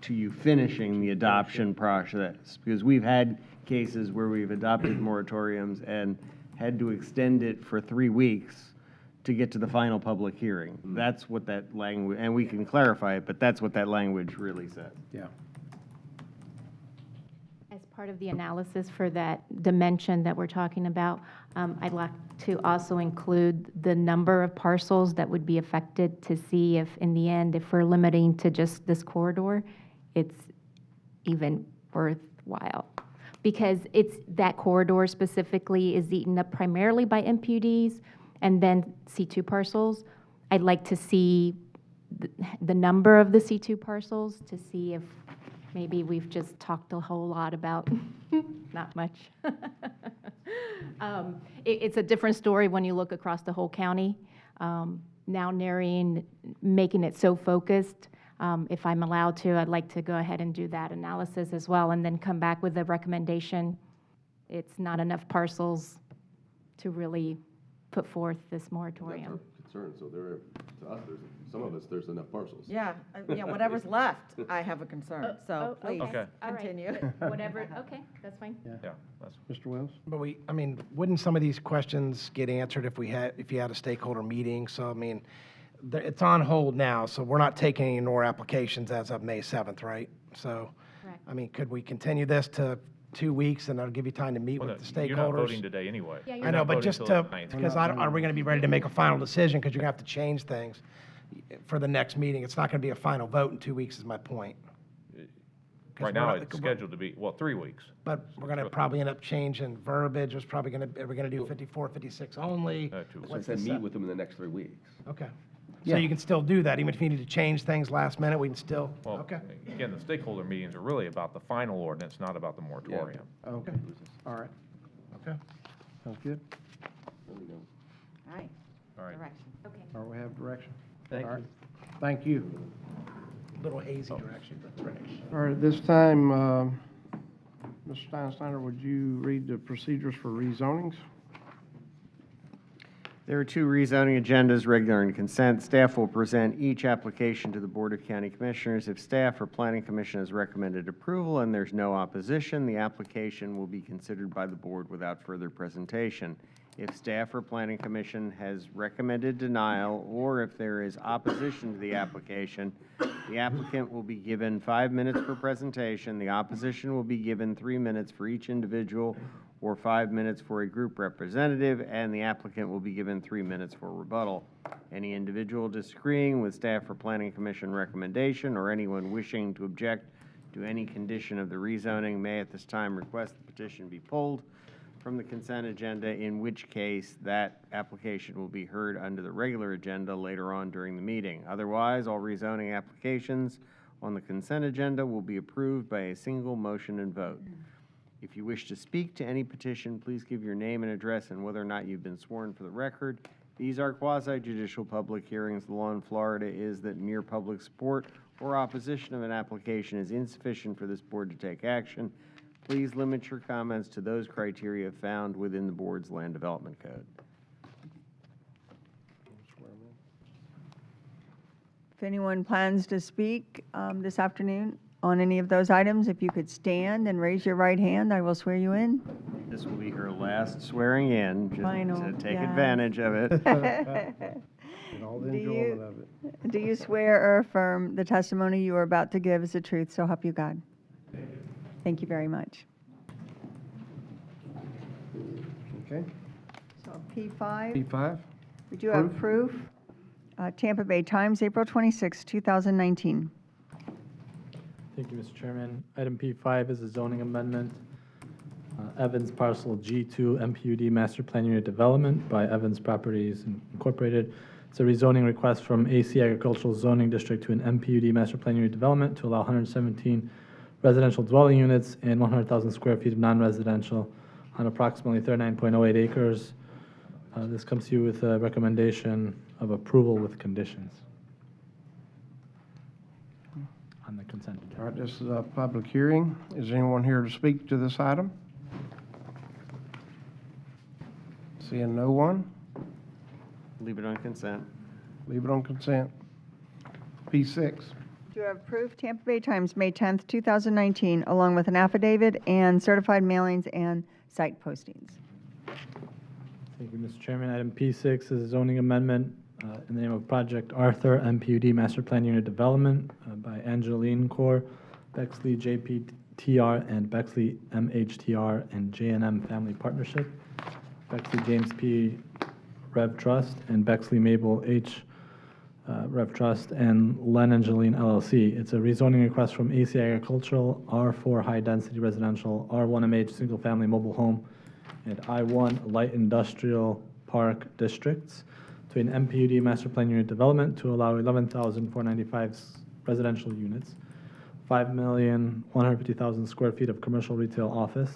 R: to you finishing the adoption process. Because we've had cases where we've adopted moratoriums and had to extend it for 3 weeks to get to the final public hearing. That's what that language, and we can clarify it, but that's what that language really says.
C: Yeah.
K: As part of the analysis for that dimension that we're talking about, I'd like to also include the number of parcels that would be affected to see if, in the end, if we're limiting to just this corridor, it's even worthwhile. Because that corridor specifically is eaten up primarily by MPUDs and then C2 parcels. I'd like to see the number of the C2 parcels to see if maybe we've just talked a whole lot about not much. It's a different story when you look across the whole county. Now narrowing, making it so focused. If I'm allowed to, I'd like to go ahead and do that analysis as well and then come back with a recommendation. It's not enough parcels to really put forth this moratorium.
L: That's our concern, so to us, some of us, there's enough parcels.
J: Yeah, whatever's left, I have a concern, so please
T: Okay.
K: All right.
J: continue.
K: Whatever, okay, that's fine.
T: Yeah, that's.
C: Mr. Wells?
F: But wouldn't some of these questions get answered if you had a stakeholder meeting? So, it's on hold now, so we're not taking any more applications as of May 7th, right? So,
K: Correct.
F: could we continue this to 2 weeks, and that'll give you time to meet
T: Well,
F: with the
T: You're not
F: stakeholders?
T: voting today anyway.
K: Yeah,
T: You're
F: I know,
T: not
F: but
T: voting
F: just
T: till
F: to,
T: the 9th.
F: because are we going to be ready to make a final decision? Because you're going to have to change things for the next meeting. It's not going to be a final vote in 2 weeks is my point. 'Cause
T: Right
F: we're
T: now,
F: not-
T: it's scheduled to be, 3 weeks.
F: But we're going to probably end up changing verbiage. Are we going to do 54, 56 only?
T: 2 weeks.
L: So I said meet with them in the next 3 weeks.
F: Okay.
C: Yeah.
F: So you can still do that, even if you need to change things last minute, we can still,
T: Well,
F: okay.
T: again, the stakeholder meetings are really about the final ordinance, not about the moratorium.
C: Okay. All right.
F: Okay.
C: Sounds good.
J: All right,
T: All right.
J: direction.
K: Okay.
C: All right, we have direction.
G: Thank
C: All
G: you.
C: right. Thank you.
F: Little hazy direction, but direction.
C: All right, at this time, Mr. Steinsteiner, would you read the procedures for rezonings?
R: There are 2 rezoning agendas, regular and consent. Staff will present each application to the Board of County Commissioners. If staff or Planning Commission has recommended approval and there's no opposition, the application will be considered by the board without further presentation. If staff or Planning Commission has recommended denial, or if there is opposition to the application, the applicant will be given 5 minutes for presentation. The opposition will be given 3 minutes for each individual or 5 minutes for a group representative, and the applicant will be given 3 minutes for rebuttal. Any individual disagreeing with staff or Planning Commission recommendation or anyone wishing to object to any condition of the rezoning may at this time request the petition be pulled from the consent agenda, in which case that application will be heard under the regular agenda later on during the meeting. Otherwise, all rezoning applications on the consent agenda will be approved by a single motion and vote. If you wish to speak to any petition, please give your name and address and whether or not you've been sworn for the record. These are quasi-judicial public hearings. The law in Florida is that mere public support or opposition of an application is insufficient for this board to take action. Please limit your comments to those criteria found within the board's land development code.
D: If anyone plans to speak this afternoon on any of those items, if you could stand and raise your right hand, I will swear you in.
R: This will be her last swearing in, just
D: Final,
R: to take
D: yes.
R: advantage of it.
C: And all the enjoyment of it.
D: Do you swear or affirm the testimony you are about to give is the truth, so help you God? Thank you very much.
C: Okay.
D: So P5.
C: P5.
D: We do have proof. Tampa Bay Times, April 26, 2019.
S: Thank you, Mr. Chairman. Item P5 is a zoning amendment. Evans Parcel G2 MPUD Master Plan Unit Development by Evans Properties Incorporated. It's a rezoning request from AC Agricultural Zoning District to an MPUD Master Plan Unit Development to allow 117 residential dwelling units and 100,000 square feet of non-residential on approximately 39.08 acres. This comes to you with a recommendation of approval with conditions on the consent agenda.
C: All right, this is a public hearing. Is anyone here to speak to this item? Seeing no one,
R: Leave it on consent.
C: leave it on consent. P6.
D: Do you have proof? Tampa Bay Times, May 10th, 2019, along with an affidavit and certified mailings and site postings.
S: Thank you, Mr. Chairman. Item P6 is a zoning amendment in the name of Project Arthur MPUD Master Plan Unit Development by Angeline Corr, Bexley JPTR, and Bexley MHTR and J&M Family Partnership, Bexley James P. Rev Trust, and Bexley Mabel H. Rev Trust, and Len Angeline LLC. It's a rezoning request from AC Agricultural, R4 High Density Residential, R1MH Single Family Mobile Home, and I1 Light Industrial Park Districts to an MPUD Master Plan Unit Development to allow 11,495 residential units, 5,150,000 square feet of commercial retail office,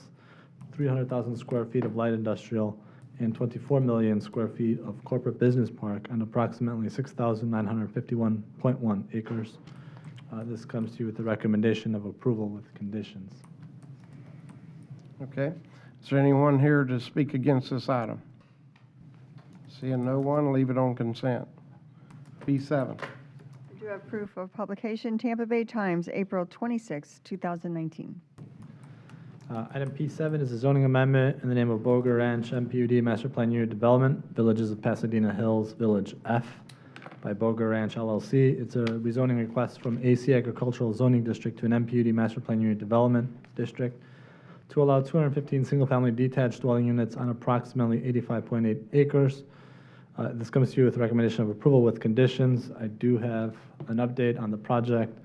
S: 300,000 square feet of light industrial, and 24 million square feet of corporate business park on approximately 6,951.1 acres. This comes to you with the recommendation of approval with conditions.
C: Okay. Is there anyone here to speak against this item? Seeing no one, leave it on consent. P7.
D: We do have proof of publication, Tampa Bay Times, April 26, 2019.
S: Item P7 is a zoning amendment in the name of Boger Ranch MPUD Master Plan Unit Development, Villages of Pasadena Hills, Village F, by Boger Ranch LLC. It's a rezoning request from AC Agricultural Zoning District to an MPUD Master Plan Unit Development District to allow 215 single-family detached dwelling units on approximately 85.8 acres. This comes to you with a recommendation of approval with conditions. I do have an update on the project.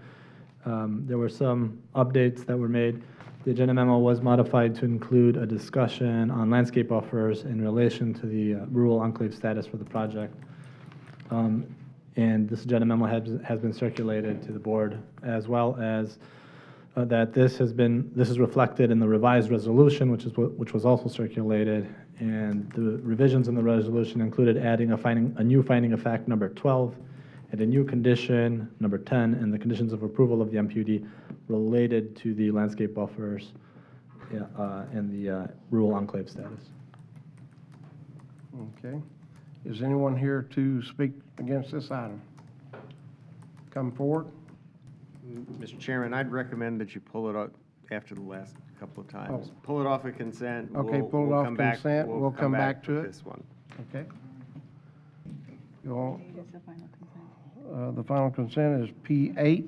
S: There were some updates that were made. The agenda memo was modified to include a discussion on landscape buffers in relation to the rural enclave status for the project. And this agenda memo has been circulated to the board, as well as that this is reflected in the revised resolution, which was also circulated. And the revisions in the resolution included adding a new finding of fact number 12 and a new condition number 10, and the conditions of approval of the MPUD related to the landscape buffers and the rural enclave status.
C: Okay. Is anyone here to speak against this item? Come forward.
R: Mr. Chairman, I'd recommend that you pull it out after the last couple of times.
C: Oh.
R: Pull it off of consent.
C: Okay, pull it
R: We'll
C: off
R: come back-
C: consent. We'll come back to
R: with
C: it.
R: This one.
C: Okay. The final consent is P8.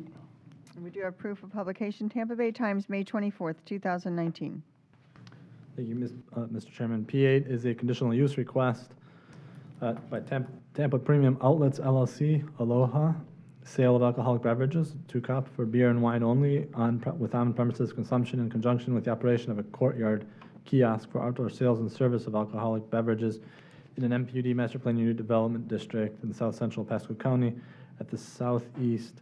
D: And we do have proof of publication, Tampa Bay Times, May 24th, 2019.
S: Thank you, Mr. Chairman. P8 is a conditional use request by Tampa Premium Outlets LLC, Aloha, sale of alcoholic beverages, 2 cup for beer and wine only, with on-premises consumption in conjunction with the operation of a courtyard kiosk for outdoor sales and service of alcoholic beverages in an MPUD Master Plan Unit Development District in South Central Pasco County at the southeast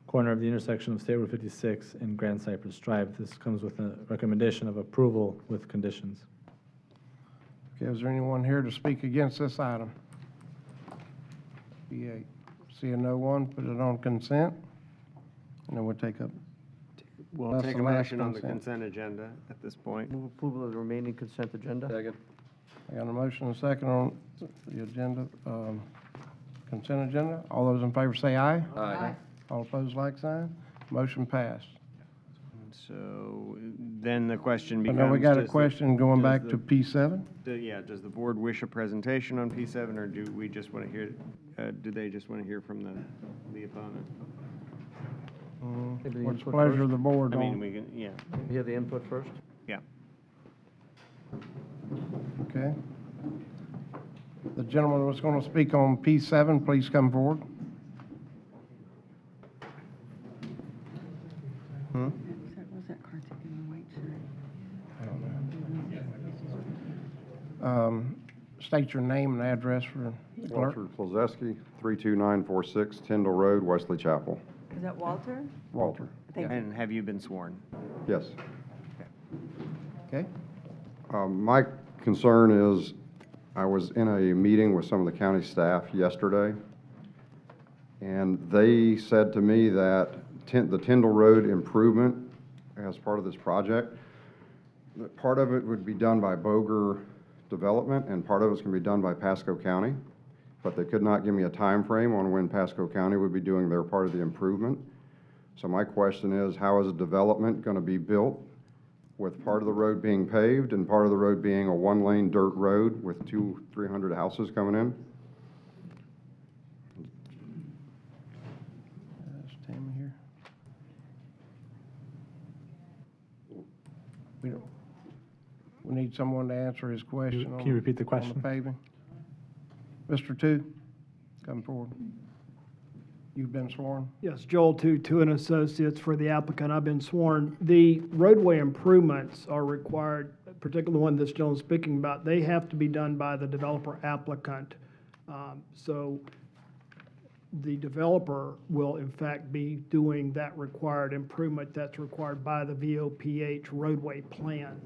S: corner of the intersection of State Road 56 and Grand Cypress Drive. This comes with a recommendation of approval with conditions.
C: Okay, is there anyone here to speak against this item? B8. Seeing no one, put it on consent, and then we'll take up.
N: We'll
C: That's
N: take
C: the
N: a
C: last
N: motion on the
C: consent.
N: consent agenda at this point.
G: Move approval of the remaining consent agenda.
L: Second.
C: I got a motion and a second on the agenda, consent agenda. All those in favor say aye.
L: Aye.
C: All opposed, like sign. Motion passed.
N: So then the question
C: I
N: becomes.
C: know we got a
N: does the-
C: question going
N: does
C: back
N: the-
C: to P7.
N: Yeah, does the board wish a presentation on P7, or do we just want to hear, do they just want to hear from the opponent?
G: Maybe the
C: What's the
G: input
C: pleasure
G: first?
C: of the board
N: I mean,
C: on?
N: we can, yeah,
G: You have the input first?
N: yeah.
C: Okay. The gentleman was going to speak on P7, please come forward.
D: Was that Kartik in the white shirt?
C: I don't know. State your name and address for the clerk.
I: Walter Klozeski, 32946 Tyndall Road, Wesley Chapel.
D: Is that Walter?
I: Walter.
D: Thank you.
N: And have you been sworn?
I: Yes.
C: Okay.
I: My concern is, I was in a meeting with some of the county staff yesterday, and they said to me that the Tyndall Road improvement as part of this project, that part of it would be done by Boger Development, and part of it's going to be done by Pasco County, but they could not give me a time frame on when Pasco County would be doing their part of the improvement. So my question is, how is a development going to be built with part of the road being paved and part of the road being a one-lane dirt road with 300 houses coming in?
C: Is Tammy here? We need someone to answer his question.
S: Can you repeat the
C: On
S: question?
C: the paving. Mr. Two, come forward. You've been sworn.
V: Yes, Joel Two and Associates for the applicant. I've been sworn. The roadway improvements are required, particularly the one this gentleman's speaking about, they have to be done by the developer applicant. So the developer will in fact be doing that required improvement that's required by the VOPH roadway plan.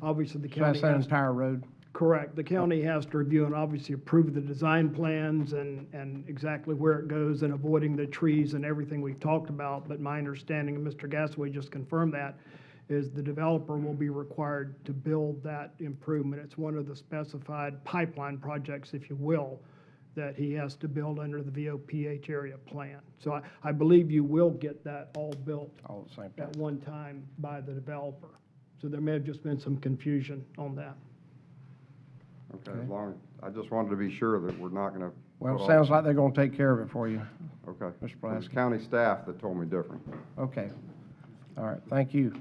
V: Obviously, the
C: So
V: county
C: that's that
V: has.
C: entire road?
V: Correct. The county has to review and obviously approve the design plans and exactly where it goes and avoiding the trees and everything we've talked about. But my understanding, and Mr. Gasaway just confirmed that, is the developer will be required to build that improvement. It's one of the specified pipeline projects, if you will, that he has to build under the VOPH area plan. So I believe you will get that all built
C: All at the same time.
V: at one time by the developer. So there may have just been some confusion on that.
I: Okay, as long, I just wanted to be sure that we're not going to.
C: Well, it sounds like they're going to take care of it for you.
I: Okay.
C: Mr.
I: It was
C: Pulaski.
I: county staff that told me different.
C: Okay. All right, thank you.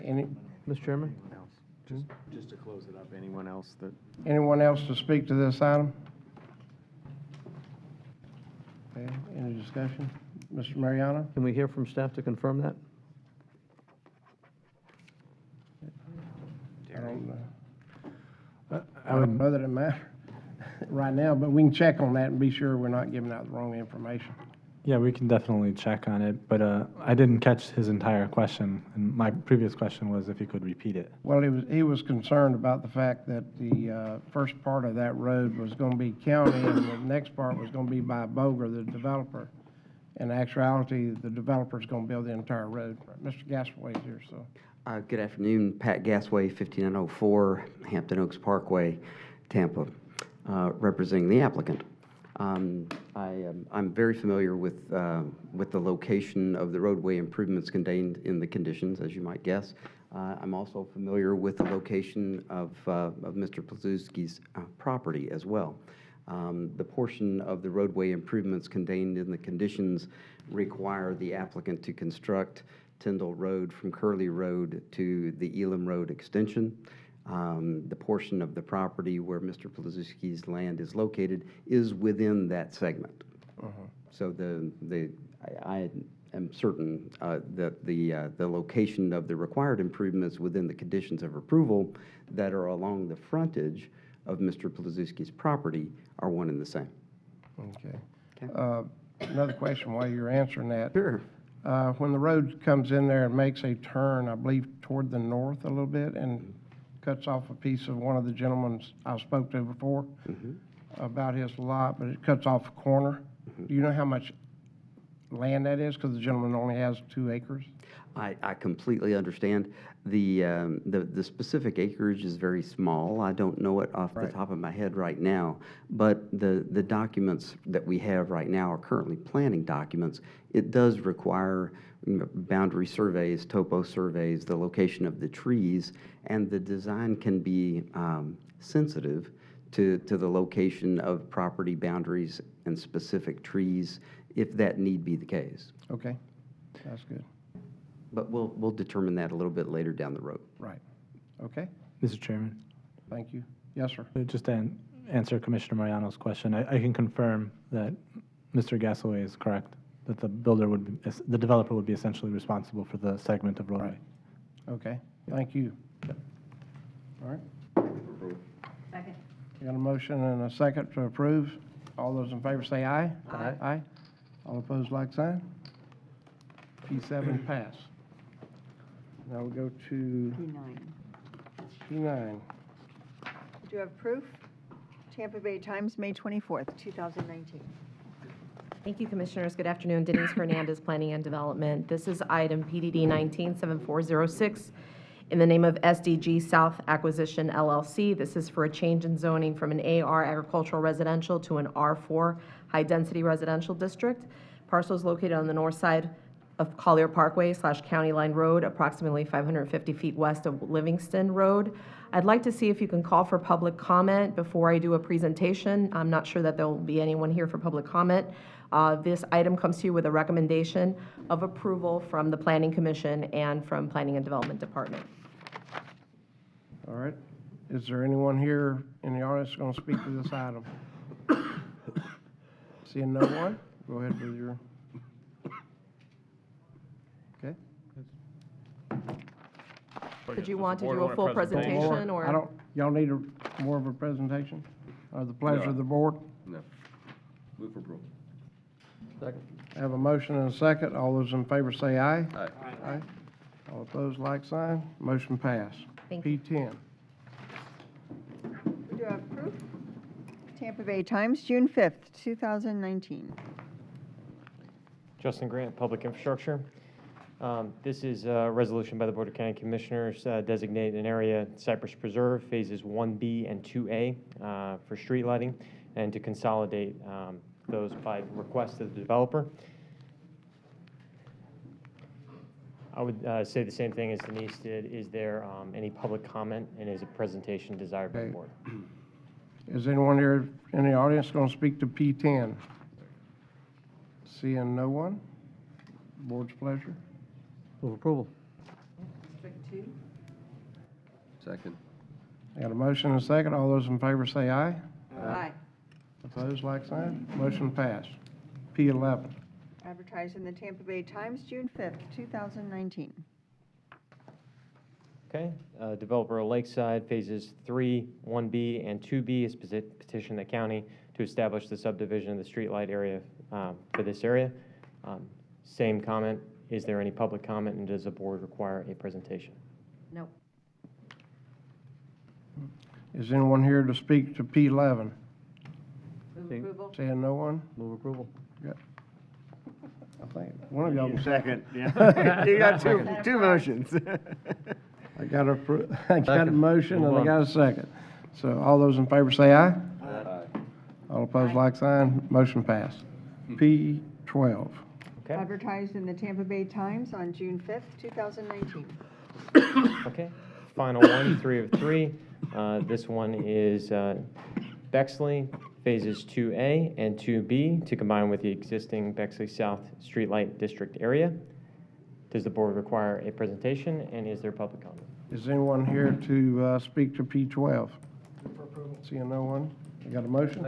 C: Any,
G: Mr. Chairman?
N: Just to close it up, anyone else that?
C: anyone else to speak to this item? Okay, any discussion? Mr. Mariano?
G: Can we hear from staff to confirm that?
C: I don't know.
S: I would,
C: Other than matter right now, but we can check on that and be sure we're not giving out the wrong information.
S: yeah, we can definitely check on it, but I didn't catch his entire question, and my previous question was if he could repeat it.
C: Well, he was concerned about the fact that the first part of that road was going to be county and the next part was going to be by Boger, the developer. In actuality, the developer's going to build the entire road. Mr. Gasaway is here, so.
P: Good afternoon, Pat Gasway, 5904 Hampton Oaks Parkway, Tampa, representing the applicant. I'm very familiar with the location of the roadway improvements contained in the conditions, as you might guess. I'm also familiar with the location of Mr. Plazewski's property as well. The portion of the roadway improvements contained in the conditions require the applicant to construct Tyndall Road from Curley Road to the Elam Road extension. The portion of the property where Mr. Plazewski's land is located is within that segment. So I am certain that the location of the required improvements within the conditions of approval that are along the frontage of Mr. Plazewski's property are one and the same.
C: Okay. another question while you're answering that.
P: Sure.
C: When the road comes in there and makes a turn, I believe, toward the north a little bit and cuts off a piece of one of the gentlemen's I spoke to before about his lot, but it cuts off a corner. Do you know how much land that is? Because the gentleman only has 2 acres.
P: I completely understand. The specific acreage is very small. I don't know it off the top of my head right now, but the documents that we have right now are currently planning documents. It does require boundary surveys, topo surveys, the location of the trees, and the design can be sensitive to the location of property boundaries and specific trees, if that need be the case.
C: Okay, that's good.
P: But we'll determine that a little bit later down the road.
C: Right. Okay,
S: Mr. Chairman,
C: thank you. Yes, sir.
S: just to answer Commissioner Mariano's question, I can confirm that Mr. Gasaway is correct, that the developer would be essentially responsible for the segment of roadway.
C: Okay, thank you. All right.
K: Second.
C: We got a motion and a second to approve. All those in favor say aye.
K: Aye.
C: Aye. All opposed, like sign. P7 pass. Now we go to P9.
D: Do you have proof? Tampa Bay Times, May 24th, 2019.
H: Thank you, Commissioners. Good afternoon. Denise Hernandez, Planning and Development. This is item PDD 197406 in the name of SDG South Acquisition LLC. This is for a change in zoning from an AR agricultural residential to an R4 high-density residential district. Parcel is located on the north side of Collier Parkway / County Line Road, approximately 550 feet west of Livingston Road. I'd like to see if you can call for public comment before I do a presentation. I'm not sure that there will be anyone here for public comment. This item comes to you with a recommendation of approval from the Planning Commission and from Planning and Development Department.
C: All right. Is there anyone here in the audience going to speak to this item? Seeing no one, go ahead with your. Okay.
H: Did you want to do a full presentation, or?
C: I don't, y'all need more of a presentation? Or the pleasure of the board?
L: No. Move for approval.
C: Second. I have a motion and a second. All those in favor say aye.
L: Aye.
C: Aye. All opposed, like sign. Motion passed.
H: Thank you.
C: P10.
D: We do have proof. Tampa Bay Times, June 5th, 2019.
O: Justin Grant, Public Infrastructure. This is a resolution by the Board of County Commissioners designating an area, Cypress Preserve, phases 1B and 2A for street lighting, and to consolidate those by request of the developer. I would say the same thing as Denise did. Is there any public comment, and is a presentation desired by the board?
C: Is anyone here in the audience going to speak to P10? Seeing no one, board's pleasure.
G: Move approval.
D: District 2.
L: Second.
C: Got a motion and a second. All those in favor say aye.
D: Aye.
C: Opposed, like sign. Motion passed. P11.
D: Advertised in the Tampa Bay Times, June 5th, 2019.
O: Okay, developer of Lakeside, phases 3, 1B, and 2B is petition the county to establish the subdivision of the streetlight area for this area. Same comment. Is there any public comment, and does the board require a presentation?
D: No.
C: Is anyone here to speak to P11?
D: Move approval.
C: Seeing no one?
G: Move approval.
C: Good. I think one of y'all.
N: Second, yeah. You got two motions.
C: I got a motion and I got a second. So all those in favor say aye.
L: Aye.
C: All opposed, like sign. Motion passed. P12.
O: Okay.
D: Advertised in the Tampa Bay Times on June 5th, 2019.
O: Okay, final one, 3 of 3. This one is Bexley, phases 2A and 2B to combine with the existing Bexley South Streetlight District area. Does the board require a presentation, and is there public comment?
C: Is anyone here to speak to P12? Seeing no one, I got a motion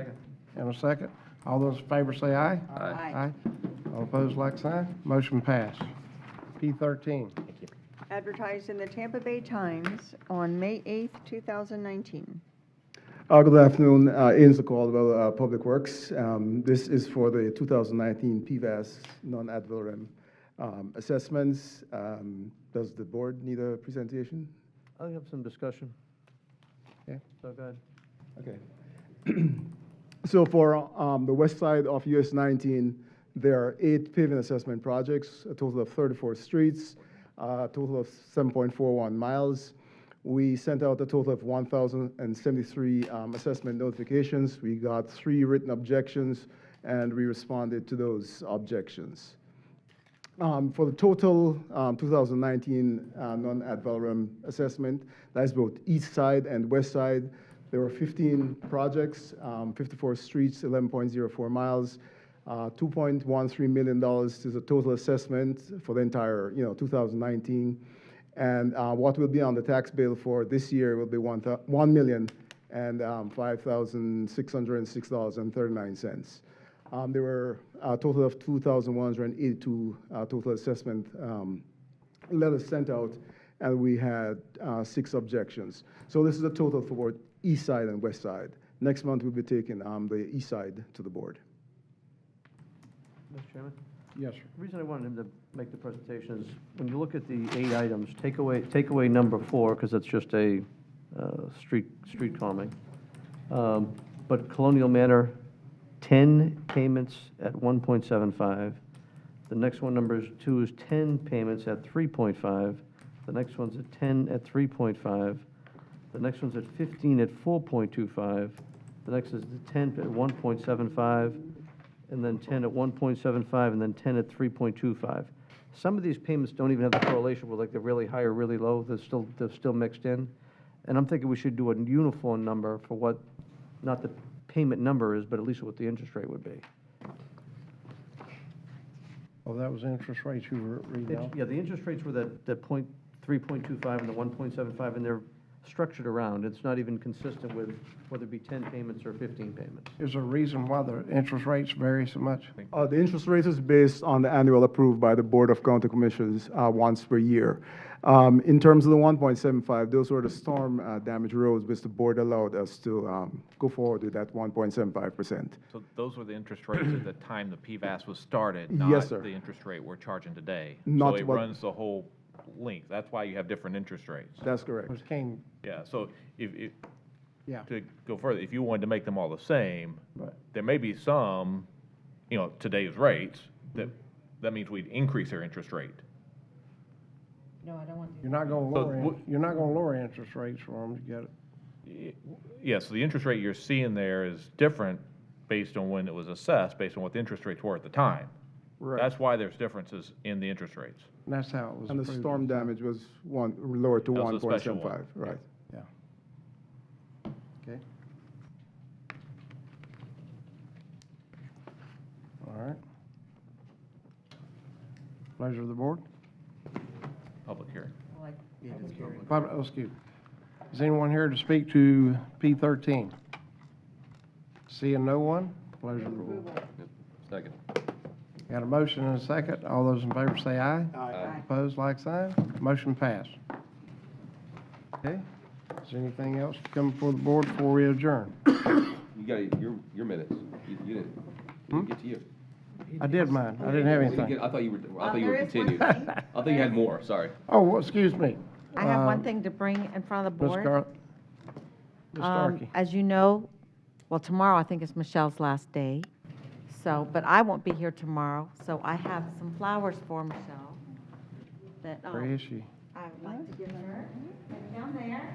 C: and a second. All those in favor say aye.
D: Aye.
C: All opposed, like sign. Motion passed. P13.
O: Thank you.
D: Advertised in the Tampa Bay Times on May 8th, 2019.
E: Good afternoon. Ian Caldwell, Public Works. This is for the 2019 PVAS non-ad valorem assessments. Does the board need a presentation?
G: I'll have some discussion.
E: Okay.
G: So go ahead.
E: Okay. So for the west side of US 19, there are 8 paving assessment projects, a total of 34 streets, a total of 7.41 miles. We sent out a total of 1,073 assessment notifications. We got 3 written objections, and we responded to those objections. For the total 2019 non-ad valorem assessment, that's both east side and west side, there were 15 projects, 54 streets, 11.04 miles, $2.13 million is the total assessment for the entire 2019. And what will be on the tax bill for this year will be $1,005,606.39. There were a total of 2,182 total assessment letters sent out, and we had 6 objections. So this is a total for both east side and west side. Next month, we'll be taking the east side to the board.
G: Mr. Chairman?
C: Yes, sir.
G: The reason I wanted him to make the presentation is when you look at the 8 items, take away number 4, because it's just a street calming. But Colonial Manor, 10 payments at 1.75. The next one, number 2, is 10 payments at 3.5. The next one's at 10 at 3.5. The next one's at 15 at 4.25. The next is the 10 at 1.75. And then 10 at 1.75, and then 10 at 3.25. Some of these payments don't even have the correlation with, like, they're really high or really low. They're still mixed in. And I'm thinking we should do a uniform number for what, not the payment number is, but at least what the interest rate would be.
C: Oh, that was interest rates you were reading out?
G: Yeah, the interest rates were that 3.25 and the 1.75, and they're structured around. It's not even consistent with whether it be 10 payments or 15 payments.
C: Is there a reason why the interest rates vary so much?
E: The interest rate is based on the annual approved by the Board of County Commissioners once per year. In terms of the 1.75, those were the storm damage roads which the board allowed us to go forward with that 1.75%.
T: So those were the interest rates at the time the PVAS was started,
E: Yes,
T: not
E: sir.
T: the interest rate we're charging today.
E: Not
T: So it
E: what-
T: runs the whole length. That's why you have different interest rates.
E: That's correct.
T: Yeah, so if,
C: Yeah.
T: to go further, if you wanted to make them all the same, there may be some, today's rates, that means we'd increase their interest rate.
K: No, I don't want to.
C: You're not going to
T: So
C: lower,
T: what-
C: you're not going to lower interest rates for them to get it.
T: Yes, the interest rate you're seeing there is different based on when it was assessed, based on what the interest rates were at the time.
E: Right.
T: That's why there's differences in the interest rates.
C: And that's how it was
E: And the
C: approved.
E: storm damage was lowered to
T: That was a special
E: 1.75,
T: one.
E: right.
C: Yeah. Okay. All right. Pleasure of the board.
T: Public hearing.
C: Excuse me. Is anyone here to speak to P13? Seeing no one, pleasure of the board.
L: Second.
C: Got a motion and a second. All those in favor say aye.
L: Aye.
C: Opposed, like sign. Motion passed. Okay. Is there anything else to come before the board before we adjourn?
L: You got your minutes. You didn't get to you.
C: I did mine. I didn't have anything.
L: I thought you were continued. I thought you had more, sorry.
C: Oh, well, excuse me.
J: I have one thing to bring in front of the
C: Ms.
J: board.
C: Starkey.
J: As you know, well, tomorrow I think is Michelle's last day. So, but I won't be here tomorrow, so I have some flowers for Michelle that
C: Where is she?
J: I would like to give her. Down there.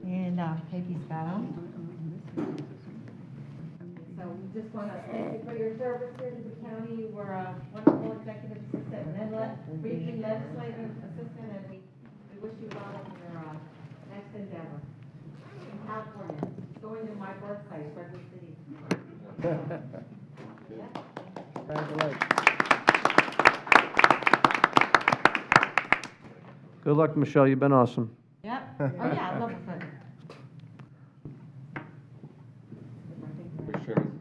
J: And Peggy's got them. So we just want to thank you for your service here to the county. You were a wonderful executive assistant and then briefly legislative assistant, and we wish you well in your next endeavor. In California, going to my birthplace, Redwood City.
C: Congratulations.
G: Good luck, Michelle. You've been awesome.
J: Yep. Oh, yeah, I love the foot.
L: Mr. Chairman?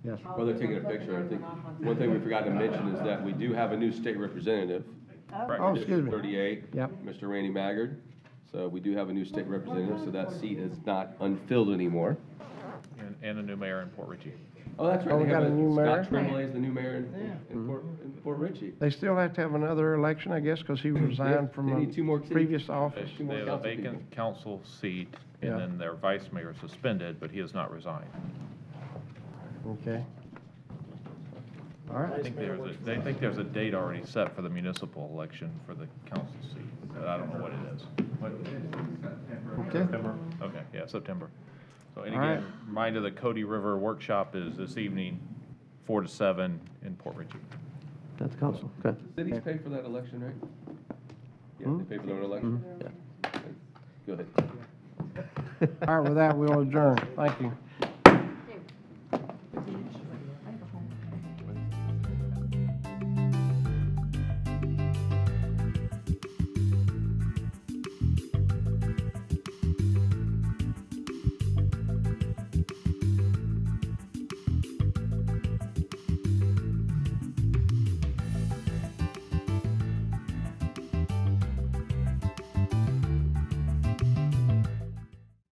C: Yes.
L: While they're taking a picture, I think one thing we forgot to mention is that we do have a new state representative
C: Oh, excuse me.
L: 38.
C: Yep.
L: Mr. Randy Maggard. So we do have a new state representative, so that seat is not unfilled anymore.
T: And a new mayor in Port Richey.
L: Oh, that's right.
C: Oh, we
L: They
C: got
L: have
C: a new mayor?
L: Scott Tremblay is the new mayor in Port Richey.
C: They still have to have another election, I guess, because he resigned from
L: They need 2 more
C: a
L: seats.
C: previous office.
T: They have a vacant council seat,
C: Yeah.
T: and then their vice mayor is suspended, but he has not resigned.
C: Okay. All right.
T: I think there's a date already set for the municipal election for the council seat, but I don't know what it is.
C: Okay.
T: September? Okay, yeah, September. So, and
C: All right.
T: again, reminder, the Cody River workshop is this evening, 4 to 7 in Port Richey.
G: That's council, okay.
L: Cities pay for that election, right? Yeah, they pay for their own election? Yeah. Go ahead.
C: All right, with that, we'll adjourn. Thank you.